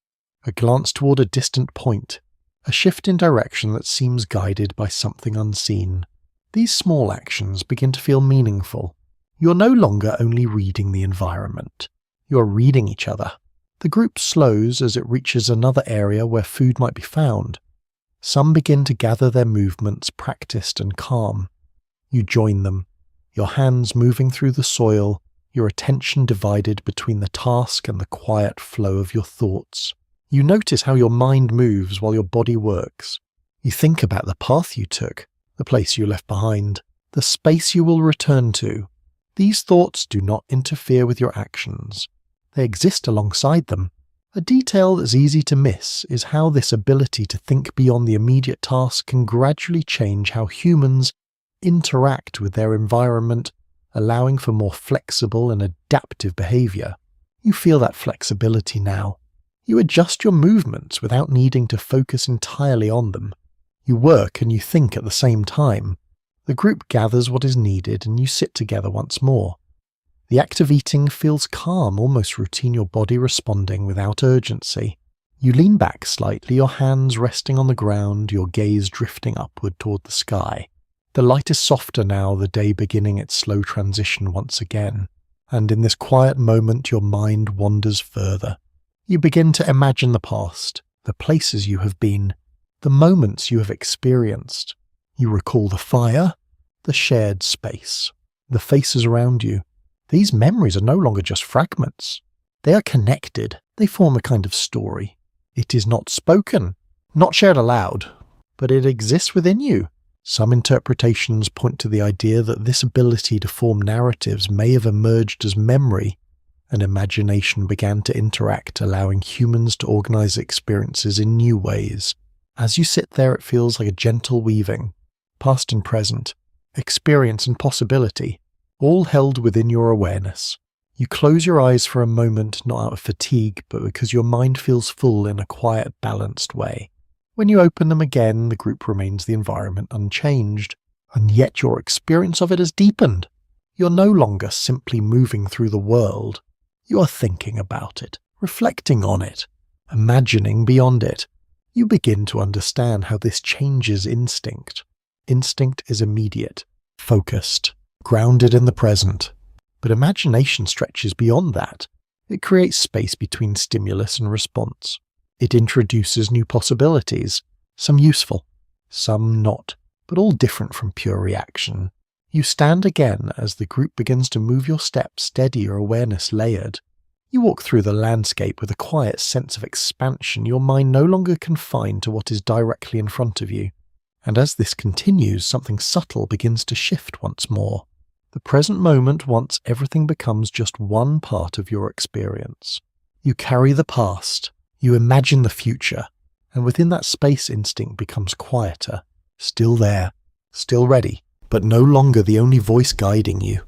a glance toward a distant point, a shift in direction that seems guided by something unseen. These small actions begin to feel meaningful. You're no longer only reading the environment. You're reading each other. The group slows as it reaches another area where food might be found. Some begin to gather their movements practiced and calm. You join them, your hands moving through the soil, your attention divided between the task and the quiet flow of your thoughts. You notice how your mind moves while your body works. You think about the path you took, the place you left behind, the space you will return to. These thoughts do not interfere with your actions. They exist alongside them. A detail that's easy to miss is how this ability to think beyond the immediate task can gradually change how humans interact with their environment, allowing for more flexible and adaptive behavior. You feel that flexibility now. You adjust your movements without needing to focus entirely on them. You work and you think at the same time. The group gathers what is needed and you sit together once more. The act of eating feels calm, almost routine, your body responding without urgency. You lean back slightly, your hands resting on the ground, your gaze drifting upward toward the sky. The light is softer now, the day beginning its slow transition once again. And in this quiet moment, your mind wanders further. You begin to imagine the past, the places you have been, the moments you have experienced. You recall the fire, the shared space, the faces around you. These memories are no longer just fragments. They are connected. They form a kind of story. It is not spoken, not shared aloud, but it exists within you. Some interpretations point to the idea that this ability to form narratives may have emerged as memory, and imagination began to interact, allowing humans to organize experiences in new ways. As you sit there, it feels like a gentle weaving, past and present, experience and possibility, all held within your awareness. You close your eyes for a moment, not out of fatigue, but because your mind feels full in a quiet, balanced way. When you open them again, the group remains the environment unchanged, and yet your experience of it has deepened. You're no longer simply moving through the world. You are thinking about it, reflecting on it, imagining beyond it. You begin to understand how this changes instinct. Instinct is immediate, focused, grounded in the present. But imagination stretches beyond that. It creates space between stimulus and response. It introduces new possibilities, some useful, some not, but all different from pure reaction. You stand again as the group begins to move your steps steady, your awareness layered. You walk through the landscape with a quiet sense of expansion, your mind no longer confined to what is directly in front of you. And as this continues, something subtle begins to shift once more. The present moment, once everything becomes just one part of your experience. You carry the past, you imagine the future, and within that space instinct becomes quieter, still there, still ready, but no longer the only voice guiding you.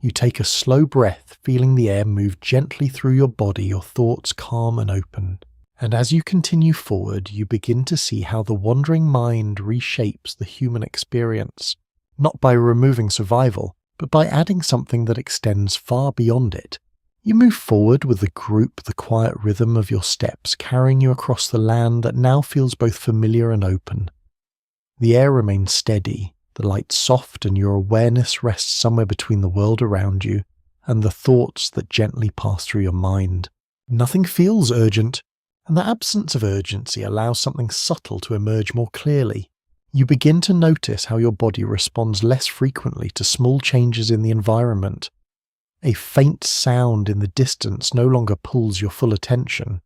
You take a slow breath, feeling the air move gently through your body, your thoughts calm and open. And as you continue forward, you begin to see how the wandering mind reshapes the human experience, not by removing survival, but by adding something that extends far beyond it. You move forward with the group, the quiet rhythm of your steps carrying you across the land that now feels both familiar and open. The air remains steady, the light soft, and your awareness rests somewhere between the world around you and the thoughts that gently pass through your mind. Nothing feels urgent, and the absence of urgency allows something subtle to emerge more clearly. You begin to notice how your body responds less frequently to small changes in the environment. A faint sound in the distance no longer pulls your full attention.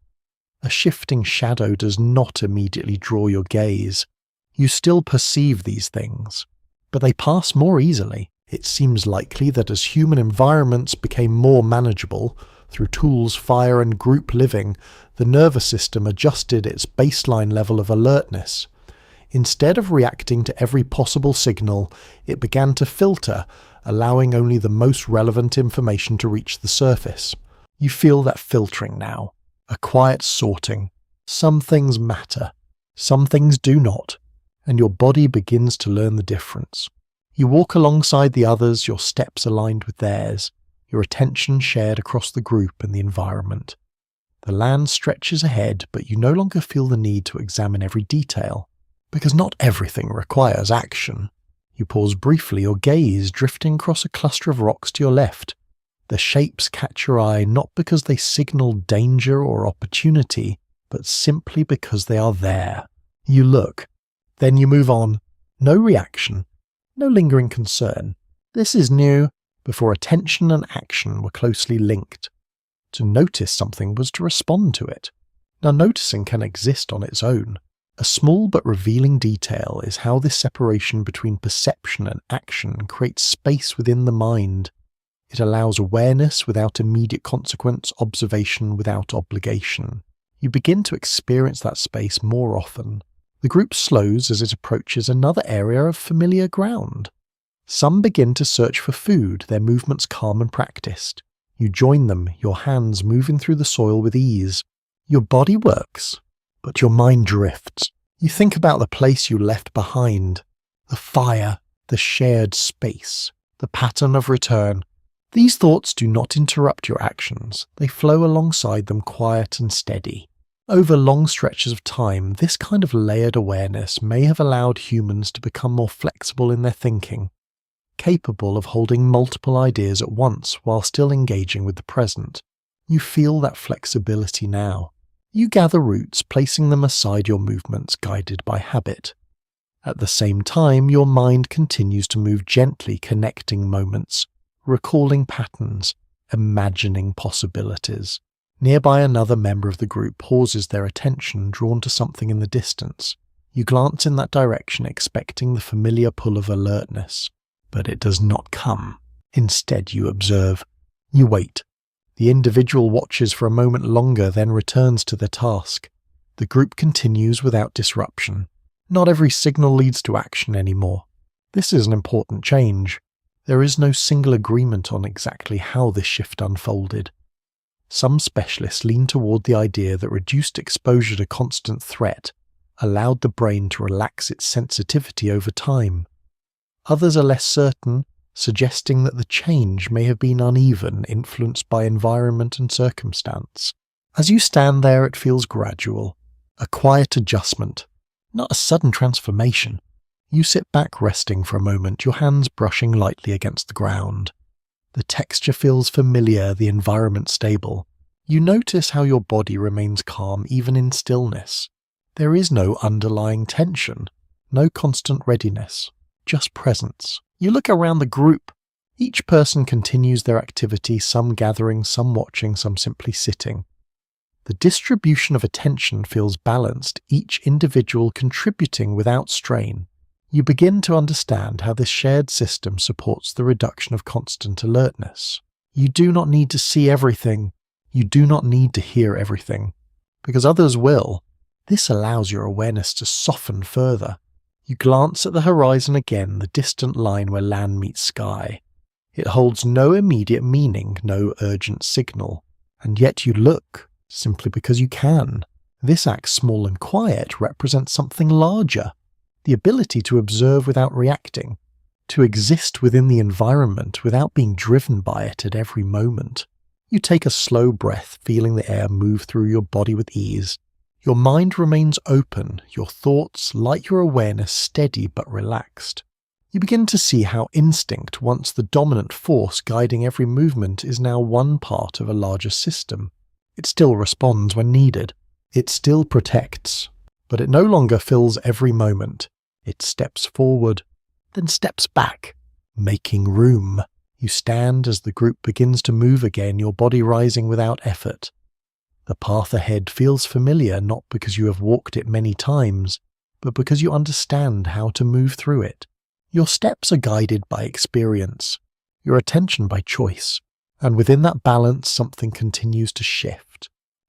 A shifting shadow does not immediately draw your gaze. You still perceive these things, but they pass more easily. It seems likely that as human environments became more manageable, through tools, fire, and group living, the nervous system adjusted its baseline level of alertness. Instead of reacting to every possible signal, it began to filter, allowing only the most relevant information to reach the surface. You feel that filtering now, a quiet sorting. Some things matter, some things do not, and your body begins to learn the difference. You walk alongside the others, your steps aligned with theirs, your attention shared across the group and the environment. The land stretches ahead, but you no longer feel the need to examine every detail, because not everything requires action. You pause briefly, your gaze drifting across a cluster of rocks to your left. The shapes catch your eye not because they signal danger or opportunity, but simply because they are there. You look, then you move on. No reaction, no lingering concern. This is new. Before attention and action were closely linked. To notice something was to respond to it. Now noticing can exist on its own. A small but revealing detail is how this separation between perception and action creates space within the mind. It allows awareness without immediate consequence, observation without obligation. You begin to experience that space more often. The group slows as it approaches another area of familiar ground. Some begin to search for food, their movements calm and practiced. You join them, your hands moving through the soil with ease. Your body works, but your mind drifts. You think about the place you left behind, the fire, the shared space, the pattern of return. These thoughts do not interrupt your actions. They flow alongside them, quiet and steady. Over long stretches of time, this kind of layered awareness may have allowed humans to become more flexible in their thinking, capable of holding multiple ideas at once while still engaging with the present. You feel that flexibility now. You gather roots, placing them aside your movements, guided by habit. At the same time, your mind continues to move gently, connecting moments, recalling patterns, imagining possibilities. Nearby, another member of the group pauses, their attention drawn to something in the distance. You glance in that direction, expecting the familiar pull of alertness. But it does not come. Instead, you observe. You wait. The individual watches for a moment longer, then returns to their task. The group continues without disruption. Not every signal leads to action anymore. This is an important change. There is no single agreement on exactly how this shift unfolded. Some specialists lean toward the idea that reduced exposure to constant threat allowed the brain to relax its sensitivity over time. Others are less certain, suggesting that the change may have been uneven, influenced by environment and circumstance. As you stand there, it feels gradual, a quiet adjustment, not a sudden transformation. You sit back, resting for a moment, your hands brushing lightly against the ground. The texture feels familiar, the environment stable. You notice how your body remains calm even in stillness. There is no underlying tension, no constant readiness, just presence. You look around the group. Each person continues their activity, some gathering, some watching, some simply sitting. The distribution of attention feels balanced, each individual contributing without strain. You begin to understand how this shared system supports the reduction of constant alertness. You do not need to see everything. You do not need to hear everything, because others will. This allows your awareness to soften further. You glance at the horizon again, the distant line where land meets sky. It holds no immediate meaning, no urgent signal, and yet you look, simply because you can. This act, small and quiet, represents something larger. The ability to observe without reacting, to exist within the environment without being driven by it at every moment. You take a slow breath, feeling the air move through your body with ease. Your mind remains open, your thoughts, like your awareness, steady but relaxed. You begin to see how instinct, once the dominant force guiding every movement, is now one part of a larger system. It still responds when needed. It still protects, but it no longer fills every moment. It steps forward, then steps back, making room. You stand as the group begins to move again, your body rising without effort. The path ahead feels familiar, not because you have walked it many times, but because you understand how to move through it. Your steps are guided by experience, your attention by choice, and within that balance something continues to shift.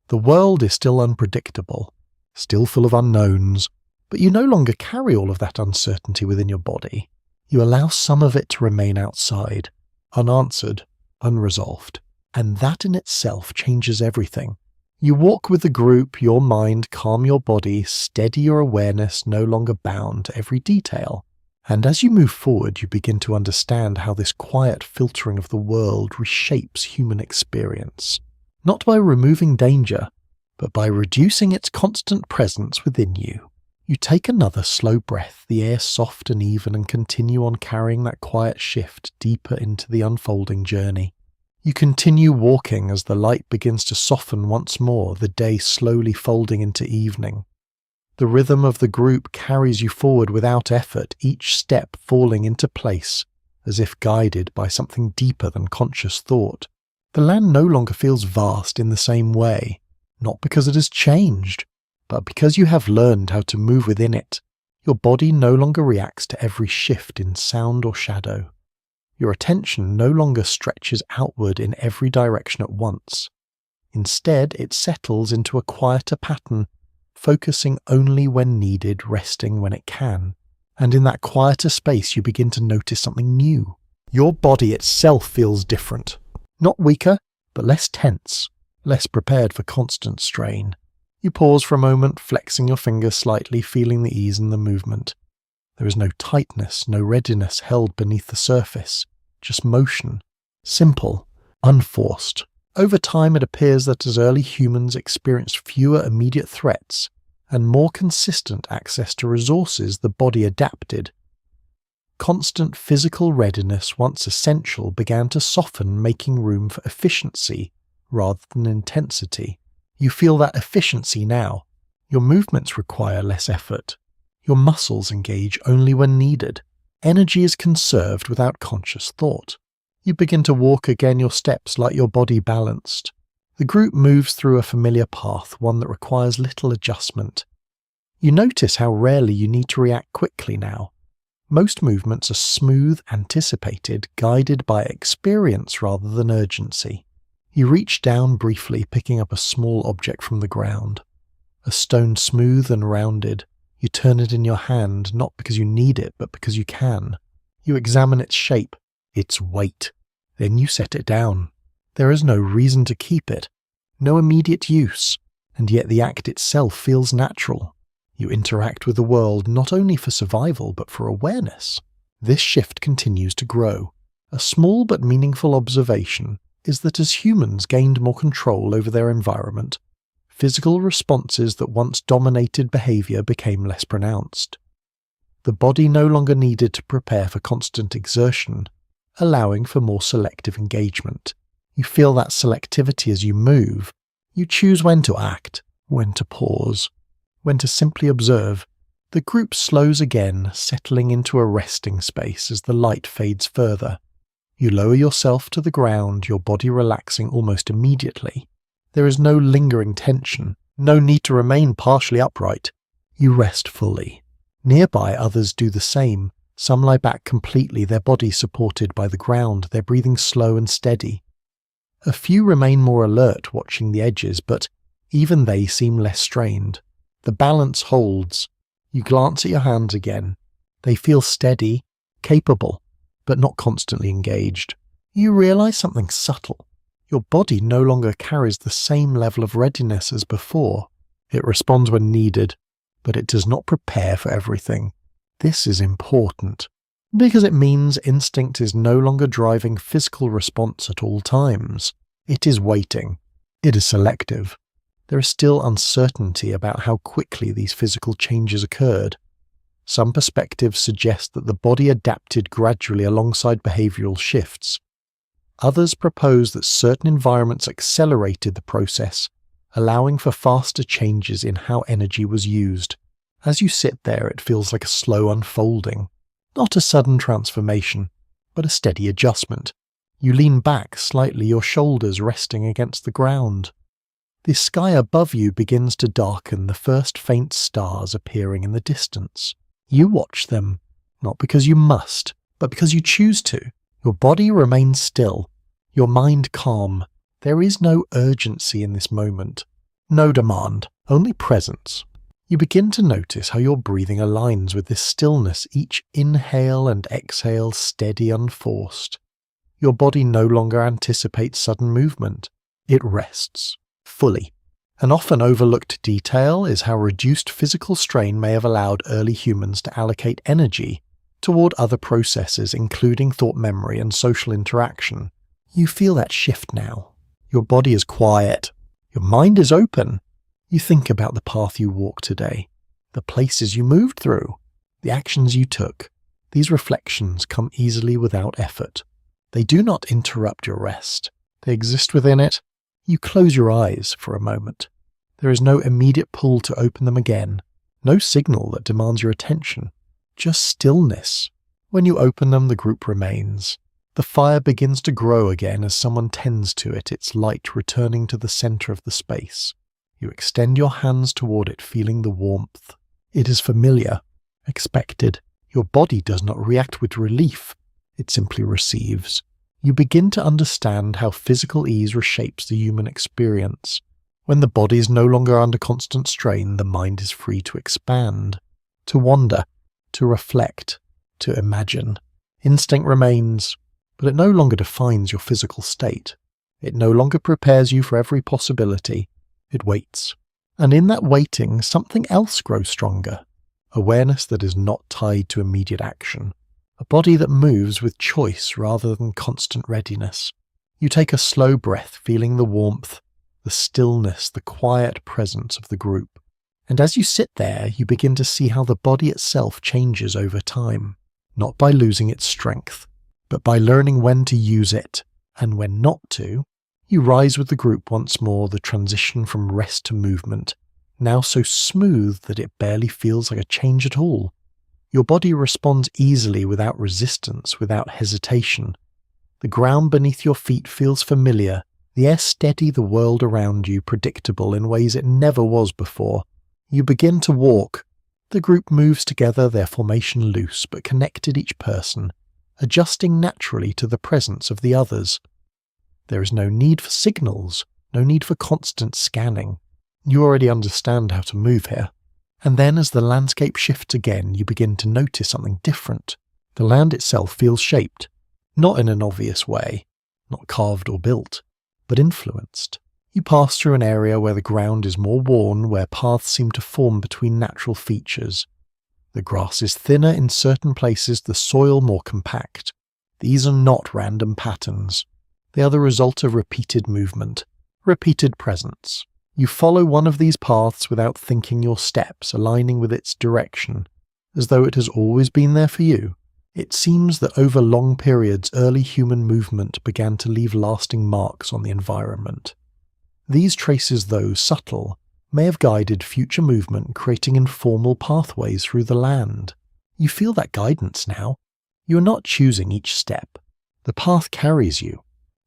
The world is still unpredictable, still full of unknowns, but you no longer carry all of that uncertainty within your body. You allow some of it to remain outside, unanswered, unresolved, and that in itself changes everything. You walk with the group, your mind calm, your body steady, your awareness no longer bound to every detail. And as you move forward, you begin to understand how this quiet filtering of the world reshapes human experience. Not by removing danger, but by reducing its constant presence within you. You take another slow breath, the air soft and even, and continue on carrying that quiet shift deeper into the unfolding journey. You continue walking as the light begins to soften once more, the day slowly folding into evening. The rhythm of the group carries you forward without effort, each step falling into place, as if guided by something deeper than conscious thought. The land no longer feels vast in the same way, not because it has changed, but because you have learned how to move within it. Your body no longer reacts to every shift in sound or shadow. Your attention no longer stretches outward in every direction at once. Instead, it settles into a quieter pattern, focusing only when needed, resting when it can. And in that quieter space, you begin to notice something new. Your body itself feels different. Not weaker, but less tense, less prepared for constant strain. You pause for a moment, flexing your fingers slightly, feeling the ease in the movement. There is no tightness, no readiness held beneath the surface, just motion. Simple, unforced. Over time, it appears that as early humans experienced fewer immediate threats and more consistent access to resources, the body adapted. Constant physical readiness, once essential, began to soften, making room for efficiency rather than intensity. You feel that efficiency now. Your movements require less effort. Your muscles engage only when needed. Energy is conserved without conscious thought. You begin to walk again, your steps like your body balanced. The group moves through a familiar path, one that requires little adjustment. You notice how rarely you need to react quickly now. Most movements are smooth, anticipated, guided by experience rather than urgency. You reach down briefly, picking up a small object from the ground. A stone smooth and rounded. You turn it in your hand, not because you need it, but because you can. You examine its shape, its weight. Then you set it down. There is no reason to keep it, no immediate use, and yet the act itself feels natural. You interact with the world not only for survival, but for awareness. This shift continues to grow. A small but meaningful observation is that as humans gained more control over their environment, physical responses that once dominated behavior became less pronounced. The body no longer needed to prepare for constant exertion, allowing for more selective engagement. You feel that selectivity as you move. You choose when to act, when to pause, when to simply observe. The group slows again, settling into a resting space as the light fades further. You lower yourself to the ground, your body relaxing almost immediately. There is no lingering tension, no need to remain partially upright. You rest fully. Nearby, others do the same. Some lie back completely, their bodies supported by the ground, their breathing slow and steady. A few remain more alert, watching the edges, but even they seem less strained. The balance holds. You glance at your hands again. They feel steady, capable, but not constantly engaged. You realize something subtle. Your body no longer carries the same level of readiness as before. It responds when needed, but it does not prepare for everything. This is important, because it means instinct is no longer driving physical response at all times. It is waiting. It is selective. There is still uncertainty about how quickly these physical changes occurred. Some perspectives suggest that the body adapted gradually alongside behavioral shifts. Others propose that certain environments accelerated the process, allowing for faster changes in how energy was used. As you sit there, it feels like a slow unfolding, not a sudden transformation, but a steady adjustment. You lean back slightly, your shoulders resting against the ground. The sky above you begins to darken, the first faint stars appearing in the distance. You watch them, not because you must, but because you choose to. Your body remains still, your mind calm. There is no urgency in this moment, no demand, only presence. You begin to notice how your breathing aligns with this stillness, each inhale and exhale steady, unforced. Your body no longer anticipates sudden movement. It rests, fully. An often overlooked detail is how reduced physical strain may have allowed early humans to allocate energy toward other processes, including thought memory and social interaction. You feel that shift now. Your body is quiet. Your mind is open. You think about the path you walked today, the places you moved through, the actions you took. These reflections come easily without effort. They do not interrupt your rest. They exist within it. You close your eyes for a moment. There is no immediate pull to open them again, no signal that demands your attention, just stillness. When you open them, the group remains. The fire begins to grow again as someone tends to it, its light returning to the center of the space. You extend your hands toward it, feeling the warmth. It is familiar, expected. Your body does not react with relief. It simply receives. You begin to understand how physical ease reshapes the human experience. When the body is no longer under constant strain, the mind is free to expand, to wonder, to reflect, to imagine. Instinct remains, but it no longer defines your physical state. It no longer prepares you for every possibility. It waits. And in that waiting, something else grows stronger. Awareness that is not tied to immediate action. A body that moves with choice rather than constant readiness. You take a slow breath, feeling the warmth, the stillness, the quiet presence of the group. And as you sit there, you begin to see how the body itself changes over time, not by losing its strength, but by learning when to use it and when not to. You rise with the group once more, the transition from rest to movement, now so smooth that it barely feels like a change at all. Your body responds easily, without resistance, without hesitation. The ground beneath your feet feels familiar, the air steady, the world around you predictable in ways it never was before. You begin to walk. The group moves together, their formation loose but connected, each person, adjusting naturally to the presence of the others. There is no need for signals, no need for constant scanning. You already understand how to move here. And then as the landscape shifts again, you begin to notice something different. The land itself feels shaped, not in an obvious way, not carved or built, but influenced. You pass through an area where the ground is more worn, where paths seem to form between natural features. The grass is thinner in certain places, the soil more compact. These are not random patterns. They are the result of repeated movement, repeated presence. You follow one of these paths without thinking, your steps aligning with its direction, as though it has always been there for you. It seems that over long periods, early human movement began to leave lasting marks on the environment. These traces, though subtle, may have guided future movement, creating informal pathways through the land. You feel that guidance now. You are not choosing each step. The path carries you.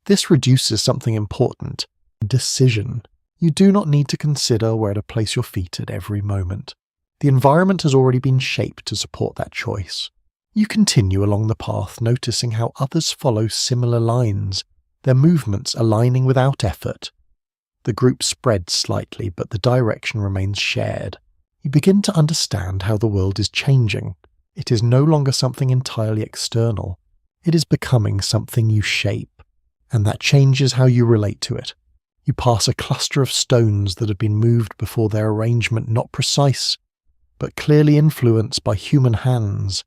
This reduces something important: decision. You do not need to consider where to place your feet at every moment. The environment has already been shaped to support that choice. You continue along the path, noticing how others follow similar lines, their movements aligning without effort. The group spreads slightly, but the direction remains shared. You begin to understand how the world is changing. It is no longer something entirely external. It is becoming something you shape, and that changes how you relate to it. You pass a cluster of stones that have been moved before, their arrangement not precise, but clearly influenced by human hands.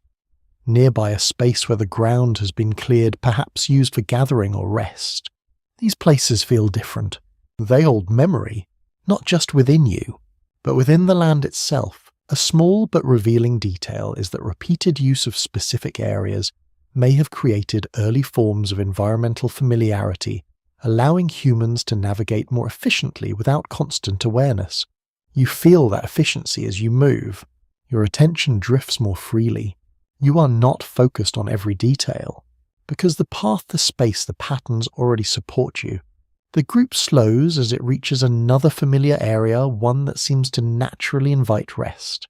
Nearby, a space where the ground has been cleared, perhaps used for gathering or rest. These places feel different. They hold memory, not just within you, but within the land itself. A small but revealing detail is that repeated use of specific areas may have created early forms of environmental familiarity, allowing humans to navigate more efficiently without constant awareness. You feel that efficiency as you move. Your attention drifts more freely. You are not focused on every detail, because the path, the space, the patterns already support you. The group slows as it reaches another familiar area, one that seems to naturally invite rest.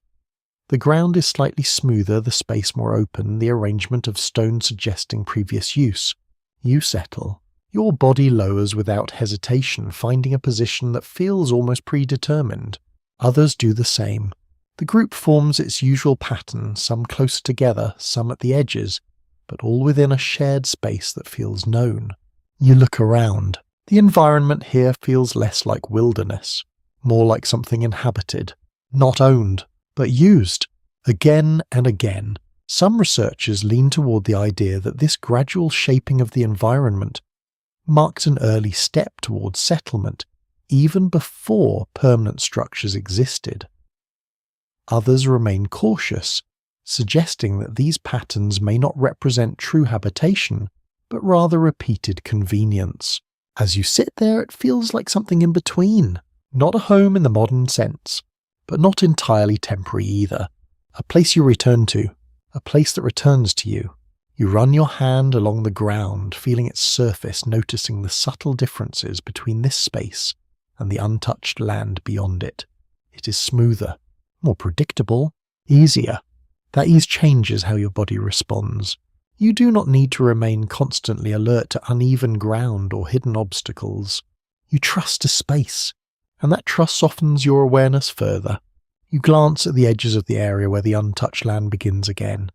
The ground is slightly smoother, the space more open, the arrangement of stone suggesting previous use. You settle. Your body lowers without hesitation, finding a position that feels almost predetermined. Others do the same. The group forms its usual pattern, some closer together, some at the edges, but all within a shared space that feels known. You look around. The environment here feels less like wilderness, more like something inhabited, not owned, but used. Again and again, some researchers lean toward the idea that this gradual shaping of the environment marks an early step towards settlement, even before permanent structures existed. Others remain cautious, suggesting that these patterns may not represent true habitation, but rather repeated convenience. As you sit there, it feels like something in between, not a home in the modern sense, but not entirely temporary either. A place you return to, a place that returns to you. You run your hand along the ground, feeling its surface, noticing the subtle differences between this space and the untouched land beyond it. It is smoother, more predictable, easier. That ease changes how your body responds. You do not need to remain constantly alert to uneven ground or hidden obstacles. You trust a space, and that trust softens your awareness further. You glance at the edges of the area where the untouched land begins again.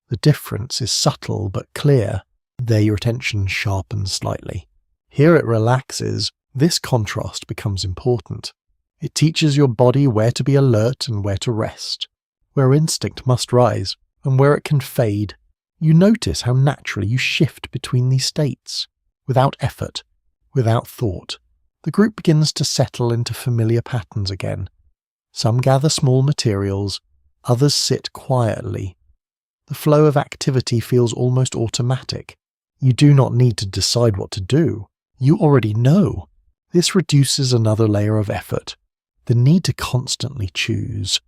The difference is subtle but clear. There your attention sharpens slightly. Here it relaxes. This contrast becomes important. It teaches your body where to be alert and where to rest, where instinct must rise and where it can fade. You notice how naturally you shift between these states, without effort, without thought. The group begins to settle into familiar patterns again. Some gather small materials, others sit quietly. The flow of activity feels almost automatic. You do not need to decide what to do. You already know. This reduces another layer of effort, the need to constantly choose.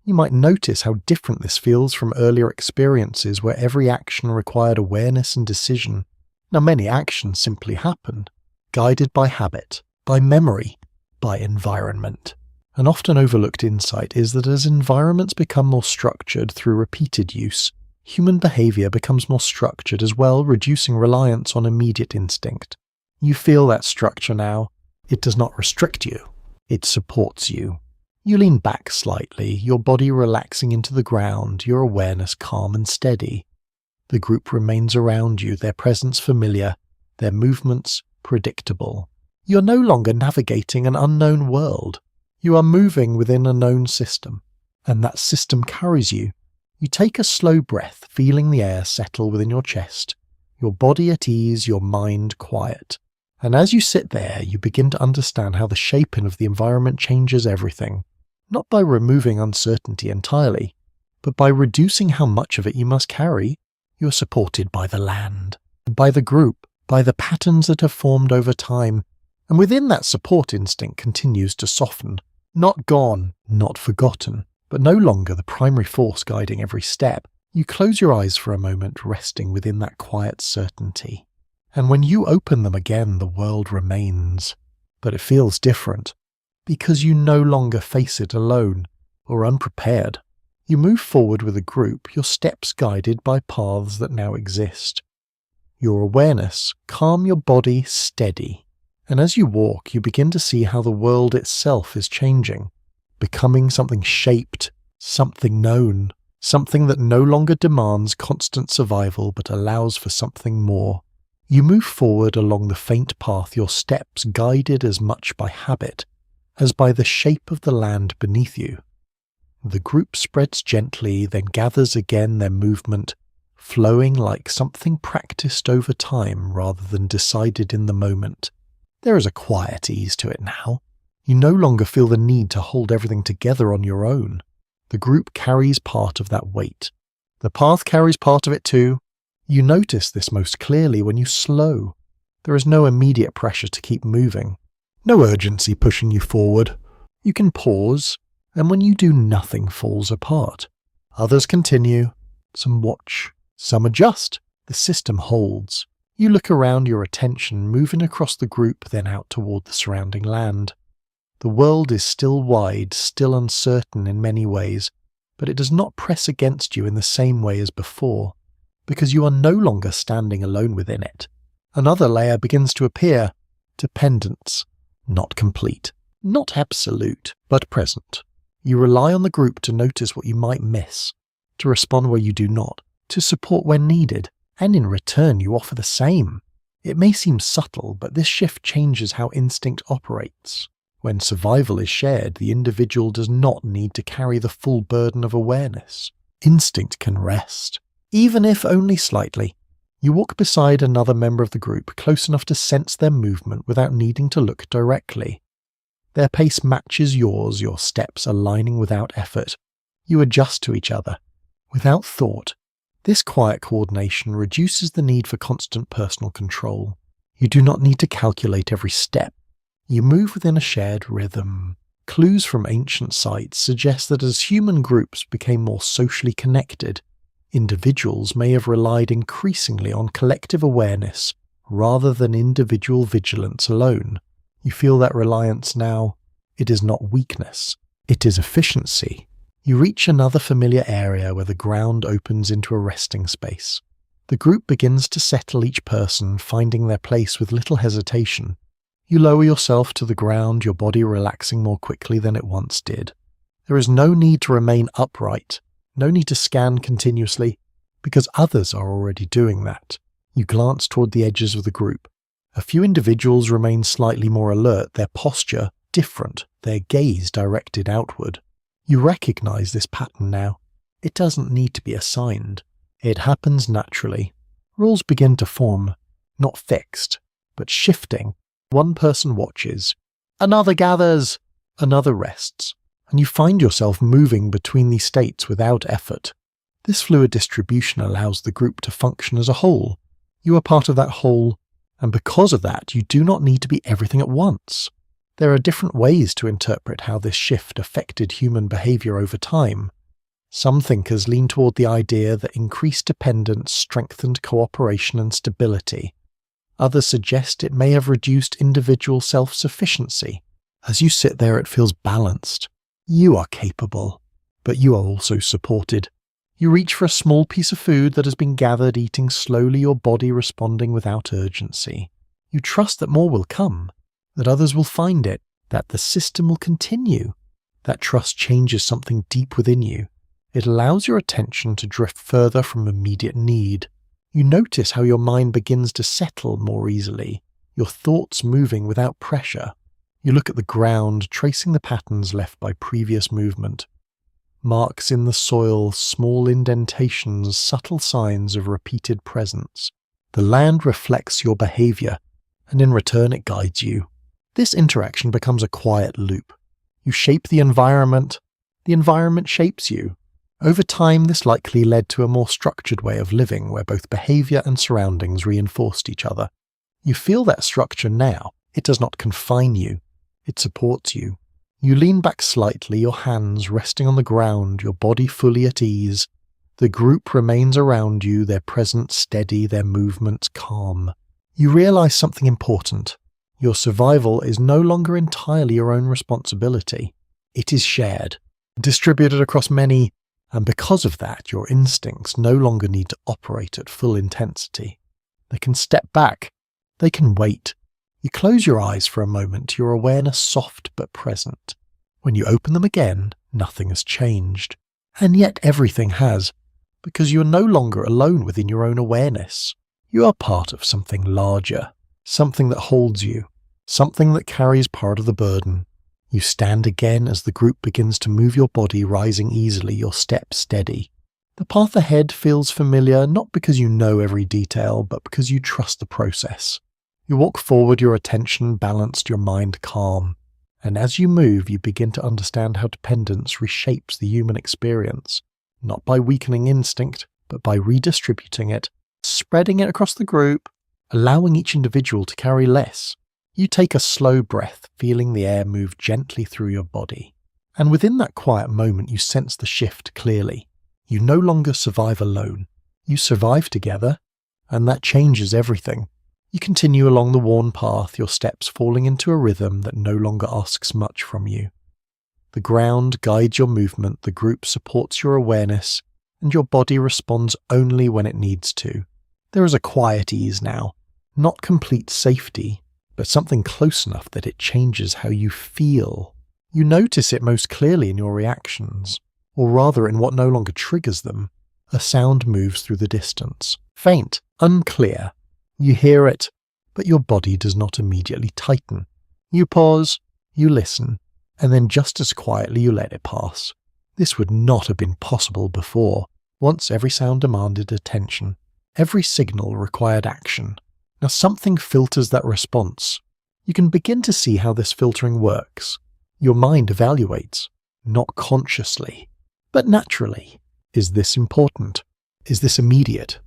You might notice how different this feels from earlier experiences where every action required awareness and decision. Now many actions simply happen, guided by habit, by memory, by environment. An often overlooked insight is that as environments become more structured through repeated use, human behavior becomes more structured as well, reducing reliance on immediate instinct. You feel that structure now. It does not restrict you. It supports you. You lean back slightly, your body relaxing into the ground, your awareness calm and steady. The group remains around you, their presence familiar, their movements predictable. You're no longer navigating an unknown world. You are moving within a known system, and that system carries you. You take a slow breath, feeling the air settle within your chest, your body at ease, your mind quiet. And as you sit there, you begin to understand how the shaping of the environment changes everything. Not by removing uncertainty entirely, but by reducing how much of it you must carry. You are supported by the land, by the group, by the patterns that have formed over time, and within that support instinct continues to soften. Not gone, not forgotten, but no longer the primary force guiding every step. You close your eyes for a moment, resting within that quiet certainty. And when you open them again, the world remains. But it feels different, because you no longer face it alone or unprepared. You move forward with a group, your steps guided by paths that now exist. Your awareness, calm, your body steady. And as you walk, you begin to see how the world itself is changing, becoming something shaped, something known, something that no longer demands constant survival but allows for something more. You move forward along the faint path, your steps guided as much by habit as by the shape of the land beneath you. The group spreads gently, then gathers again, their movement flowing like something practiced over time rather than decided in the moment. There is a quiet ease to it now. You no longer feel the need to hold everything together on your own. The group carries part of that weight. The path carries part of it too. You notice this most clearly when you slow. There is no immediate pressure to keep moving. No urgency pushing you forward. You can pause, and when you do, nothing falls apart. Others continue. Some watch. Some adjust. The system holds. You look around, your attention moving across the group, then out toward the surrounding land. The world is still wide, still uncertain in many ways, but it does not press against you in the same way as before, because you are no longer standing alone within it. Another layer begins to appear. Dependence. Not complete. Not absolute, but present. You rely on the group to notice what you might miss, to respond where you do not, to support when needed, and in return you offer the same. It may seem subtle, but this shift changes how instinct operates. When survival is shared, the individual does not need to carry the full burden of awareness. Instinct can rest, even if only slightly. You walk beside another member of the group, close enough to sense their movement without needing to look directly. Their pace matches yours, your steps aligning without effort. You adjust to each other, without thought. This quiet coordination reduces the need for constant personal control. You do not need to calculate every step. You move within a shared rhythm. Clues from ancient sites suggest that as human groups became more socially connected, individuals may have relied increasingly on collective awareness rather than individual vigilance alone. You feel that reliance now. It is not weakness. It is efficiency. You reach another familiar area where the ground opens into a resting space. The group begins to settle, each person finding their place with little hesitation. You lower yourself to the ground, your body relaxing more quickly than it once did. There is no need to remain upright, no need to scan continuously, because others are already doing that. You glance toward the edges of the group. A few individuals remain slightly more alert, their posture different, their gaze directed outward. You recognize this pattern now. It doesn't need to be assigned. It happens naturally. Rules begin to form, not fixed, but shifting. One person watches, another gathers, another rests, and you find yourself moving between these states without effort. This fluid distribution allows the group to function as a whole. You are part of that whole, and because of that, you do not need to be everything at once. There are different ways to interpret how this shift affected human behavior over time. Some thinkers lean toward the idea that increased dependence strengthened cooperation and stability. Others suggest it may have reduced individual self-sufficiency. As you sit there, it feels balanced. You are capable, but you are also supported. You reach for a small piece of food that has been gathered, eating slowly, your body responding without urgency. You trust that more will come, that others will find it, that the system will continue. That trust changes something deep within you. It allows your attention to drift further from immediate need. You notice how your mind begins to settle more easily, your thoughts moving without pressure. You look at the ground, tracing the patterns left by previous movement. Marks in the soil, small indentations, subtle signs of repeated presence. The land reflects your behavior, and in return it guides you. This interaction becomes a quiet loop. You shape the environment shapes you. Over time, this likely led to a more structured way of living where both behavior and surroundings reinforced each other. You feel that structure now. It does not confine you. It supports you. You lean back slightly, your hands resting on the ground, your body fully at ease. The group remains around you, their presence steady, their movements calm. You realize something important. Your survival is no longer entirely your own responsibility. It is shared, distributed across many, and because of that, your instincts no longer need to operate at full intensity. They can step back. They can wait. You close your eyes for a moment, your awareness soft but present. When you open them again, nothing has changed. And yet everything has, because you are no longer alone within your own awareness. You are part of something larger, something that holds you, something that carries part of the burden. You stand again as the group begins to move your body, rising easily, your steps steady. The path ahead feels familiar, not because you know every detail, but because you trust the process. You walk forward, your attention balanced, your mind calm. And as you move, you begin to understand how dependence reshapes the human experience, not by weakening instinct, but by redistributing it, spreading it across the group, allowing each individual to carry less. You take a slow breath, feeling the air move gently through your body. And within that quiet moment, you sense the shift clearly. You no longer survive alone. You survive together, and that changes everything. You continue along the worn path, your steps falling into a rhythm that no longer asks much from you. The ground guides your movement, the group supports your awareness, and your body responds only when it needs to. There is a quiet ease now, not complete safety, but something close enough that it changes how you feel. You notice it most clearly in your reactions, or rather in what no longer triggers them. A sound moves through the distance, faint, unclear. You hear it, but your body does not immediately tighten. You pause, you listen, and then just as quietly you let it pass. This would not have been possible before. Once every sound demanded attention. Every signal required action. Now something filters that response. You can begin to see how this filtering works. Your mind evaluates, not consciously, but naturally. Is this important? Is this immediate?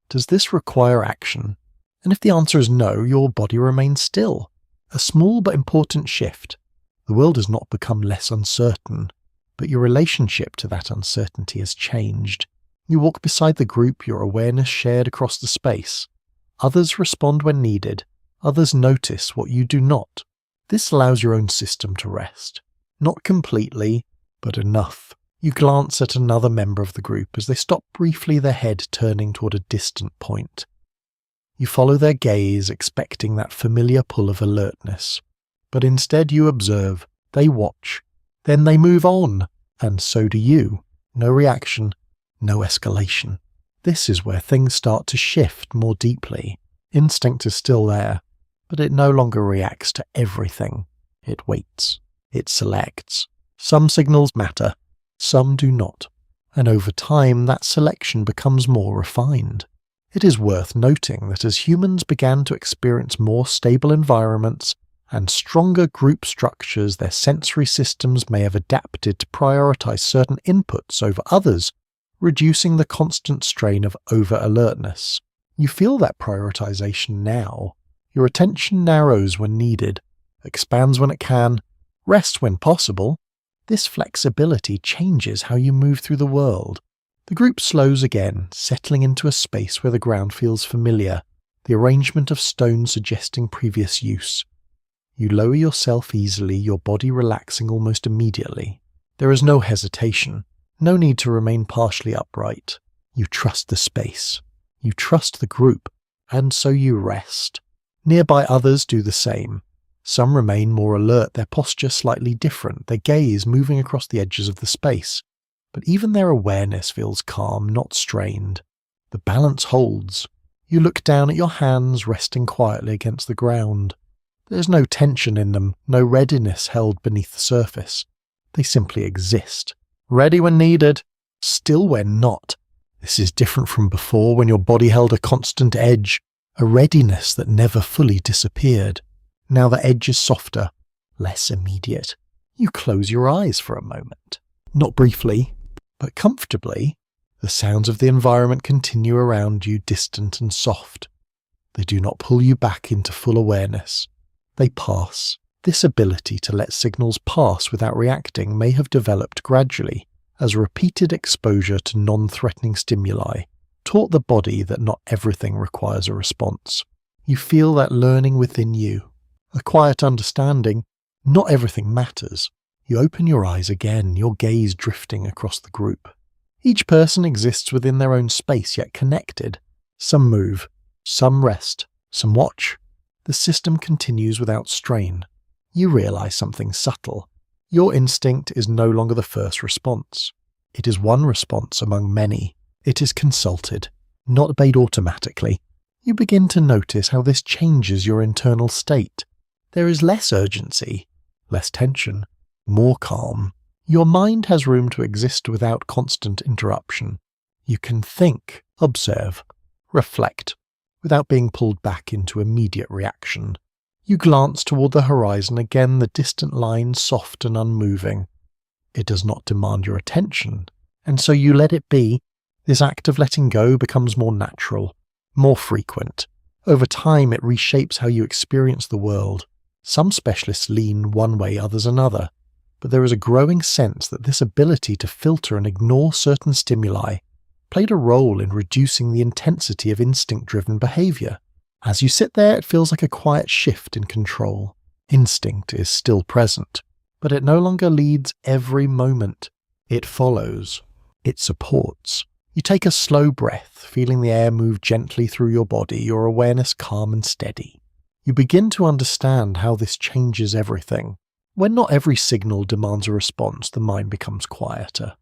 Does this require action? And if the answer is no, your body remains still. A small but important shift. The world has not become less uncertain, but your relationship to that uncertainty has changed. You walk beside the group, your awareness shared across the space. Others respond when needed. Others notice what you do not. This allows your own system to rest. Not completely, but enough. You glance at another member of the group as they stop briefly, their head turning toward a distant point. You follow their gaze, expecting that familiar pull of alertness. But instead you observe, they watch, then they move on, and so do you. No reaction, no escalation. This is where things start to shift more deeply. Instinct is still there, but it no longer reacts to everything. It waits. It selects. Some signals matter, some do not. And over time, that selection becomes more refined. It is worth noting that as humans began to experience more stable environments and stronger group structures, their sensory systems may have adapted to prioritize certain inputs over others, reducing the constant strain of over-alertness. You feel that prioritization now. Your attention narrows when needed, expands when it can, rests when possible. This flexibility changes how you move through the world. The group slows again, settling into a space where the ground feels familiar, the arrangement of stones suggesting previous use. You lower yourself easily, your body relaxing almost immediately. There is no hesitation, no need to remain partially upright. You trust the space. You trust the group, and so you rest. Nearby others do the same. Some remain more alert, their posture slightly different, their gaze moving across the edges of the space. But even their awareness feels calm, not strained. The balance holds. You look down at your hands resting quietly against the ground. There's no tension in them, no readiness held beneath the surface. They simply exist. Ready when needed, still when not. This is different from before, when your body held a constant edge, a readiness that never fully disappeared. Now the edge is softer, less immediate. You close your eyes for a moment. Not briefly, but comfortably. The sounds of the environment continue around you, distant and soft. They do not pull you back into full awareness. They pass. This ability to let signals pass without reacting may have developed gradually, as repeated exposure to non-threatening stimuli taught the body that not everything requires a response. You feel that learning within you, a quiet understanding, not everything matters. You open your eyes again, your gaze drifting across the group. Each person exists within their own space, yet connected. Some move, some rest, some watch. The system continues without strain. You realize something subtle. Your instinct is no longer the first response. It is one response among many. It is consulted, not obeyed automatically. You begin to notice how this changes your internal state. There is less urgency, less tension, more calm. Your mind has room to exist without constant interruption. You can think, observe, reflect, without being pulled back into immediate reaction. You glance toward the horizon again, the distant line soft and unmoving. It does not demand your attention, and so you let it be. This act of letting go becomes more natural, more frequent. Over time, it reshapes how you experience the world. Some specialists lean one way, others another, but there is a growing sense that this ability to filter and ignore certain stimuli played a role in reducing the intensity of instinct-driven behavior. As you sit there, it feels like a quiet shift in control. Instinct is still present, but it no longer leads every moment. It follows. It supports. You take a slow breath, feeling the air move gently through your body, your awareness calm and steady. You begin to understand how this changes everything. When not every signal demands a response, the mind becomes quieter.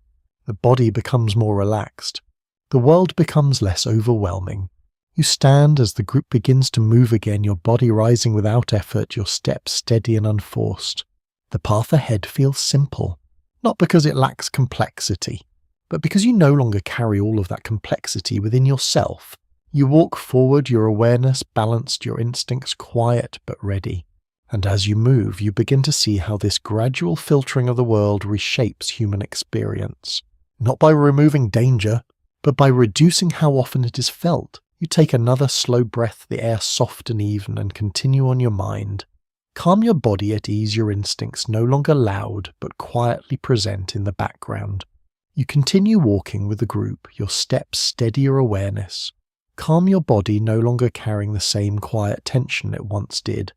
The body becomes more relaxed. The world becomes less overwhelming. You stand as the group begins to move again, your body rising without effort, your steps steady and unforced. The path ahead feels simple, not because it lacks complexity, but because you no longer carry all of that complexity within yourself. You walk forward, your awareness balanced, your instincts quiet but ready. And as you move, you begin to see how this gradual filtering of the world reshapes human experience. Not by removing danger, but by reducing how often it is felt. You take another slow breath, the air soft and even, and continue on your mind. Calm your body at ease, your instincts no longer loud, but quietly present in the background. You continue walking with the group, your steps steadier awareness. Calm your body, no longer carrying the same quiet tension it once did.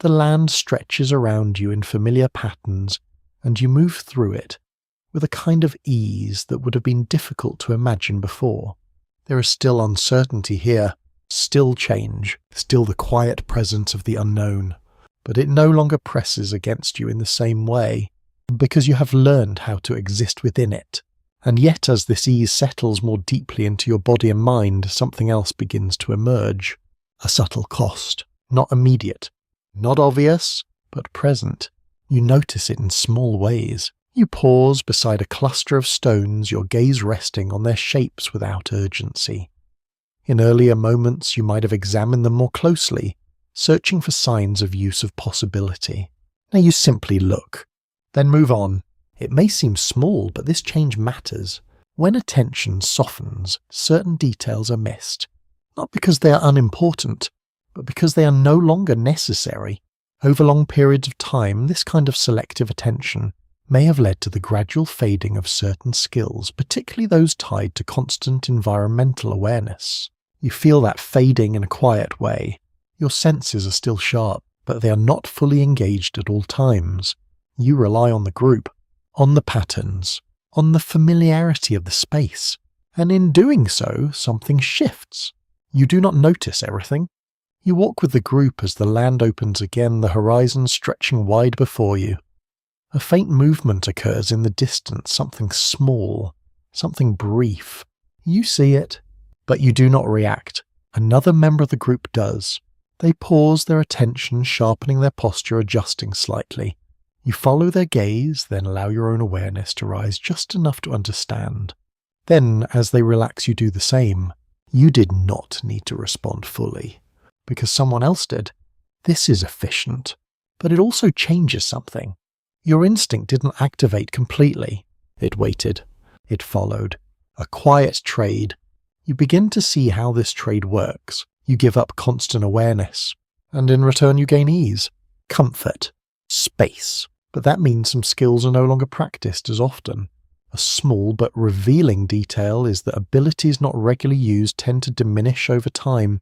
The land stretches around you in familiar patterns, and you move through it with a kind of ease that would have been difficult to imagine before. There is still uncertainty here, still change, still the quiet presence of the unknown, but it no longer presses against you in the same way, because you have learned how to exist within it. And yet, as this ease settles more deeply into your body and mind, something else begins to emerge. A subtle cost, not immediate, not obvious, but present. You notice it in small ways. You pause beside a cluster of stones, your gaze resting on their shapes without urgency. In earlier moments, you might have examined them more closely, searching for signs of use of possibility. Now you simply look, then move on. It may seem small, but this change matters. When attention softens, certain details are missed, not because they are unimportant, but because they are no longer necessary. Over long periods of time, this kind of selective attention may have led to the gradual fading of certain skills, particularly those tied to constant environmental awareness. You feel that fading in a quiet way. Your senses are still sharp, but they are not fully engaged at all times. You rely on the group, on the patterns, on the familiarity of the space, and in doing so, something shifts. You do not notice everything. You walk with the group as the land opens again, the horizon stretching wide before you. A faint movement occurs in the distance, something small, something brief. You see it, but you do not react. Another member of the group does. They pause, their attention sharpening their posture, adjusting slightly. You follow their gaze, then allow your own awareness to rise just enough to understand. Then, as they relax, you do the same. You did not need to respond fully, because someone else did. This is efficient, but it also changes something. Your instinct didn't activate completely. It waited. It followed. A quiet trade. You begin to see how this trade works. You give up constant awareness, and in return you gain ease, comfort, space. But that means some skills are no longer practiced as often. A small but revealing detail is that abilities not regularly used tend to diminish over time.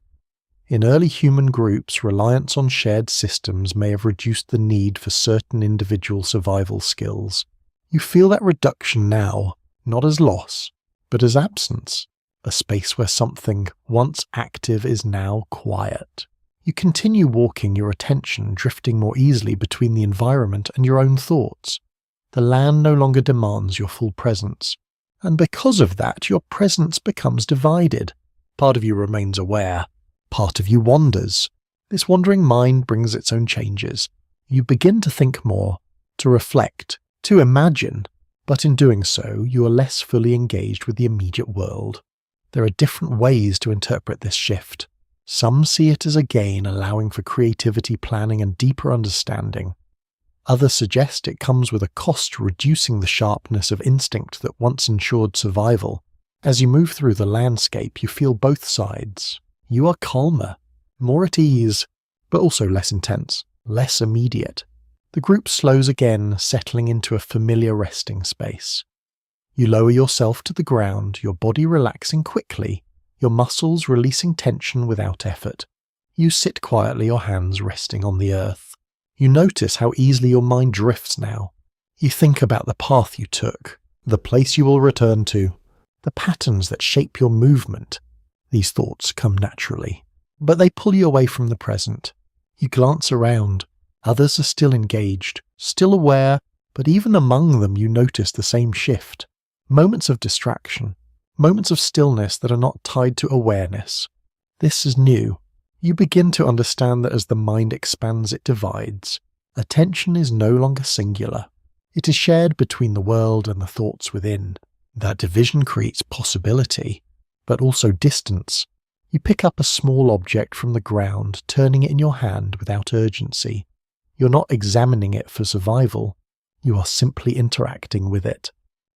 In early human groups, reliance on shared systems may have reduced the need for certain individual survival skills. You feel that reduction now, not as loss, but as absence. A space where something once active is now quiet. You continue walking, your attention drifting more easily between the environment and your own thoughts. The land no longer demands your full presence, and because of that, your presence becomes divided. Part of you remains aware, part of you wanders. This wandering mind brings its own changes. You begin to think more, to reflect, to imagine, but in doing so, you are less fully engaged with the immediate world. There are different ways to interpret this shift. Some see it as a gain, allowing for creativity, planning, and deeper understanding. Others suggest it comes with a cost, reducing the sharpness of instinct that once ensured survival. As you move through the landscape, you feel both sides. You are calmer, more at ease, but also less intense, less immediate. The group slows again, settling into a familiar resting space. You lower yourself to the ground, your body relaxing quickly, your muscles releasing tension without effort. You sit quietly, your hands resting on the earth. You notice how easily your mind drifts now. You think about the path you took, the place you will return to, the patterns that shape your movement. These thoughts come naturally, but they pull you away from the present. You glance around. Others are still engaged, still aware, but even among them you notice the same shift. Moments of distraction, moments of stillness that are not tied to awareness. This is new. You begin to understand that as the mind expands, it divides. Attention is no longer singular. It is shared between the world and the thoughts within. That division creates possibility, but also distance. You pick up a small object from the ground, turning it in your hand without urgency. You're not examining it for survival. You are simply interacting with it.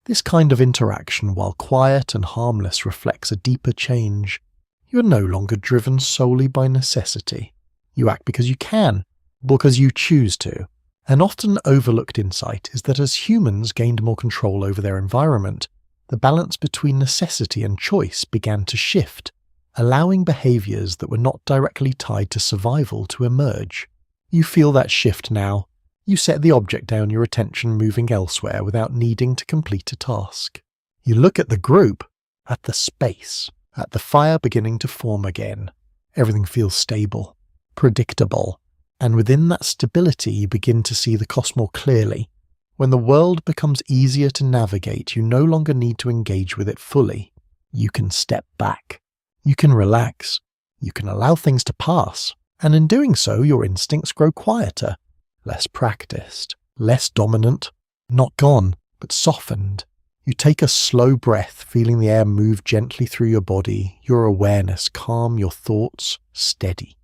This kind of interaction, while quiet and harmless, reflects a deeper change. You are no longer driven solely by necessity. You act because you can, because you choose to. An often overlooked insight is that as humans gained more control over their environment, the balance between necessity and choice began to shift, allowing behaviors that were not directly tied to survival to emerge. You feel that shift now. You set the object down, your attention moving elsewhere without needing to complete a task. You look at the group, at the space, at the fire beginning to form again. Everything feels stable, predictable, and within that stability you begin to see the cosmos more clearly. When the world becomes easier to navigate, you no longer need to engage with it fully. You can step back. You can relax. You can allow things to pass. And in doing so, your instincts grow quieter, less practiced, less dominant, not gone, but softened. You take a slow breath, feeling the air move gently through your body, your awareness calm, your thoughts steady.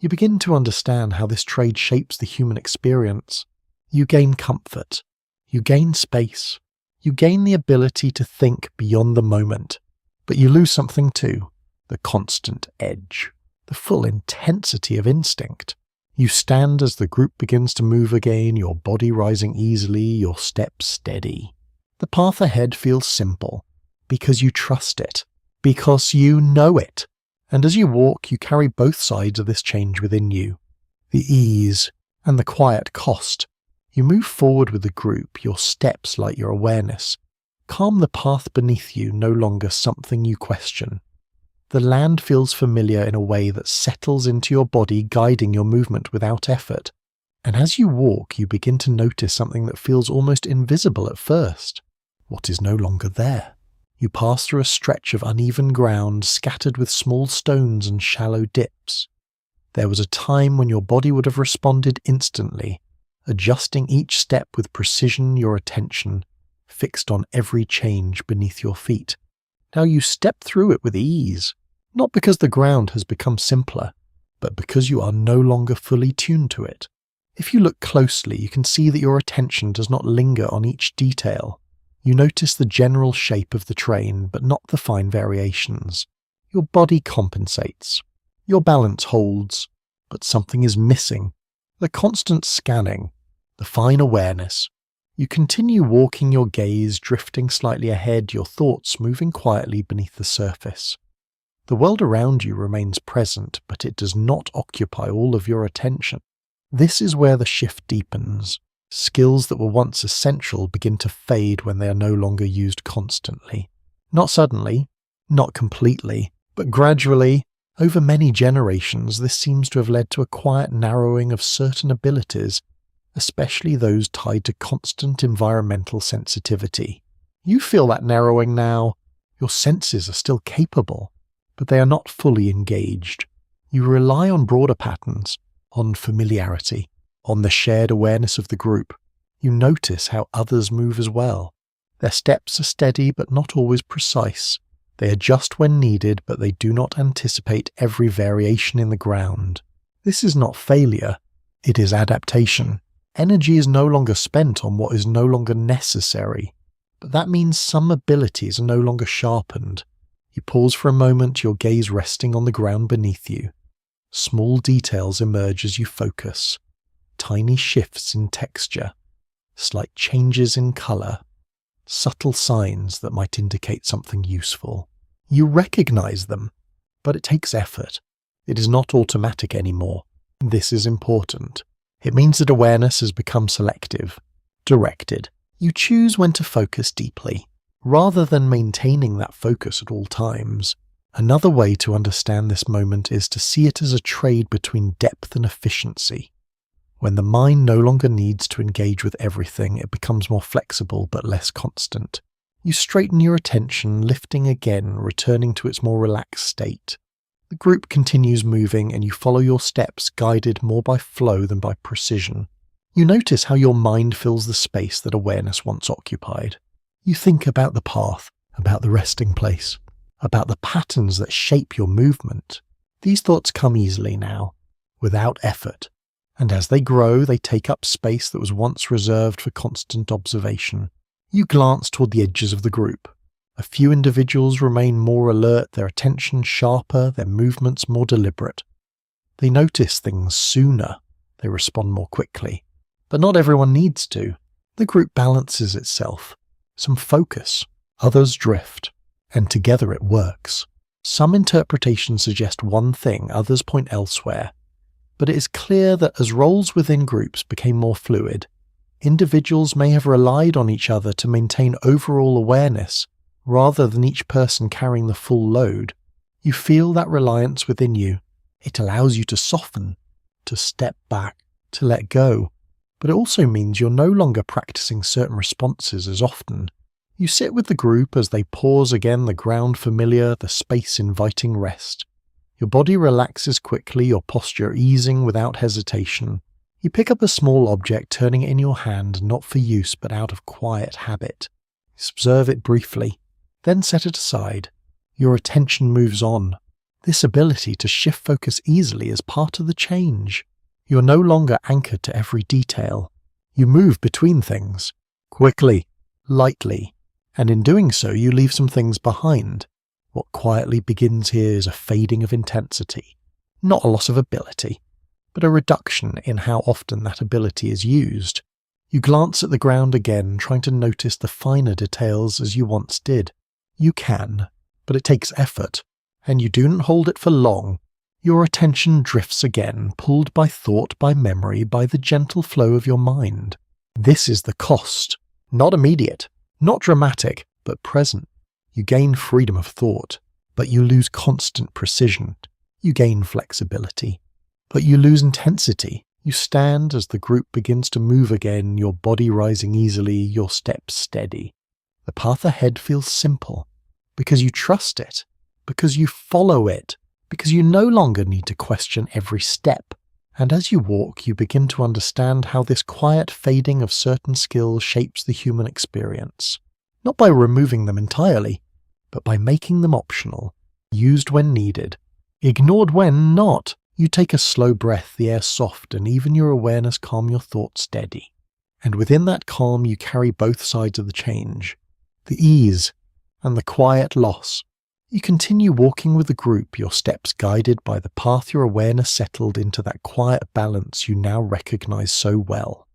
You begin to understand how this trade shapes the human experience. You gain comfort. You gain space. You gain the ability to think beyond the moment. But you lose something too, the constant edge, the full intensity of instinct. You stand as the group begins to move again, your body rising easily, your steps steady. The path ahead feels simple, because you trust it, because you know it. And as you walk, you carry both sides of this change within you, the ease and the quiet cost. You move forward with the group, your steps light your awareness. Calm the path beneath you, no longer something you question. The land feels familiar in a way that settles into your body, guiding your movement without effort. And as you walk, you begin to notice something that feels almost invisible at first. What is no longer there? You pass through a stretch of uneven ground, scattered with small stones and shallow dips. There was a time when your body would have responded instantly, adjusting each step with precision, your attention fixed on every change beneath your feet. Now you step through it with ease, not because the ground has become simpler, but because you are no longer fully tuned to it. If you look closely, you can see that your attention does not linger on each detail. You notice the general shape of the terrain, but not the fine variations. Your body compensates. Your balance holds, but something is missing. The constant scanning, the fine awareness. You continue walking, your gaze drifting slightly ahead, your thoughts moving quietly beneath the surface. The world around you remains present, but it does not occupy all of your attention. This is where the shift deepens. Skills that were once essential begin to fade when they are no longer used constantly. Not suddenly, not completely, but gradually. Over many generations, this seems to have led to a quiet narrowing of certain abilities, especially those tied to constant environmental sensitivity. You feel that narrowing now. Your senses are still capable, but they are not fully engaged. You rely on broader patterns, on familiarity, on the shared awareness of the group. You notice how others move as well. Their steps are steady but not always precise. They adjust when needed, but they do not anticipate every variation in the ground. This is not failure, it is adaptation. Energy is no longer spent on what is no longer necessary, but that means some abilities are no longer sharpened. You pause for a moment, your gaze resting on the ground beneath you. Small details emerge as you focus. Tiny shifts in texture, slight changes in color, subtle signs that might indicate something useful. You recognize them, but it takes effort. It is not automatic anymore. This is important. It means that awareness has become selective, directed. You choose when to focus deeply, rather than maintaining that focus at all times. Another way to understand this moment is to see it as a trade between depth and efficiency. When the mind no longer needs to engage with everything, it becomes more flexible but less constant. You straighten your attention, lifting again, returning to its more relaxed state. The group continues moving and you follow your steps, guided more by flow than by precision. You notice how your mind fills the space that awareness once occupied. You think about the path, about the resting place, about the patterns that shape your movement. These thoughts come easily now, without effort, and as they grow, they take up space that was once reserved for constant observation. You glance toward the edges of the group. A few individuals remain more alert, their attention sharper, their movements more deliberate. They notice things sooner, they respond more quickly. But not everyone needs to. The group balances itself. Some focus, others drift, and together it works. Some interpretations suggest one thing, others point elsewhere. But it is clear that as roles within groups became more fluid, individuals may have relied on each other to maintain overall awareness rather than each person carrying the full load. You feel that reliance within you. It allows you to soften, to step back, to let go. But it also means you're no longer practicing certain responses as often. You sit with the group as they pause again, the ground familiar, the space inviting rest. Your body relaxes quickly, your posture easing without hesitation. You pick up a small object, turning it in your hand, not for use but out of quiet habit. You observe it briefly, then set it aside. Your attention moves on. This ability to shift focus easily is part of the change. You're no longer anchored to every detail. You move between things, quickly, lightly, and in doing so you leave some things behind. What quietly begins here is a fading of intensity, not a loss of ability, but a reduction in how often that ability is used. You glance at the ground again, trying to notice the finer details as you once did. You can, but it takes effort, and you do not hold it for long. Your attention drifts again, pulled by thought, by memory, by the gentle flow of your mind. This is the cost. Not immediate, not dramatic, but present. You gain freedom of thought, but you lose constant precision. You gain flexibility, but you lose intensity. You stand as the group begins to move again, your body rising easily, your steps steady. The path ahead feels simple, because you trust it, because you follow it, because you no longer need to question every step. And as you walk, you begin to understand how this quiet fading of certain skills shapes the human experience. Not by removing them entirely, but by making them optional, used when needed, ignored when not. You take a slow breath, the air soft, and even your awareness calm your thoughts steady. And within that calm you carry both sides of the change, the ease and the quiet loss. You continue walking with the group, your steps guided by the path your awareness settled into that quiet balance you now recognize so well.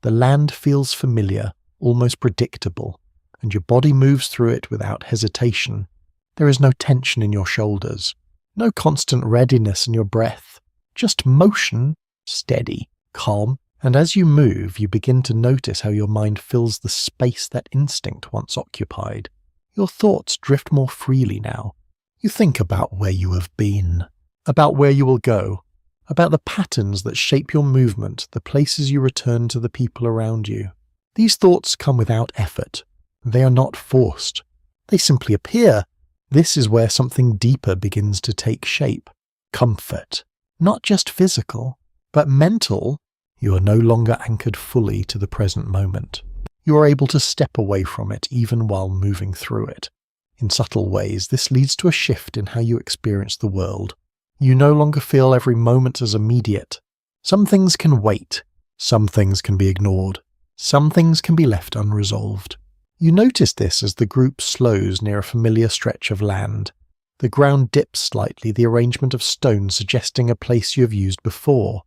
The land feels familiar, almost predictable, and your body moves through it without hesitation. There is no tension in your shoulders, no constant readiness in your breath, just motion, steady, calm, and as you move, you begin to notice how your mind fills the space that instinct once occupied. Your thoughts drift more freely now. You think about where you have been, about where you will go, about the patterns that shape your movement, the places you return to, the people around you. These thoughts come without effort. They are not forced. They simply appear. This is where something deeper begins to take shape. Comfort. Not just physical, but mental. You are no longer anchored fully to the present moment. You are able to step away from it even while moving through it. In subtle ways, this leads to a shift in how you experience the world. You no longer feel every moment as immediate. Some things can wait. Some things can be ignored. Some things can be left unresolved. You notice this as the group slows near a familiar stretch of land. The ground dips slightly, the arrangement of stones suggesting a place you have used before.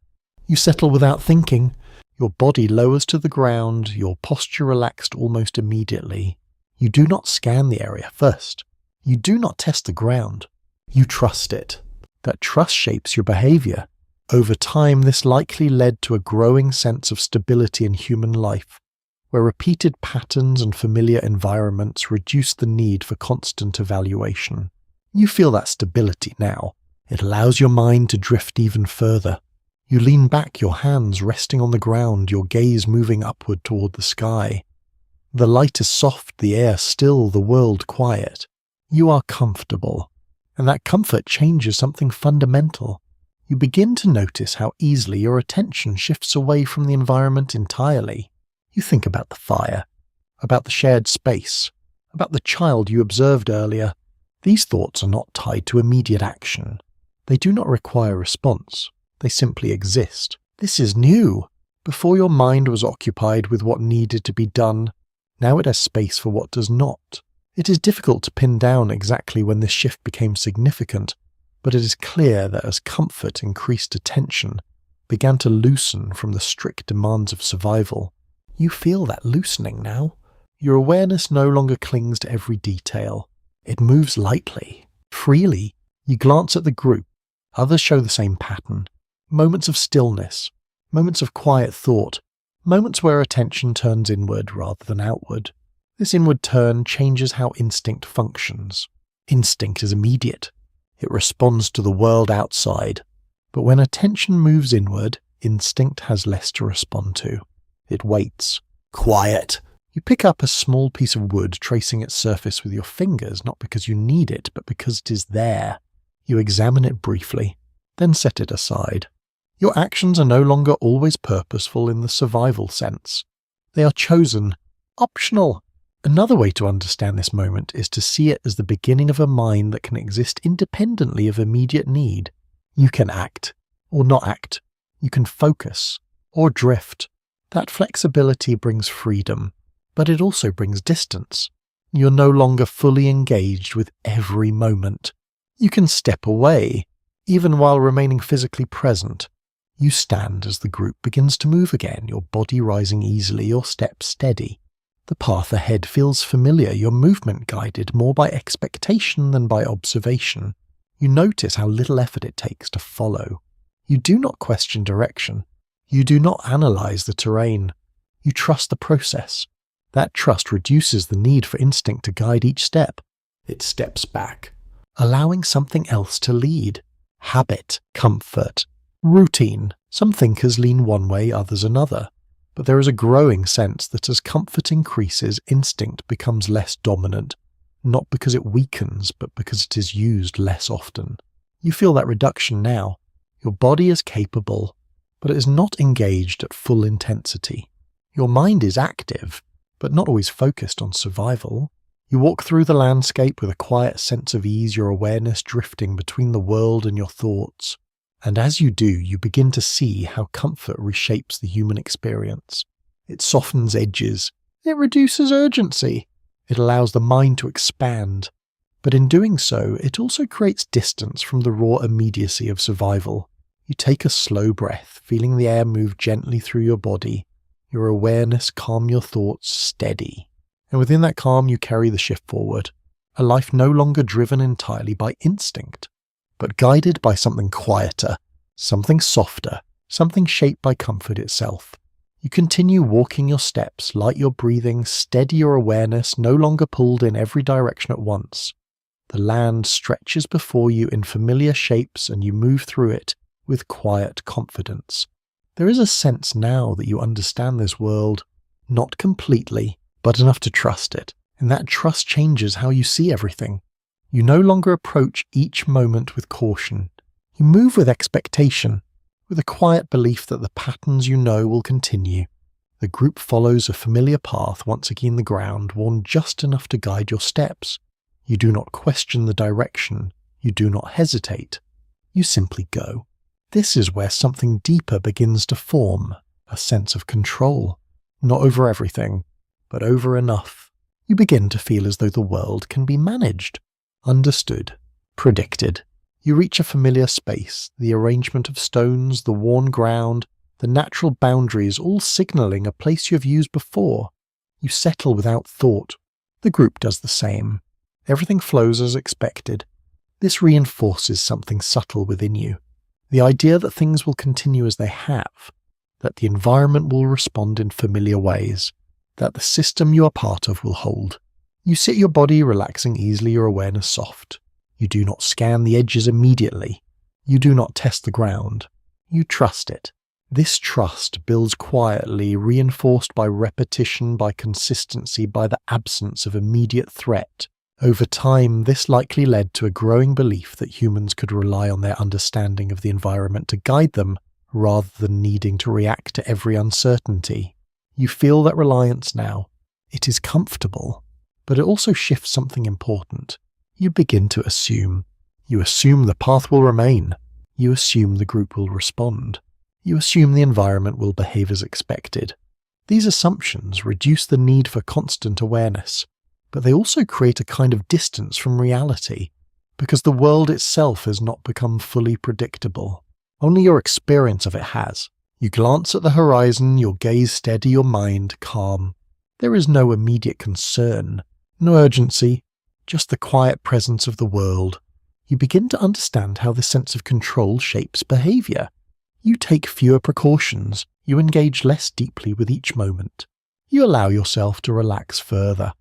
You settle without thinking. Your body lowers to the ground, your posture relaxed almost immediately. You do not scan the area first. You do not test the ground. You trust it. That trust shapes your behavior. Over time, this likely led to a growing sense of stability in human life, where repeated patterns and familiar environments reduce the need for constant evaluation. You feel that stability now. It allows your mind to drift even further. You lean back, your hands resting on the ground, your gaze moving upward toward the sky. The light is soft, the air still, the world quiet. You are comfortable, and that comfort changes something fundamental. You begin to notice how easily your attention shifts away from the environment entirely. You think about the fire, about the shared space, about the child you observed earlier, These thoughts are not tied to immediate action. They do not require response. They simply exist. This is new. Before your mind was occupied with what needed to be done, now it has space for what does not. It is difficult to pin down exactly when this shift became significant, but it is clear that as comfort increased attention began to loosen from the strict demands of survival. You feel that loosening now. Your awareness no longer clings to every detail. It moves lightly, freely. You glance at the group. Others show the same pattern. Moments of stillness, moments of quiet thought, moments where attention turns inward rather than outward. This inward turn changes how instinct functions. Instinct is immediate. It responds to the world outside. But when attention moves inward, instinct has less to respond to. It waits. Quiet. You pick up a small piece of wood, tracing its surface with your fingers, not because you need it, but because it is there. You examine it briefly, then set it aside. Your actions are no longer always purposeful in the survival sense. They are chosen, optional. Another way to understand this moment is to see it as the beginning of a mind that can exist independently of immediate need. You can act, or not act. You can focus, or drift. That flexibility brings freedom, but it also brings distance. You're no longer fully engaged with every moment. You can step away, even while remaining physically present. You stand as the group begins to move again, your body rising easily, your steps steady. The path ahead feels familiar, your movement guided more by expectation than by observation. You notice how little effort it takes to follow. You do not question direction. You do not analyze the terrain. You trust the process. That trust reduces the need for instinct to guide each step. It steps back, allowing something else to lead. Habit, comfort, routine. Some thinkers lean one way, others another. But there is a growing sense that as comfort increases, instinct becomes less dominant, not because it weakens, but because it is used less often. You feel that reduction now. Your body is capable, but it is not engaged at full intensity. Your mind is active, but not always focused on survival. You walk through the landscape with a quiet sense of ease, your awareness drifting between the world and your thoughts. And as you do, you begin to see how comfort reshapes the human experience. It softens edges. It reduces urgency. It allows the mind to expand. But in doing so, it also creates distance from the raw immediacy of survival. You take a slow breath, feeling the air move gently through your body. Your awareness calm your thoughts steady. And within that calm, you carry the shift forward. A life no longer driven entirely by instinct, but guided by something quieter, something softer, something shaped by comfort itself. You continue walking your steps, light your breathing, steady your awareness, no longer pulled in every direction at once. The land stretches before you in familiar shapes and you move through it with quiet confidence. There is a sense now that you understand this world, not completely, but enough to trust it, and that trust changes how you see everything. You no longer approach each moment with caution. You move with expectation, with a quiet belief that the patterns you know will continue. The group follows a familiar path once again the ground, worn just enough to guide your steps. You do not question the direction. You do not hesitate. You simply go. This is where something deeper begins to form, a sense of control, not over everything, but over enough. You begin to feel as though the world can be managed, understood, predicted. You reach a familiar space, the arrangement of stones, the worn ground, the natural boundaries all signalling a place you have used before. You settle without thought. The group does the same. Everything flows as expected. This reinforces something subtle within you. The idea that things will continue as they have, that the environment will respond in familiar ways, that the system you are part of will hold. You sit your body relaxing easily, your awareness soft. You do not scan the edges immediately. You do not test the ground. You trust it. This trust builds quietly, reinforced by repetition, by consistency, by the absence of immediate threat. Over time, this likely led to a growing belief that humans could rely on their understanding of the environment to guide them, rather than needing to react to every uncertainty. You feel that reliance now. It is comfortable, but it also shifts something important. You begin to assume. You assume the path will remain. You assume the group will respond. You assume the environment will behave as expected. These assumptions reduce the need for constant awareness, but they also create a kind of distance from reality, because the world itself has not become fully predictable. Only your experience of it has. You glance at the horizon, your gaze steady, your mind calm. There is no immediate concern, no urgency, just the quiet presence of the world. You begin to understand how this sense of control shapes behavior. You take fewer precautions, you engage less deeply with each moment. You allow yourself to relax further.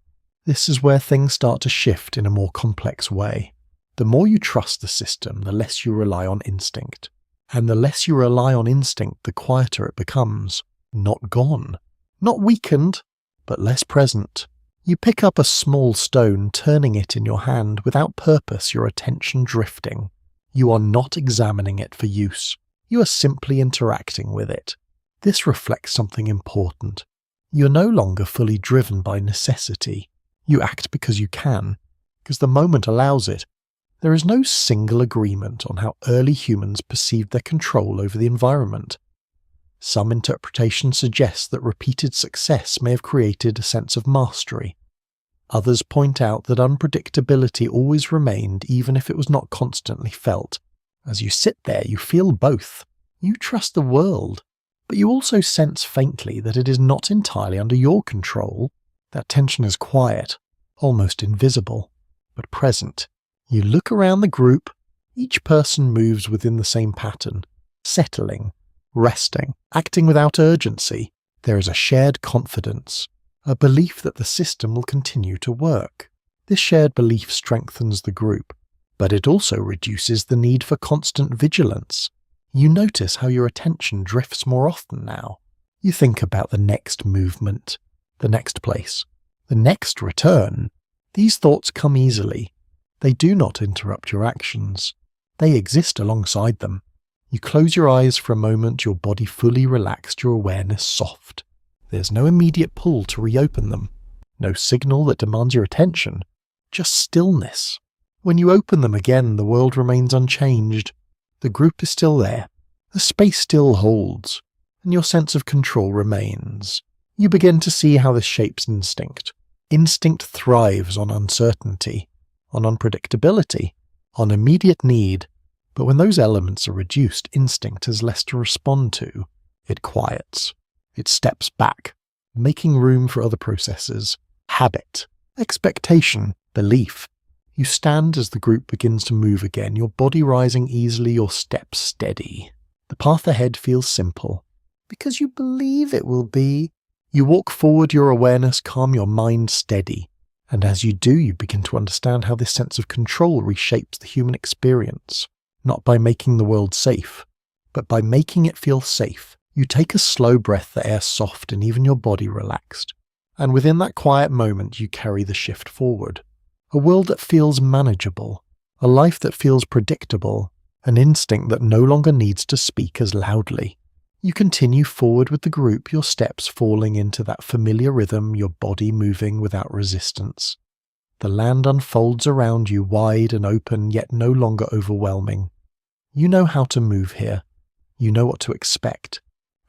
This is where things start to shift in a more complex way. The more you trust the system, the less you rely on instinct. And the less you rely on instinct, the quieter it becomes. Not gone. Not weakened, but less present. You pick up a small stone, turning it in your hand without purpose, your attention drifting. You are not examining it for use. You are simply interacting with it. This reflects something important. You are no longer fully driven by necessity. You act because you can, because the moment allows it. There is no single agreement on how early humans perceived their control over the environment. Some interpretations suggest that repeated success may have created a sense of mastery. Others point out that unpredictability always remained even if it was not constantly felt. As you sit there, you feel both. You trust the world, but you also sense faintly that it is not entirely under your control. That tension is quiet, almost invisible, but present. You look around the group. Each person moves within the same pattern, settling, resting, acting without urgency. There is a shared confidence, a belief that the system will continue to work. This shared belief strengthens the group, but it also reduces the need for constant vigilance. You notice how your attention drifts more often now. You think about the next movement, the next place, the next return. These thoughts come easily. They do not interrupt your actions. They exist alongside them. You close your eyes for a moment, your body fully relaxed, your awareness soft. There's no immediate pull to reopen them. No signal that demands your attention. Just stillness. When you open them again, the world remains unchanged. The group is still there. The space still holds. And your sense of control remains. You begin to see how this shapes instinct. Instinct thrives on uncertainty, on unpredictability, on immediate need. But when those elements are reduced, instinct has less to respond to. It quiets. It steps back, making room for other processes. Habit, expectation, belief. You stand as the group begins to move again, your body rising easily, your steps steady. The path ahead feels simple, because you believe it will be. You walk forward, your awareness calm, your mind steady. And as you do, you begin to understand how this sense of control reshapes the human experience. Not by making the world safe, but by making it feel safe. You take a slow breath, the air soft and even your body relaxed. And within that quiet moment, you carry the shift forward. A world that feels manageable, a life that feels predictable, an instinct that no longer needs to speak as loudly. You continue forward with the group, your steps falling into that familiar rhythm, your body moving without resistance. The land unfolds around you, wide and open, yet no longer overwhelming. You know how to move here. You know what to expect.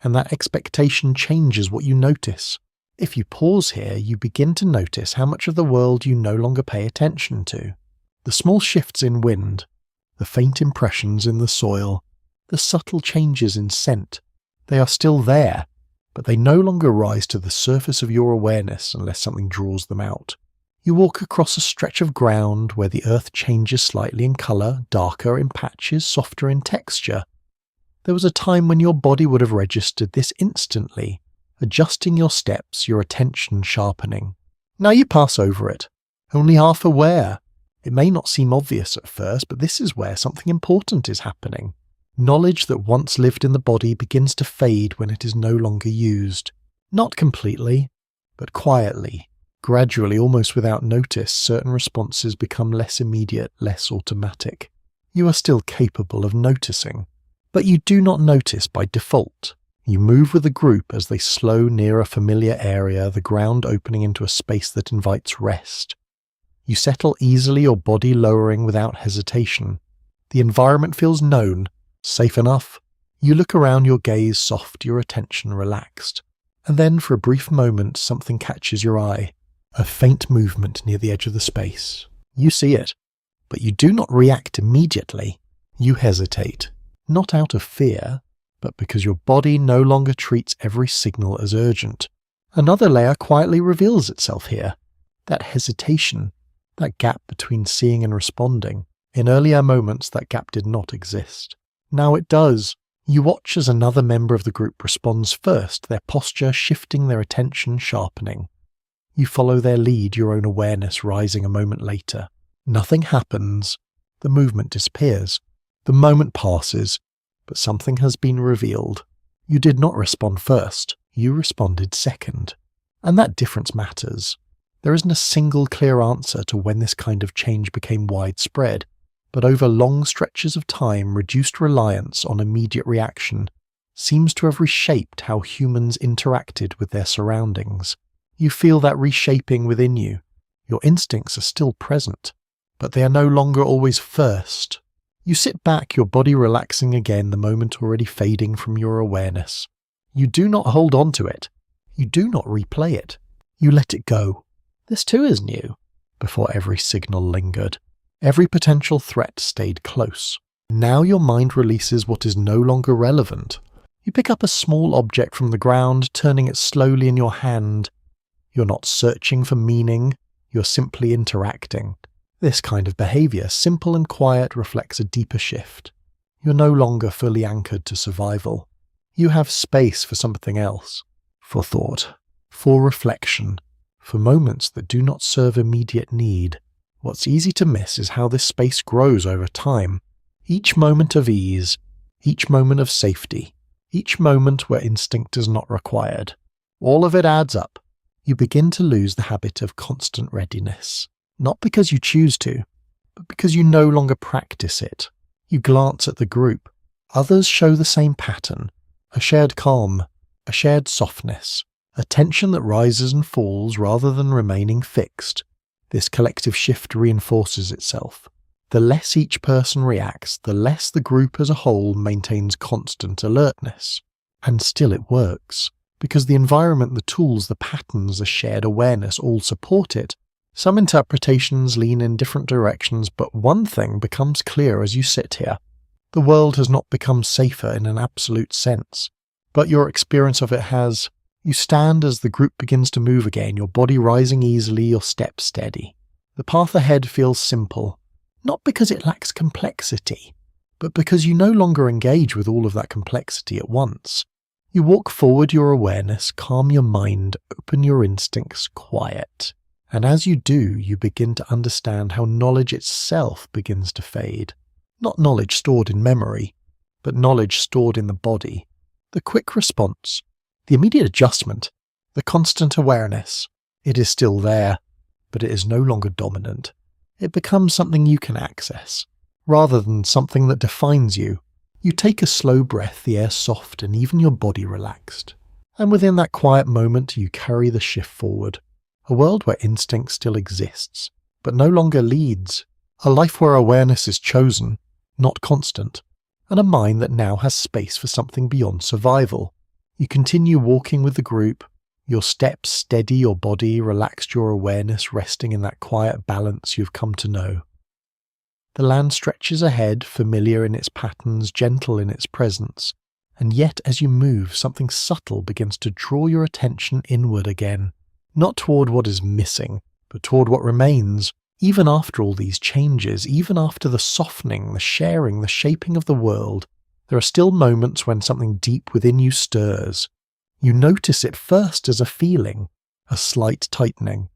And that expectation changes what you notice. If you pause here, you begin to notice how much of the world you no longer pay attention to. The small shifts in wind, the faint impressions in the soil, the subtle changes in scent. They are still there, but they no longer rise to the surface of your awareness unless something draws them out. You walk across a stretch of ground where the earth changes slightly in colour, darker in patches, softer in texture. There was a time when your body would have registered this instantly, adjusting your steps, your attention sharpening. Now you pass over it, only half aware. It may not seem obvious at first, but this is where something important is happening. Knowledge that once lived in the body begins to fade when it is no longer used. Not completely, but quietly. Gradually, almost without notice, certain responses become less immediate, less automatic. You are still capable of noticing, but you do not notice by default. You move with the group as they slow near a familiar area, the ground opening into a space that invites rest. You settle easily, your body lowering without hesitation. The environment feels known, safe enough. You look around, your gaze soft, your attention relaxed. And then for a brief moment something catches your eye. A faint movement near the edge of the space. You see it, but you do not react immediately. You hesitate, not out of fear, but because your body no longer treats every signal as urgent. Another layer quietly reveals itself here. That hesitation, that gap between seeing and responding. In earlier moments, that gap did not exist. Now it does. You watch as another member of the group responds first, their posture shifting, their attention sharpening. You follow their lead, your own awareness rising a moment later. Nothing happens. The movement disappears. The moment passes, but something has been revealed. You did not respond first. You responded second. And that difference matters. There isn't a single clear answer to when this kind of change became widespread, but over long stretches of time, reduced reliance on immediate reaction seems to have reshaped how humans interacted with their surroundings. You feel that reshaping within you. Your instincts are still present, but they are no longer always first. You sit back, your body relaxing again, the moment already fading from your awareness. You do not hold on to it. You do not replay it. You let it go. This too is new. Before every signal lingered. Every potential threat stayed close. Now your mind releases what is no longer relevant. You pick up a small object from the ground, turning it slowly in your hand. You're not searching for meaning, you're simply interacting. This kind of behavior, simple and quiet, reflects a deeper shift. You're no longer fully anchored to survival. You have space for something else. For thought. For reflection. For moments that do not serve immediate need. What's easy to miss is how this space grows over time. Each moment of ease, each moment of safety, each moment where instinct is not required. All of it adds up. You begin to lose the habit of constant readiness. Not because you choose to, but because you no longer practice it. You glance at the group. Others show the same pattern. A shared calm, a shared softness. A tension that rises and falls rather than remaining fixed. This collective shift reinforces itself. The less each person reacts, the less the group as a whole maintains constant alertness. And still it works, because the environment, the tools, the patterns, the shared awareness all support it. Some interpretations lean in different directions, but one thing becomes clear as you sit here. The world has not become safer in an absolute sense, but your experience of it has. You stand as the group begins to move again, your body rising easily, your steps steady. The path ahead feels simple, not because it lacks complexity, but because you no longer engage with all of that complexity at once. You walk forward your awareness, calm your mind, open your instincts, quiet. And as you do, you begin to understand how knowledge itself begins to fade. Not knowledge stored in memory, but knowledge stored in the body. The quick response. The immediate adjustment, the constant awareness, it is still there, but it is no longer dominant. It becomes something you can access, rather than something that defines you. You take a slow breath, the air soft and even your body relaxed. And within that quiet moment you carry the shift forward. A world where instinct still exists, but no longer leads. A life where awareness is chosen, not constant. And a mind that now has space for something beyond survival. You continue walking with the group, your steps steady your body, relaxed your awareness resting in that quiet balance you've come to know. The land stretches ahead, familiar in its patterns, gentle in its presence, and yet as you move, something subtle begins to draw your attention inward again, not toward what is missing, but toward what remains. Even after all these changes, even after the softening, the sharing, the shaping of the world, there are still moments when something deep within you stirs. You notice it first as a feeling, a slight tightening,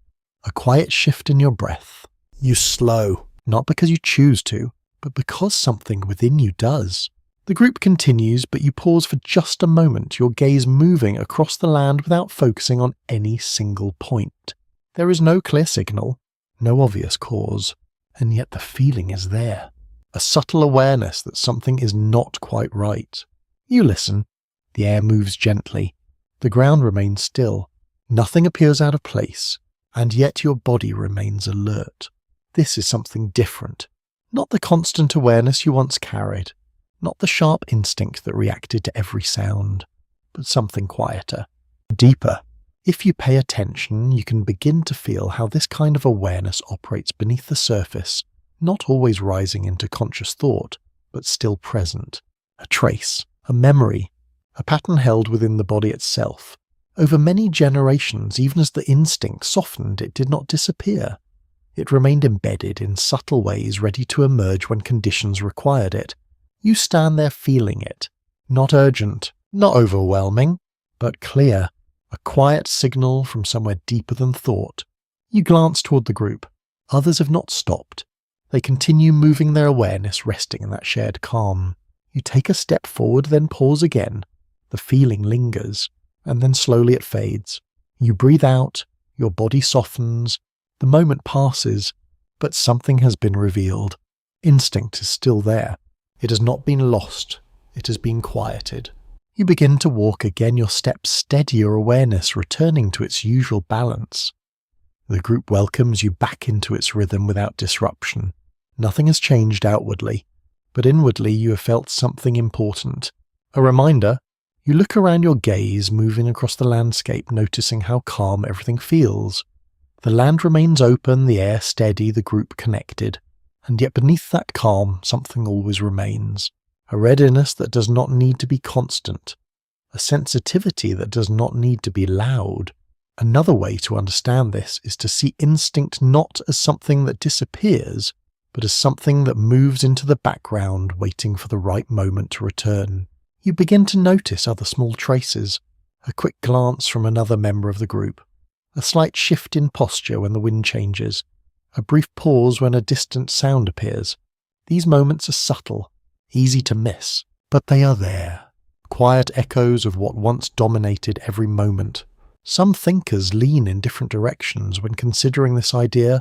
a quiet shift in your breath. You slow, not because you choose to, but because something within you does. The group continues, but you pause for just a moment, your gaze moving across the land without focusing on any single point. There is no clear signal, no obvious cause, and yet the feeling is there. A subtle awareness that something is not quite right. You listen. The air moves gently. The ground remains still. Nothing appears out of place, and yet your body remains alert. This is something different. Not the constant awareness you once carried, not the sharp instinct that reacted to every sound, but something quieter, deeper. If you pay attention, you can begin to feel how this kind of awareness operates beneath the surface, not always rising into conscious thought, but still present. A trace, a memory, a pattern held within the body itself. Over many generations, even as the instinct softened, it did not disappear. It remained embedded in subtle ways, ready to emerge when conditions required it. You stand there feeling it. Not urgent, not overwhelming, but clear. A quiet signal from somewhere deeper than thought. You glance toward the group. Others have not stopped. They continue moving their awareness, resting in that shared calm. You take a step forward, then pause again. The feeling lingers, and then slowly it fades. You breathe out, your body softens, the moment passes, but something has been revealed. Instinct is still there. It has not been lost. It has been quieted. You begin to walk again, your steps steady, your awareness returning to its usual balance. The group welcomes you back into its rhythm without disruption. Nothing has changed outwardly, but inwardly you have felt something important. A reminder. You look around, your gaze moving across the landscape, noticing how calm everything feels. The land remains open, the air steady, the group connected. And yet beneath that calm, something always remains. A readiness that does not need to be constant. A sensitivity that does not need to be loud. Another way to understand this is to see instinct not as something that disappears, but as something that moves into the background, waiting for the right moment to return. You begin to notice other small traces. A quick glance from another member of the group. A slight shift in posture when the wind changes. A brief pause when a distant sound appears. These moments are subtle, easy to miss, but they are there. Quiet echoes of what once dominated every moment. Some thinkers lean in different directions when considering this idea.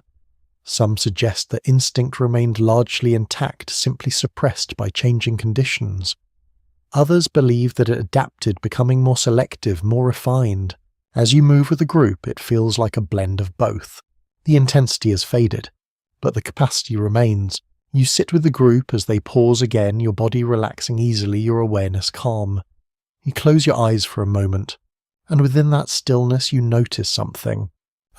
Some suggest that instinct remained largely intact, simply suppressed by changing conditions. Others believe that it adapted, becoming more selective, more refined. As you move with a group, it feels like a blend of both. The intensity has faded, but the capacity remains. You sit with the group as they pause again, your body relaxing easily, your awareness calm. You close your eyes for a moment, and within that stillness you notice something.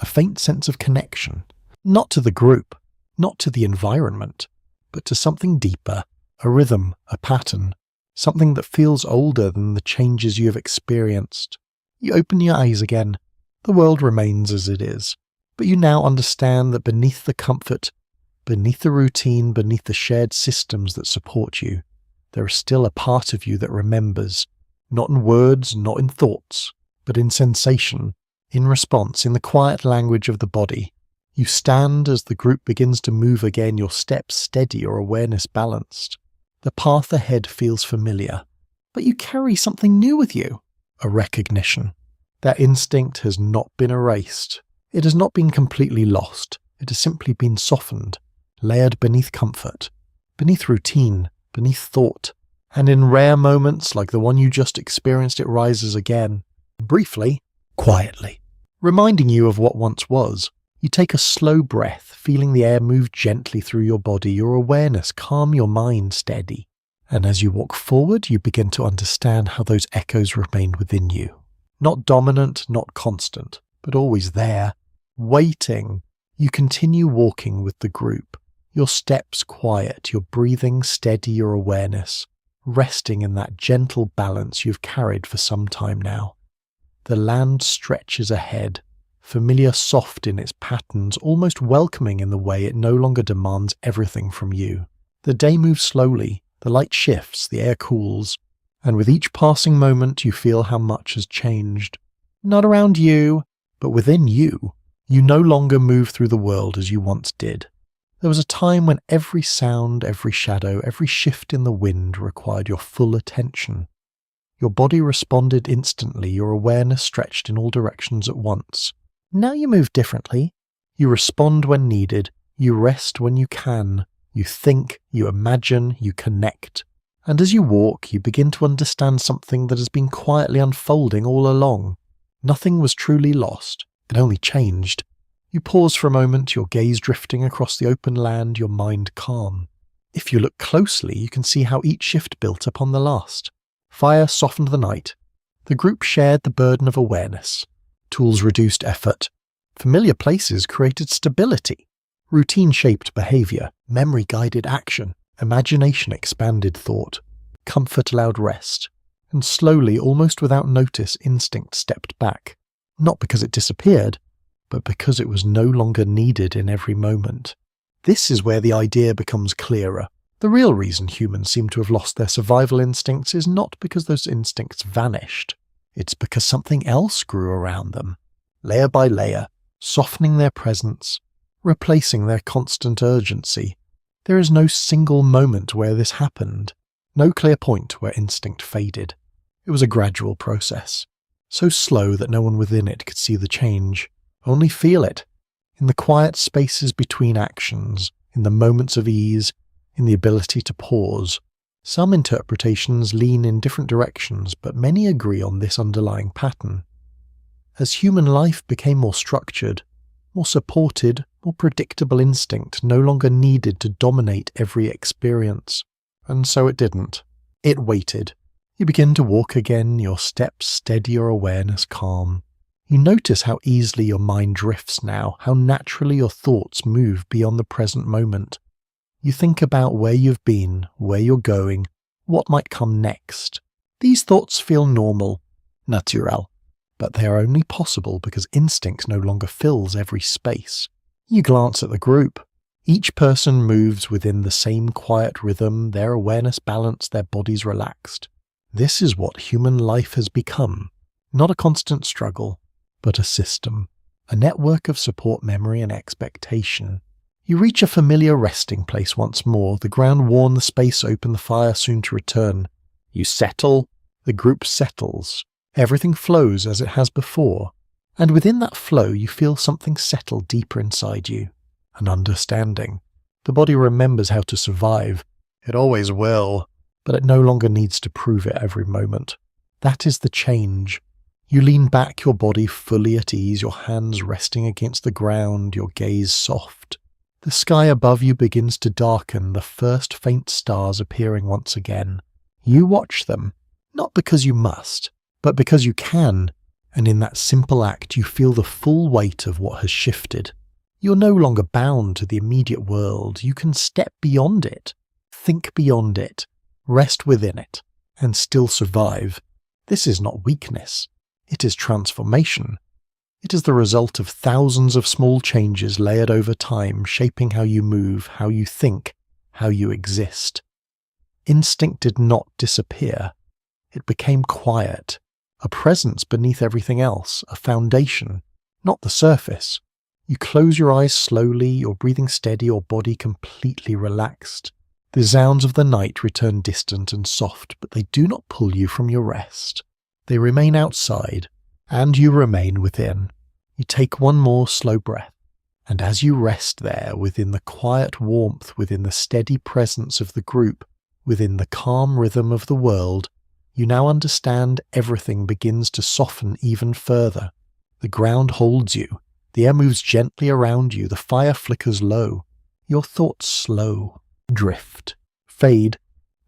A faint sense of connection. Not to the group, not to the environment, but to something deeper. A rhythm, a pattern. Something that feels older than the changes you have experienced. You open your eyes again. The world remains as it is, but you now understand that beneath the comfort, beneath the routine, beneath the shared systems that support you, there is still a part of you that remembers, not in words, not in thoughts, but in sensation, in response, in the quiet language of the body. You stand as the group begins to move again, your steps steady, your awareness balanced. The path ahead feels familiar, but you carry something new with you. A recognition. That instinct has not been erased. It has not been completely lost. It has simply been softened, layered beneath comfort, beneath routine, beneath thought. And in rare moments like the one you just experienced, it rises again. Briefly, quietly. Reminding you of what once was. You take a slow breath, feeling the air move gently through your body, your awareness calm, your mind steady. And as you walk forward, you begin to understand how those echoes remained within you. Not dominant, not constant, but always there, waiting. You continue walking with the group, your steps quiet, your breathing steady, your awareness, resting in that gentle balance you've carried for some time now. The land stretches ahead, familiar, soft in its patterns, almost welcoming in the way it no longer demands everything from you. The day moves slowly. The light shifts, the air cools, and with each passing moment you feel how much has changed. Not around you, but within you. You no longer move through the world as you once did. There was a time when every sound, every shadow, every shift in the wind required your full attention. Your body responded instantly, your awareness stretched in all directions at once. Now you move differently. You respond when needed, you rest when you can. You think, you imagine, you connect. And as you walk, you begin to understand something that has been quietly unfolding all along. Nothing was truly lost. It only changed. You pause for a moment, your gaze drifting across the open land, your mind calm. If you look closely, you can see how each shift built upon the last. Fire softened the night. The group shared the burden of awareness. Tools reduced effort. Familiar places created stability. Routine shaped behavior. Memory guided action. Imagination expanded thought. Comfort allowed rest. And slowly, almost without notice, instinct stepped back. Not because it disappeared, but because it was no longer needed in every moment. This is where the idea becomes clearer. The real reason humans seem to have lost their survival instincts is not because those instincts vanished. It's because something else grew around them, layer by layer, softening their presence, replacing their constant urgency. There is no single moment where this happened, no clear point where instinct faded. It was a gradual process, so slow that no one within it could see the change, only feel it, in the quiet spaces between actions, in the moments of ease, in the ability to pause. Some interpretations lean in different directions, but many agree on this underlying pattern. As human life became more structured, more supported, more predictable, instinct no longer needed to dominate every experience. And so it didn't. It waited. You begin to walk again, your steps steady, your awareness calm. You notice how easily your mind drifts now, how naturally your thoughts move beyond the present moment. You think about where you've been, where you're going, what might come next. These thoughts feel normal, natural, but they are only possible because instinct no longer fills every space. You glance at the group. Each person moves within the same quiet rhythm, their awareness balanced, their bodies relaxed. This is what human life has become, not a constant struggle, but a system, a network of support, memory, and expectation. You reach a familiar resting place once more, the ground worn, the space open, the fire soon to return. You settle, the group settles. Everything flows as it has before, and within that flow you feel something settle deeper inside you, an understanding. The body remembers how to survive. It always will, but it no longer needs to prove it every moment. That is the change. You lean back, your body fully at ease, your hands resting against the ground, your gaze soft. The sky above you begins to darken, the first faint stars appearing once again. You watch them, not because you must, but because you can, and in that simple act you feel the full weight of what has shifted. You're no longer bound to the immediate world, you can step beyond it, think beyond it, rest within it, and still survive. This is not weakness, it is transformation. It is the result of thousands of small changes layered over time, shaping how you move, how you think, how you exist. Instinct did not disappear. It became quiet, a presence beneath everything else, a foundation, not the surface. You close your eyes slowly, your breathing steady, your body completely relaxed. The sounds of the night return distant and soft, but they do not pull you from your rest. They remain outside, and you remain within. You take one more slow breath, and as you rest there, within the quiet warmth, within the steady presence of the group, within the calm rhythm of the world, you now understand everything begins to soften even further. The ground holds you, the air moves gently around you, the fire flickers low. Your thoughts slow, drift, fade.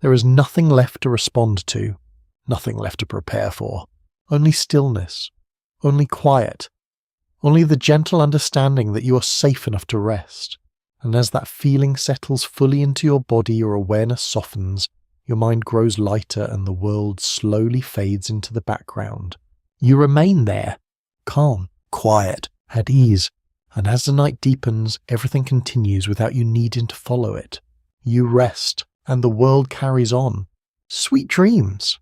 There is nothing left to respond to, nothing left to prepare for. Only stillness, only quiet, only the gentle understanding that you are safe enough to rest. And as that feeling settles fully into your body, your awareness softens, your mind grows lighter, and the world slowly fades into the background. You remain there, calm, quiet, at ease, and as the night deepens, everything continues without you needing to follow it. You rest, and the world carries on. Sweet dreams!